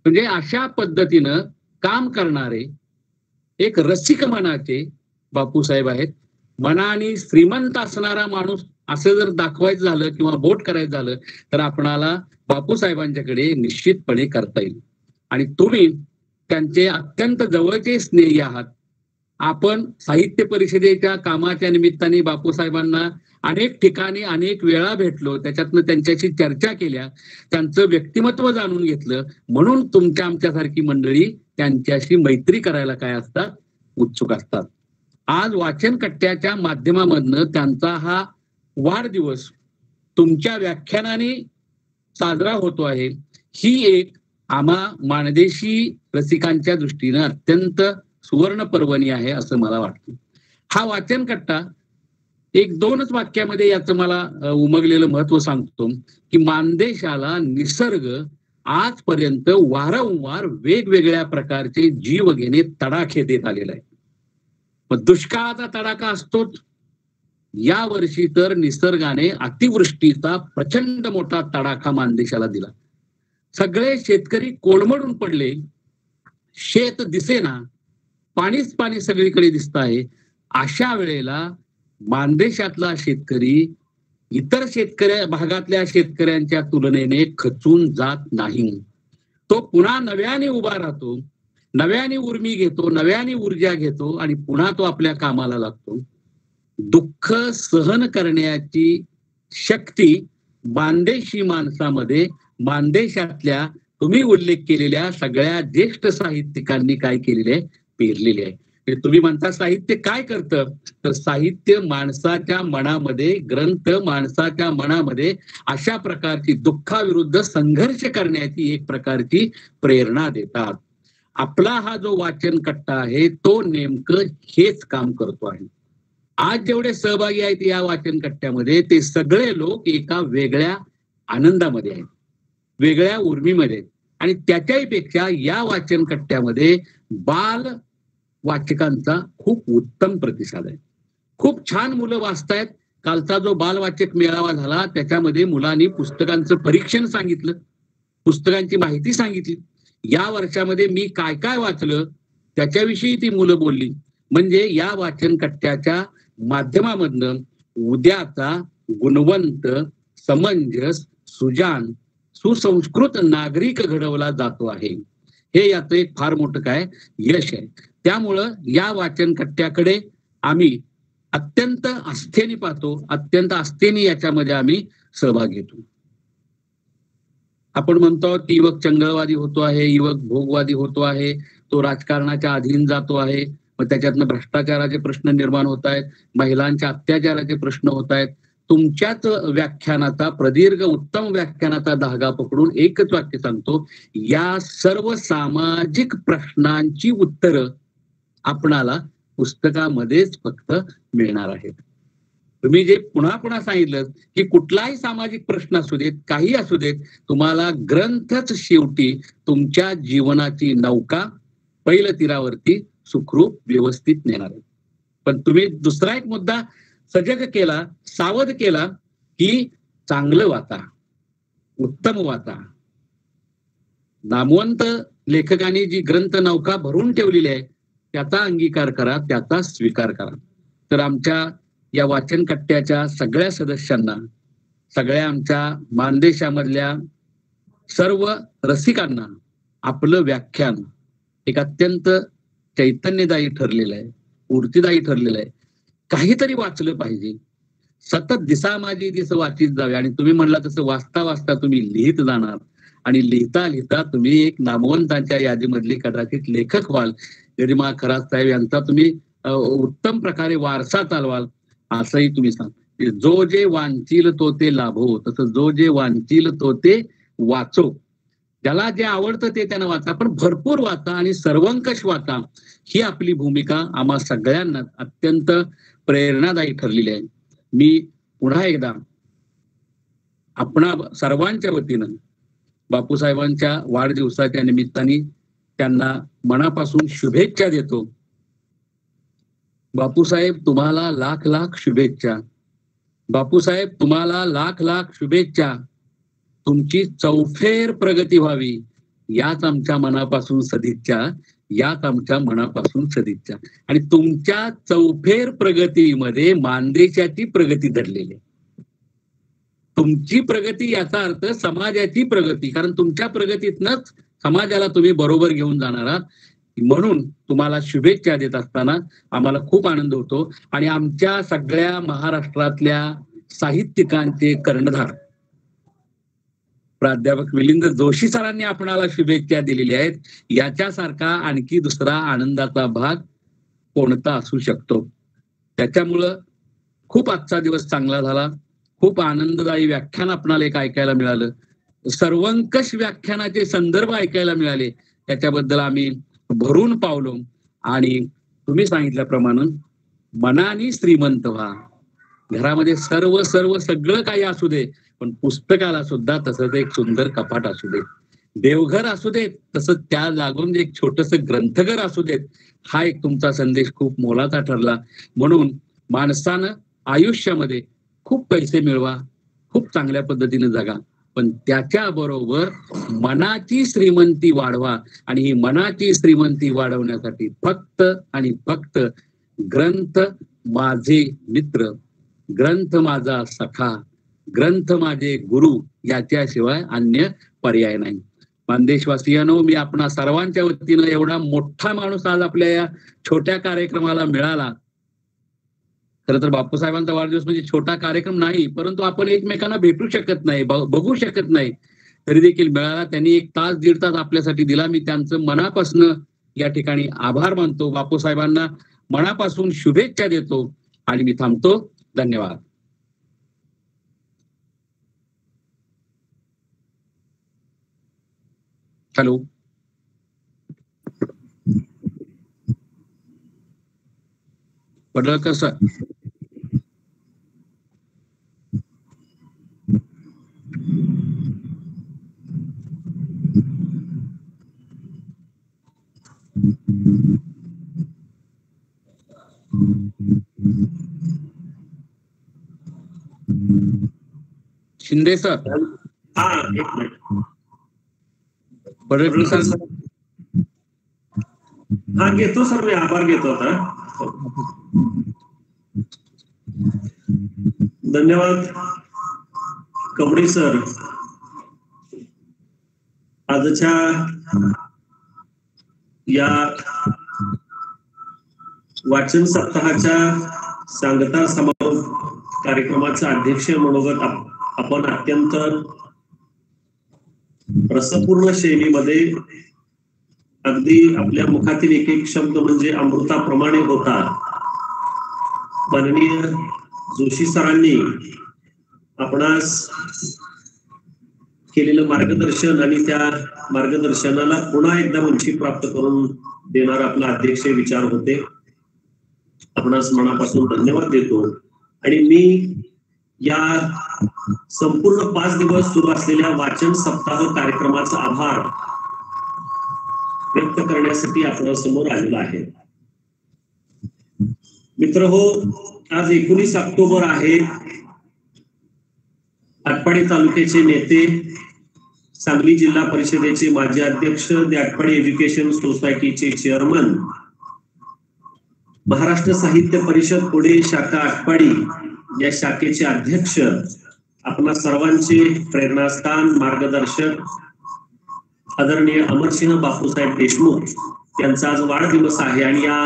Speaker 6: म्हणजे अशा पद्धतीनं काम करणारे एक रसिक मनाचे बापूसाहेब आहेत. मनाने श्रीमंत असणारा माणूस असं जर दाखवायचं झालं किंवा बोट करायचं झालं तर आपणाला बापूसाहेबांच्याकडे निश्चितपणे करता येईल. आणि तुम्ही त्यांचे अत्यंत जवळचे स्नेही आहात. आपण साहित्य परिषदेच्या कामाच्या निमित्ताने बापूसाहेबांना अनेक ठिकाणी अनेक वेळा भेटलो, त्याच्यातनं त्यांच्याशी चर्चा केल्या, त्यांचं व्यक्तिमत्व जाणून घेतलं. म्हणून तुमच्या आमच्यासारखी मंडळी त्यांच्याशी मैत्री करायला काय असतात, उत्सुक असतात. आज वाचन कट्ट्याच्या माध्यमामधनं त्यांचा हा वाढदिवस तुमच्या व्याख्यानाने साजरा होतो आहे. ही एक आम्हा माणदेशी रसिकांच्या दृष्टीनं अत्यंत सुवर्ण पर्वणी आहे असं मला वाटतं. हा वाचन कट्टा एक दोनच वाक्यामध्ये याचं मला उमगलेलं महत्व सांगतो की मानदेशाला निसर्ग आजपर्यंत वारंवार वेगवेगळ्या प्रकारचे जीव घेणे तडाखे देत आलेला आहे. मग दुष्काळाचा तडाखा असतोच. या वर्षी तर निसर्गाने अतिवृष्टीचा प्रचंड मोठा तडाखा मानदेशाला दिला. सगळे शेतकरी कोलमडून पडले, शेत दिसेना, पाणीच पाणी सगळीकडे दिसत आहे. अशा वेळेला मानदेशातला शेतकरी इतर भागातल्या शेतकऱ्यांच्या तुलनेने खचून जात नाही. तो पुन्हा नव्याने उभा राहतो, नव्याने उर्मी घेतो, नव्याने ऊर्जा घेतो आणि पुन्हा तो आपल्या कामाला लागतो. दुःख सहन करण्याची शक्ती मानदेशी माणसामध्ये, मानदेशातल्या तुम्ही उल्लेख केलेल्या सगळ्या ज्येष्ठ साहित्यिकांनी काय केलेले, पेरलेले आहे. तुम्ही म्हणता साहित्य काय करतं, तर साहित्य माणसाच्या मनामध्ये, ग्रंथ माणसाच्या मनामध्ये अशा प्रकारची दुःखाविरुद्ध संघर्ष करण्याची एक प्रकारची प्रेरणा देतात. आपला हा जो वाचन कट्टा आहे तो नेमकं हेच काम करतो आहे. आज जेवढे सहभागी आहेत या वाचन कट्ट्यामध्ये ते सगळे लोक एका वेगळ्या आनंदामध्ये आहेत, वेगळ्या उर्मीमध्ये आहेत. आणि त्याच्याही पेक्षा या वाचन कट्ट्यामध्ये बाल वाचकांचा खूप उत्तम प्रतिसाद आहे. खूप छान मुलं वाचतायत. कालचा जो बालवाचक मेळावा झाला त्याच्यामध्ये मुलांनी पुस्तकांचं परीक्षण सांगितलं, पुस्तकांची माहिती सांगितली. या वर्षामध्ये मी काय काय वाचलं त्याच्याविषयी ती मुलं बोलली. म्हणजे या वाचन कट्ट्याच्या माध्यमामधनं उद्याचा गुणवंत, समंजस, सुजान, सुसंस्कृत नागरिक घडवला जातो आहे. हे याचं एक फार मोठं काय यश आहे. त्यामुळं या वाचन कट्ट्याकडे आम्ही अत्यंत आस्थेने पाहतो, अत्यंत आस्थेने याच्यामध्ये आम्ही सहभाग घेतो. आपण म्हणतो की युवक चंगळवादी होतो आहे, युवक भोगवादी होतो आहे, तो राजकारणाच्या अधीन जातो आहे, मग त्याच्यातनं भ्रष्टाचाराचे प्रश्न निर्माण होत आहेत, महिलांच्या अत्याचाराचे प्रश्न होत आहेत. तुमच्याच व्याख्यानाचा, प्रदीर्घ उत्तम व्याख्यानाचा धागा पकडून एकच वाक्य सांगतो, या सर्व सामाजिक प्रश्नांची उत्तरं आपणाला पुस्तकामध्येच फक्त मिळणार आहेत. तुम्ही जे पुन्हा पुन्हा सांगितलं की कुठलाही सामाजिक प्रश्न असू देत, काही असू देत, तुम्हाला ग्रंथच शेवटी तुमच्या जीवनाची नौका पैल तीरावरती सुखरूप व्यवस्थित नेणार आहे. पण तुम्ही दुसरा एक मुद्दा सजग केला, सावध केला की चांगलं वाचा, उत्तम वाचा. नामवंत लेखकांनी जी ग्रंथ नौका भरून ठेवलेली आहे त्याचा अंगीकार करा, त्याचा स्वीकार करा. तर आमच्या या वाचन कट्ट्याच्या सगळ्या सदस्यांना, सगळ्या आमच्या मानदेशामधल्या सर्व रसिकांना आपलं व्याख्यान एक अत्यंत चैतन्यदायी ठरलेलं आहे, स्फूर्तिदायी ठरलेलं आहे. काहीतरी वाचलं पाहिजे. सतत दिसा माझी दिस वाचित जावे. आणि तुम्ही म्हणला तसं वाचता वाचता तुम्ही लिहित जाणार आणि लिहिता लिहिता तुम्ही एक नामवंतांच्या यादीमधली कदाचित लेखक व्हाल. गरिमा खरात साहेब यांचा तुम्ही उत्तम प्रकारे वारसा चालवाल असंही तुम्ही सांग. जो जे वांचील तो ते लाभो, तसं जो जे वांचील तो ते वाचो. ज्याला जे आवडतं ते त्यानं वाचा, पण भरपूर वाचा आणि सर्वंकष वाचा. ही आपली भूमिका आम्हा सगळ्यांना अत्यंत प्रेरणादायी ठरलेली आहे. मी पुन्हा एकदा आपणा सर्वांच्या वतीनं बापूसाहेबांच्या वाढदिवसाच्या निमित्ताने त्यांना मनापासून शुभेच्छा देतो. बापूसाहेब तुम्हाला लाख लाख शुभेच्छा. बापूसाहेब तुम्हाला लाख लाख शुभेच्छा. तुमची चौफेर प्रगती व्हावी याच आमच्या मनापासून सदिच्छा, याच आमच्या मनापासून सदिच्छा. आणि तुमच्या चौफेर प्रगतीमध्ये मानदेशाची प्रगती दडलेली आहे. तुमची प्रगती याचा अर्थ समाजाची प्रगती, कारण तुमच्या प्रगतीतनच समाजाला तुम्ही बरोबर घेऊन जाणार आहात. म्हणून तुम्हाला शुभेच्छा देत असताना आम्हाला खूप आनंद होतो. आणि आमच्या सगळ्या महाराष्ट्रातल्या साहित्यिकांचे कर्णधार प्राध्यापक मिलिंद जोशी सरांनी आपणाला शुभेच्छा दिलेल्या आहेत. याच्यासारखा आणखी दुसरा आनंदाचा भाग कोणता असू शकतो. त्याच्यामुळं खूप आजचा दिवस चांगला झाला. खूप आनंददायी व्याख्यान आपणाला एक ऐकायला मिळालं. सर्वंकष व्याख्यानाचे संदर्भ ऐकायला मिळाले. त्याच्याबद्दल आम्ही भरून पावलो. आणि तुम्ही सांगितल्याप्रमाणे मनाने श्रीमंत व्हा. घरामध्ये सर्व सगळं काही असू दे, पण पुस्तकाला सुद्धा तसंच एक सुंदर कपाट असू दे. देवघर असू देत, तसंच त्या लागून एक छोटस ग्रंथघर असू देत. हा एक तुमचा संदेश खूप मोलाचा ठरला. म्हणून माणसानं आयुष्यामध्ये खूप पैसे मिळवा, खूप चांगल्या पद्धतीने जगा, पण त्याच्याबरोबर मनाची श्रीमंती वाढवा. आणि ही मनाची श्रीमंती वाढवण्यासाठी फक्त आणि फक्त ग्रंथ माझे मित्र, ग्रंथ माझा सखा, ग्रंथ माझे गुरु याच्याशिवाय अन्य पर्याय नाही. मानदेशवासियांनो, मी आपणा सर्वांच्या वतीनं एवढा मोठा माणूस आज आपल्या या छोट्या कार्यक्रमाला मिळाला. खरं तर बापूसाहेबांचा वाढदिवस म्हणजे छोटा कार्यक्रम नाही, परंतु आपण एकमेकांना भेटू शकत नाही, बघू शकत नाही, तरी देखील मिळाला. त्यांनी 1 तास 1.5 तास आपल्यासाठी दिला. मी त्यांचं मनापासून या ठिकाणी आभार मानतो. बापूसाहेबांना मनापासून शुभेच्छा देतो आणि मी थांबतो. धन्यवाद. Hello. Padalkar sir. Shinde sir.
Speaker 4: हा, एक मिनिट.
Speaker 6: पडळकर सर.
Speaker 4: हा, घेतो सर, मी आभार घेतो आता. धन्यवाद कवडी सर. आजच्या या वाचन सप्ताहाच्या सांगता समारोप कार्यक्रमाचा अध्यक्ष मनोगत आपण अत्यंत रसपूर्ण शैलीमध्ये अगदी आपल्या मुखातील एक एक शब्द म्हणजे अमृताप्रमाणे होता. माननीय जोशी सरांनी आपणास केलेलं मार्गदर्शन आणि त्या मार्गदर्शनाला पुन्हा एकदा उंची प्राप्त करून देणारा आपला अध्यक्ष विचार होते. आपणास मनापासून धन्यवाद देतो. आणि मी या संपूर्ण 5 दिवस सुरू असलेल्या वाचन सप्ताह कार्यक्रमाचा आभार व्यक्त करण्यासाठी आपल्या समोर आलेला आहे. मित्र हो, आज 19 ऑक्टोबर आहे. आटपाडी तालुक्याचे नेते, सांगली जिल्हा परिषदेचे माजी अध्यक्ष, द आटपाडी एज्युकेशन सोसायटीचे चेअरमन, महाराष्ट्र साहित्य परिषद पुणे शाखा आटपाडी या शाखेचे अध्यक्ष, आपणा सर्वांचे प्रेरणास्थान, मार्गदर्शक आदरणीय अमरसिंह बापूसाहेब देशमुख यांचा आज वाढदिवस आहे. आणि या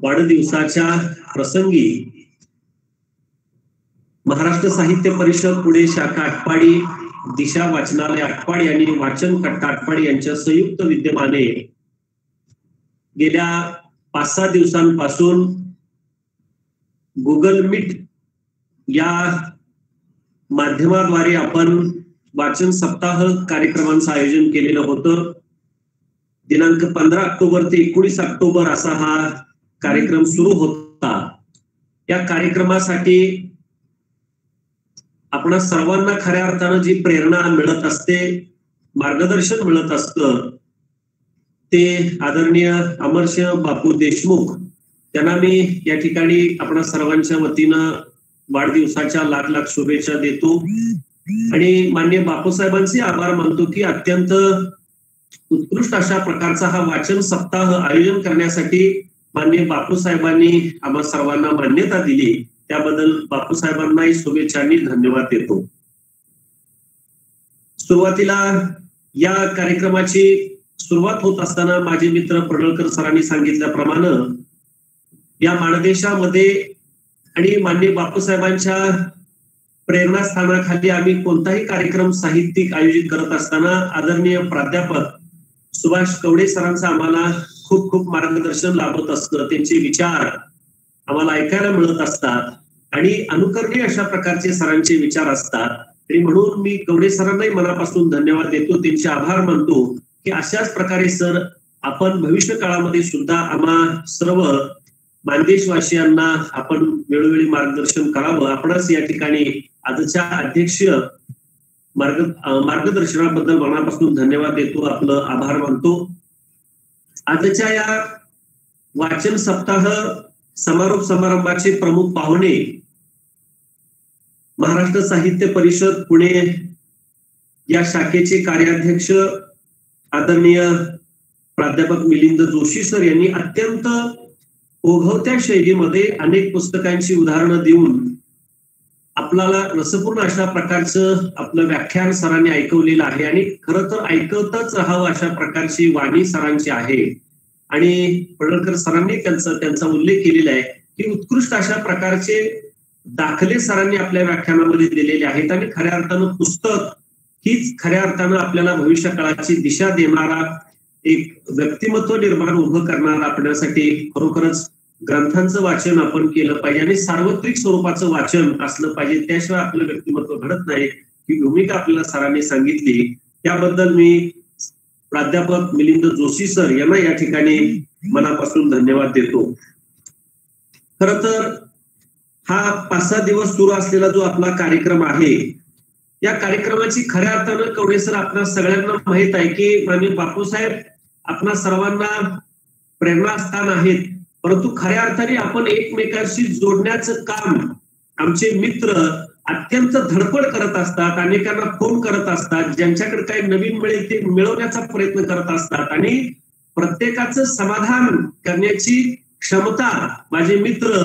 Speaker 4: वाढदिवसाच्या प्रसंगी महाराष्ट्र साहित्य परिषद पुणे शाखा आटपाडी, दिशा वाचनालय आटपाडी आणि वाचन कट्टा आटपाडी यांच्या संयुक्त विद्यमाने गेल्या 5-6 दिवसांपासून गुगल मीट या माध्यमाद्वारे आपण वाचन सप्ताह कार्यक्रमांचं आयोजन केलेलं होतं. दिनांक 15 ऑक्टोबर ते 19 ऑक्टोबर असा हा कार्यक्रम सुरू होता. या कार्यक्रमासाठी आपणा सर्वांना खऱ्या अर्थानं जी प्रेरणा मिळत असते, मार्गदर्शन मिळत असतं, ते आदरणीय अमरसिंह बापू देशमुख त्यांना मी या ठिकाणी आपणा सर्वांच्या वतीनं वाढदिवसाच्या लाख लाख शुभेच्छा देतो. आणि माननीय बापूसाहेबांचे आभार मानतो की अत्यंत उत्कृष्ट अशा प्रकारचा हा वाचन सप्ताह आयोजन करण्यासाठी माननीय बापूसाहेबांनी आम्हा सर्वांना मान्यता दिली. त्याबद्दल बापूसाहेबांनाही शुभेच्छांनी धन्यवाद देतो. सुरुवातीला या कार्यक्रमाची सुरुवात होत असताना माझे मित्र पडळकर सरांनी सांगितल्याप्रमाणे या माणदेशामध्ये आणि माननीय बापूसाहेबांच्या प्रेरणास्थानाखाली आम्ही कोणताही कार्यक्रम साहित्यिक आयोजित करत असताना आदरणीय प्राध्यापक सुभाष कवडे सरांचं आम्हाला खूप खूप मार्गदर्शन लाभत असतं. त्यांचे विचार आम्हाला ऐकायला मिळत असतात आणि अनुकरणीय अशा प्रकारचे सरांचे विचार असतात. आणि म्हणून मी कवडे सरांनाही मनापासून धन्यवाद देतो, त्यांचे आभार मानतो की अशाच प्रकारे सर आपण भविष्य काळामध्ये सुद्धा आम्हा सर्व मानदेशवासियांना आपण वेळोवेळी मार्गदर्शन करावं. आपणच या ठिकाणी आजच्या अध्यक्ष मार्गदर्शनाबद्दल मनापासून धन्यवाद देतो, आपलं आभार मानतो. आजच्या या वाचन सप्ताह समारोप समारंभाचे प्रमुख पाहुणे महाराष्ट्र साहित्य परिषद पुणे या शाखेचे कार्याध्यक्ष आदरणीय प्राध्यापक मिलिंद जोशी सर यांनी अत्यंत ओघवत्या शैलीमध्ये अनेक पुस्तकांची उदाहरणं देऊन आपल्याला रसपूर्ण अशा प्रकारचं आपलं व्याख्यान सरांनी ऐकवलेलं आहे. आणि खरं तर ऐकतच राहावं अशा प्रकारची वाणी सरांची आहे. आणि पडळकर सरांनी त्यांचा उल्लेख केलेला आहे की उत्कृष्ट अशा प्रकारचे दाखले सरांनी आपल्या व्याख्यानामध्ये दिलेले आहेत. आणि खऱ्या अर्थानं पुस्तक हीच खऱ्या अर्थानं आपल्याला भविष्य काळाची दिशा देणारा एक व्यक्तिमत्व निर्माण उभं करणारा आपल्यासाठी खरोखरच ग्रंथांचं वाचन आपण केलं पाहिजे आणि सार्वत्रिक स्वरूपाचं वाचन असलं पाहिजे. त्याशिवाय आपलं व्यक्तिमत्व घडत नाही. ही भूमिका आपल्याला सरांनी सांगितली. त्याबद्दल मी प्राध्यापक मिलिंद जोशी सर यांना या ठिकाणी मनापासून धन्यवाद देतो. खर तर हा 5-6 दिवस सुरू असलेला जो आपला कार्यक्रम आहे, या कार्यक्रमाची खऱ्या अर्थानं कवडे सर आपल्या सगळ्यांना माहित आहे की माननीय बापूसाहेब आपणा सर्वांना प्रेरणास्थान आहेत. परंतु खऱ्या अर्थाने आपण एकमेकांशी जोडण्याचं काम आमचे मित्र अत्यंत धडपड करत असतात, अनेकांना फोन करत असतात, ज्यांच्याकडे काही नवीन मिळेल ते मिळवण्याचा प्रयत्न करत असतात आणि प्रत्येकाचं समाधान करण्याची क्षमता माझे मित्र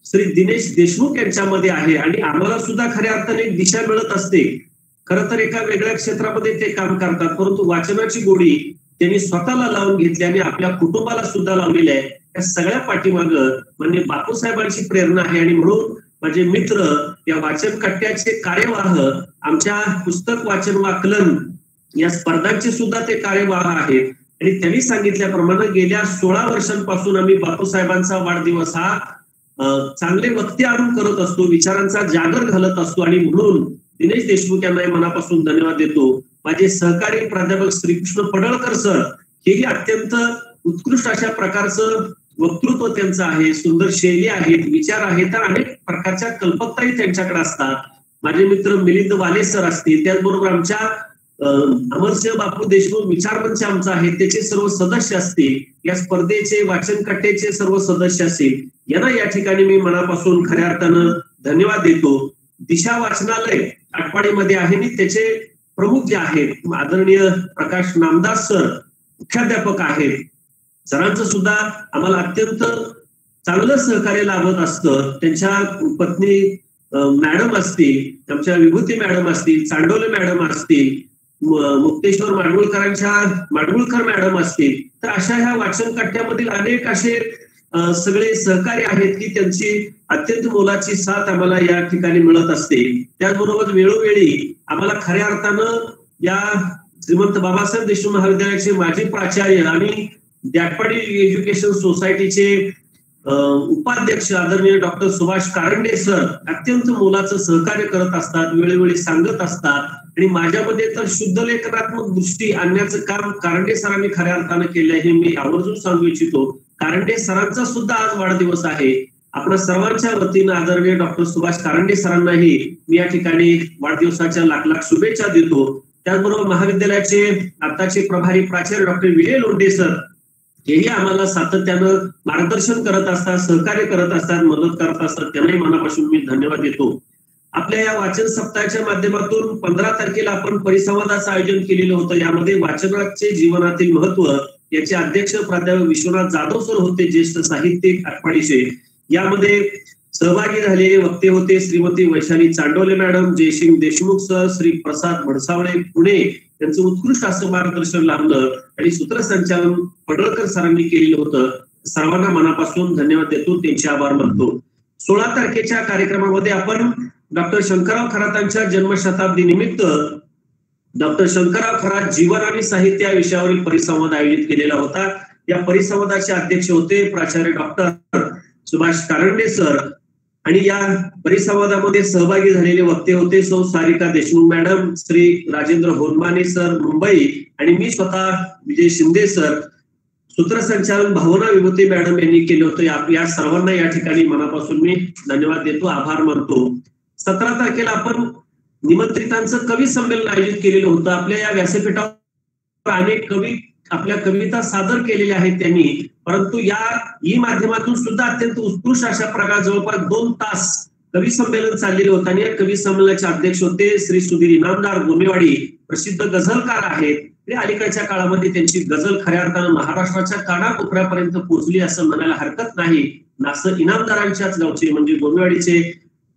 Speaker 4: श्री दिनेश देशमुख यांच्यामध्ये आहे. आणि आम्हाला सुद्धा खऱ्या अर्थाने एक दिशा मिळत असते. खरं तर एका वेगळ्या क्षेत्रामध्ये ते काम करतात, परंतु वाचनाची गोडी त्यांनी स्वतःला लावून घेतली आणि आपल्या कुटुंबाला सुद्धा लावलेली आहे. या सगळ्या पाठीमागं म्हणजे बापूसाहेबांची प्रेरणा आहे. आणि म्हणून माझे मित्र या वाचन कट्ट्याचे कार्यवाह, आमच्या पुस्तक वाचन वाकलन या स्पर्धांचे सुद्धा ते कार्यवाह आहेत. आणि त्यांनी सांगितल्याप्रमाणे गेल्या 16 वर्षांपासून आम्ही बापूसाहेबांचा वाढदिवस हा चांगले वक्ते आणून करत असतो, विचारांचा जागर घालत असतो. आणि म्हणून दिनेश देशमुख यांना मनापासून धन्यवाद देतो. माझे सहकारी प्राध्यापक श्रीकृष्ण पडळकर सर हेही अत्यंत उत्कृष्ट अशा प्रकारचं वक्तृत्व त्यांचं आहे, सुंदर शैली आहेत, विचार आहेत, अनेक प्रकारच्या कल्पकताही त्यांच्याकडे असतात. माझे मित्र मिलिंद वाले सर असतील, त्याचबरोबर आमच्या अमरसिंह बापू देशमुख विचारमंच आमचा आहे त्याचे सर्व सदस्य असतील, या स्पर्धेचे वाचन कट्ट्याचे सर्व सदस्य असतील, यांना या ठिकाणी मी मनापासून खऱ्या अर्थानं धन्यवाद देतो. दिशा वाचनालय आटपाडीमध्ये आहे आणि त्याचे प्रमुख जे आहेत आदरणीय प्रकाश नामदास सर मुख्याध्यापक आहेत. सरांचं सुद्धा आम्हाला अत्यंत चांगलं सहकार्य लाभत असतं. त्यांच्या पत्नी मॅडम असतील, आमच्या विभूती मॅडम असतील, चांडोले मॅडम असतील, मुक्तेश्वर माडगुळकर मॅडम असतील, तर अशा ह्या वाचन कट्ट्यामधील अनेक असे सगळे सहकारी आहेत की त्यांची अत्यंत मोलाची साथ आम्हाला या ठिकाणी मिळत असते. त्याचबरोबर वेळोवेळी आम्हाला खऱ्या अर्थानं या श्रीमंत बाबासाहेब देशमुख महाविद्यालयाचे माजी प्राचार्य आणि द्याटपाडी एज्युकेशन सोसायटीचे उपाध्यक्ष आदरणीय डॉक्टर सुभाष कारंडे सर अत्यंत मोलाचं सहकार्य करत असतात, वेळोवेळी सांगत असतात. आणि माझ्यामध्ये तर शुद्ध लेखनात्मक दृष्टी आणण्याचं काम कारंडे सरांनी खऱ्या अर्थानं केलं हे मी आवर्जून सांगू इच्छितो. कारंडे सरांचा सुद्धा आज वाढदिवस आहे. आपल्या सर्वांच्या वतीनं आदरणीय डॉक्टर सुभाष कारंडे सरांनाही मी या ठिकाणी वाढदिवसाच्या लाख लाख शुभेच्छा देतो. त्याचबरोबर महाविद्यालयाचे आताचे प्रभारी प्राचार्य डॉक्टर विजय लोंढे सर हेही आम्हाला सातत्यानं मार्गदर्शन करत असतात, सहकार्य करत असतात, मदत करत असतात. त्यांनाही मनापासून मी धन्यवाद देतो. आपल्या या वाचन सप्ताहाच्या माध्यमातून 15 तारखेला आपण परिसंवादाचं आयोजन केलेलं होतं. यामध्ये वाचनाचे जीवनातील महत्व याचे अध्यक्ष प्राध्यापक विश्वनाथ जाधव सर होते, ज्येष्ठ साहित्यिक आटपाडीचे. यामध्ये सहभागी झालेले वक्ते होते श्रीमती वैशाली चांडोले मॅडम, जयसिंग देशमुख सर, श्री प्रसाद भडसावळे पुणे त्यांचं उत्कृष्ट असं मार्गदर्शन लाभलं आणि सूत्रसंचालन पडळकर सरांनी केलेलं होतं. सर्वांना मनापासून धन्यवाद देतो, त्यांचे आभार मानतो. 16 तारखेच्या कार्यक्रमामध्ये आपण डॉक्टर शंकरराव खरातांच्या जन्मशताब्दी निमित्त डॉक्टर शंकरराव खरात जीवन आणि साहित्य या विषयावरील परिसंवाद आयोजित केलेला होता. या परिसंवादाचे अध्यक्ष होते प्राचार्य डॉक्टर सुभाष कारंडे सर आणि या परिसंवादामध्ये सहभागी झालेले वक्ते होते सौ सारिका देशमुख मॅडम, श्री राजेंद्र होनमाने सर मुंबई आणि मी स्वतः विजय शिंदे सर. सूत्रसंचालन भावना विभूती मॅडम यांनी केले होते. या सर्वांना या ठिकाणी मनापासून मी धन्यवाद देतो, आभार मानतो. 17 तारखेला आपण निमंत्रितांचं कवी संमेलन आयोजित केलेलं होतं. आपल्या या व्यासपीठावर अनेक कवी आपल्या कविता सादर केलेल्या आहेत त्यांनी, परंतु या ई माध्यमातून सुद्धा अत्यंत उत्कृष्ट अशा प्रकार जवळपास 2 तास कवी संमेलन चाललेलं होतं आणि या कवी संमेलनाचे अध्यक्ष होते श्री सुधीर इनामदार गोमेवाडी, प्रसिद्ध गझलकार आहेत. आणि अलीकडच्या काळामध्ये त्यांची गझल खऱ्या अर्थानं महाराष्ट्राच्या कानाकोपऱ्यापर्यंत पोहोचली असं म्हणायला हरकत नाही. नासं इनामदारांच्याच गावचे म्हणजे गोमेवाडीचे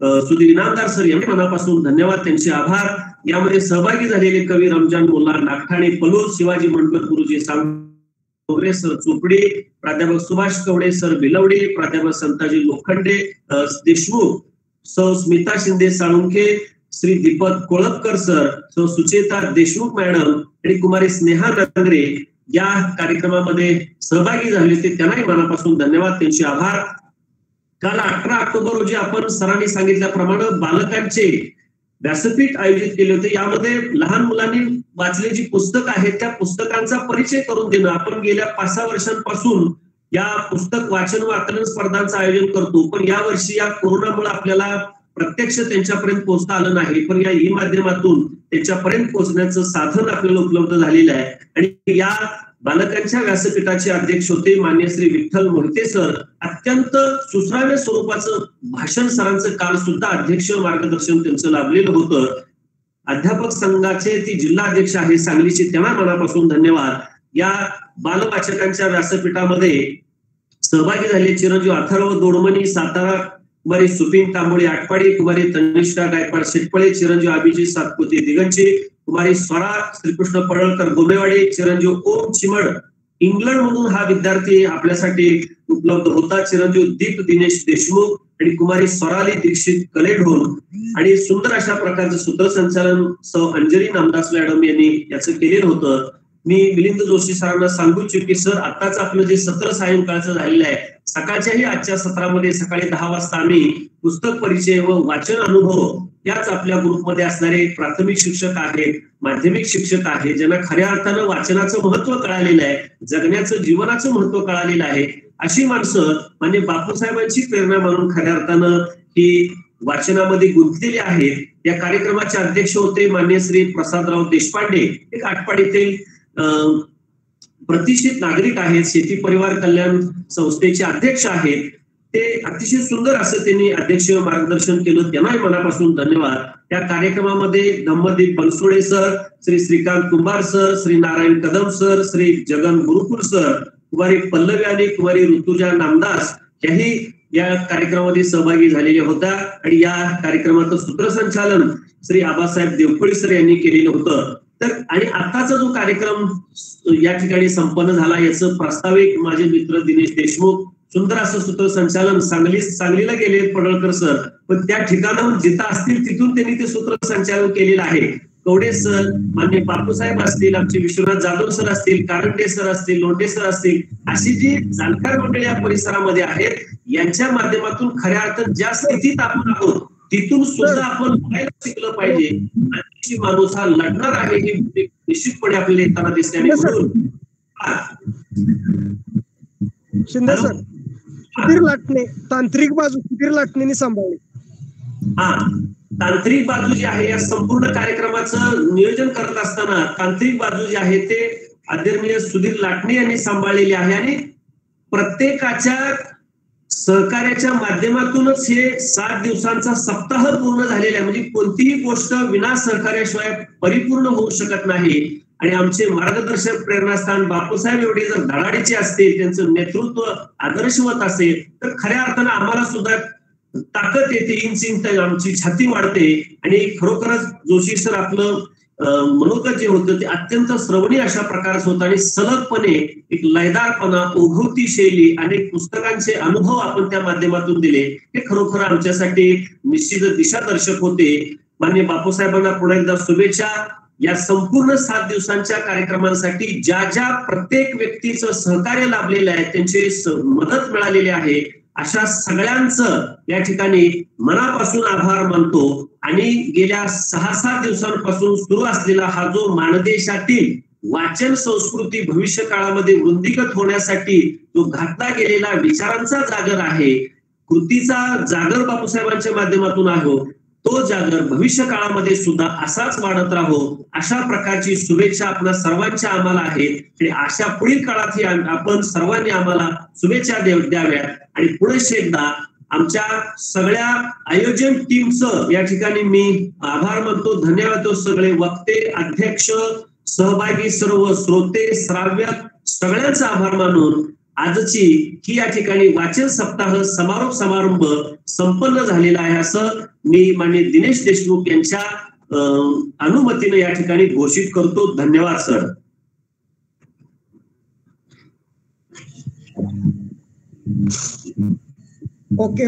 Speaker 4: सुधीर इनामदार सर यांनी मनापासून धन्यवाद, त्यांचे आभार. यामध्ये सहभागी झालेले कवी रमजान मुल्ला नागठाणे पलूस, शिवाजी मनकर गुरुजी सांगोरे सर चोपडे, प्राध्यापक सुभाष कवडे सर बिलवडे, प्राध्यापक संताजी लोखंडे देशमुख, सौ स्मिता शिंदे साळुंखे, श्री दीपक कोळपकर सर, सौ सुचेता देशमुख मॅडम आणि कुमारी स्नेहा नांगरे या कार्यक्रमामध्ये सहभागी झाले होते. त्यांनाही मनापासून धन्यवाद, त्यांचे आभार. काल 18 ऑक्टोबर रोजी आपण सरांनी सांगितल्याप्रमाणे बालकांचे व्यासपीठ आयोजित केले होते. यामध्ये लहान मुलांनी वाचलेली जी पुस्तकं आहेत त्या पुस्तकांचा परिचय करून देणं. आपण गेल्या 5-6 वर्षांपासून या पुस्तक वाचन वाचन स्पर्धांचं आयोजन करतो, पण यावर्षी या कोरोनामुळे आपल्याला प्रत्यक्ष त्यांच्यापर्यंत पोहोचता आलं नाही, पण या ई माध्यमातून त्यांच्यापर्यंत पोहोचण्याचं साधन आपल्याला उपलब्ध झालेलं आहे. आणि या बालकांच्या व्यासपीठाचे अध्यक्ष होते मान्य श्री विठ्ठल मोहिते सर. अत्यंत सुश्राव्य स्वरूपाचं भाषण सरांचं काल सुद्धा अध्यक्ष मार्गदर्शन त्यांचं लाभलेलं होतं. अध्यापक संघाचे ती जिल्हा अध्यक्ष आहे सांगलीचे, त्यांना मनापासून धन्यवाद. या बालवाचकांच्या व्यासपीठामध्ये सहभागी झाले चिरंजीव अथर्व दोडमणी सातारा, कुमारी सुपिन तांबोळी आटपाडी, कुमारी तनिष्का गायकवाड शेटपळे, चिरंजीव अभिजित सातपुते दिगंची, कुमारी स्वरा श्रीकृष्ण पडळकर गोमेवाडी, चिरंजीव ओम चिमड इंग्लंड मधून हा विद्यार्थी आपल्यासाठी उपलब्ध होता, चिरंजीव दीप दिनेश देशमुख आणि कुमारी स्वराली दीक्षित कलेढोन. आणि सुंदर अशा प्रकारचं सूत्रसंचालन सौ अंजली नामदास मॅडम यांनी याचं केलेलं होतं. मी मिलिंद जोशी सरांना सांगू इच्छितो की सर आत्ताच आपलं जे सत्र सायंकाळचं झालेलं आहे, सकाळच्याही आजच्या सत्रामध्ये सकाळी 10 वाजता आम्ही पुस्तक परिचय व वाचन अनुभव याच आपल्या ग्रुपमध्ये असणारे प्राथमिक शिक्षक आहेत, माध्यमिक शिक्षक आहेत, ज्यांना खऱ्या अर्थानं वाचनाचं महत्व कळालेलं आहे, जगण्याचं जीवनाचं महत्व कळालेलं आहे, अशी माणसं म्हणजे बापूसाहेबांची प्रेरणा म्हणून खऱ्या अर्थानं ही वाचनामध्ये गुंतलेले आहेत. या कार्यक्रमाचे अध्यक्ष होते मान्य श्री प्रसादराव देशपांडे, एक आटपाडीतील प्रतिष्ठित नागरिक आहेत, शेती परिवार कल्याण संस्थेचे अध्यक्ष आहेत. ते अतिशय सुंदर असं त्यांनी अध्यक्ष मार्गदर्शन केलं, त्यांनाही मनापासून धन्यवाद. त्या कार्यक्रमामध्ये धम्मदीप बनसोडे सर, श्री श्रीकांत कुंभार सर, श्री नारायण कदम सर, श्री जगन गुरुकुल सर, कुमारी पल्लवी आणि कुमारी ऋतुजा नामदास याही या कार्यक्रमामध्ये सहभागी झालेल्या होत्या. आणि या कार्यक्रमाचं सूत्रसंचालन श्री आबासाहेब देवकोळी सर यांनी केलेलं होतं. तर आणि आताचा जो कार्यक्रम या ठिकाणी संपन्न झाला याचं प्रास्ताविक माझे मित्र दिनेश देशमुख, सुंदर असं सूत्रसंचालन सांगलीला गेले पडळकर सर, पण त्या ठिकाणाहून जिथं असतील तिथून त्यांनी ते सूत्रसंचालन केलेलं आहे. कवडे सर, मान्य बापूसाहेब असतील, आमचे विश्वनाथ जाधव सर असतील, कारंडे सर असतील, लोंढे सर असतील, अशी जी जाणकार मंडळी या परिसरामध्ये आहेत, यांच्या माध्यमातून खऱ्या अर्थात ज्या स्थितीत आपण आहोत तिथून सुद्धा आपण बोलायला शिकलं पाहिजे. माणूस हा लढणार आहे हे निश्चितपणे आपल्याला येताना दिसते.
Speaker 2: शिंदे सर, सुधीर लाटणे तांत्रिक बाजू सुधीर लाटणेंनी सांभाळली.
Speaker 4: हा, तांत्रिक बाजू जी आहे या संपूर्ण कार्यक्रमाचं नियोजन करत असताना तांत्रिक बाजू जी आहे ते आदरणीय सुधीर लाटणे यांनी सांभाळलेली आहे. आणि प्रत्येकाच्या सहकार्याच्या माध्यमातूनच हे 7 दिवसांचा सप्ताह पूर्ण झालेला आहे. म्हणजे कोणतीही गोष्ट विना सहकार्याशिवाय परिपूर्ण होऊ शकत नाही. आणि आमचे मार्गदर्शक प्रेरणास्थान बापूसाहेब एवढे जर धडाडीचे असतील, त्यांचं नेतृत्व आदर्शवत असेल, तर खऱ्या अर्थानं आम्हाला सुद्धा ताकद येते, इंच आमची छाती वाढते. आणि खरोखरच जोशी सर आपलं मनोगत जे होतं ते अत्यंत श्रवणीय अशा प्रकारचं होतं. आणि सलगपणे एक लयदारपणा, ओघवती शैली, अनेक पुस्तकांचे अनुभव आपण त्या माध्यमातून दिले, हे खरोखर आमच्यासाठी निश्चित दिशादर्शक होते. माननीय बापूसाहेबांना पुन्हा एकदा शुभेच्छा. या संपूर्ण 7 दिवसांच्या कार्यक्रमांसाठी ज्या ज्या प्रत्येक व्यक्तीचं सहकार्य लाभलेलं आहे, त्यांची मदत मिळालेली आहे, अशा सगळ्यांचं या ठिकाणी मनापासून आभार मानतो. आणि गेल्या 6-7 दिवसांपासून सुरू असलेला हा जो मानदेशातील वाचन संस्कृती भविष्य काळामध्ये वृद्धिंगत होण्यासाठी जो घातला गेलेला विचारांचा जागर आहे, कृतीचा जागर बापूसाहेबांच्या माध्यमातून आहे, तो जागर भविष्य काळामध्ये सुद्धा असाच वाढत राहो, अशा प्रकारची शुभेच्छा आपल्या सर्वांच्या आम्हाला आहेत. आणि अशा पुढील काळातही आपण सर्वांनी आम्हाला शुभेच्छा द्याव्यात. आणि पुढे एकदा आमच्या सगळ्या आयोजन टीमचं या ठिकाणी मी आभार मानतो, धन्यवाद देतो. सगळे वक्ते, अध्यक्ष, सहभागी, सर्व श्रोते, श्राव्य सगळ्यांचा आभार मानून आजची ही या ठिकाणी वाचन सप्ताह समारोप समारंभ संपन्न झालेला आहे, असं मी माननीय दिनेश देशमुख यांच्या अनुमतीने या ठिकाणी घोषित करतो. धन्यवाद सर.
Speaker 2: ओके.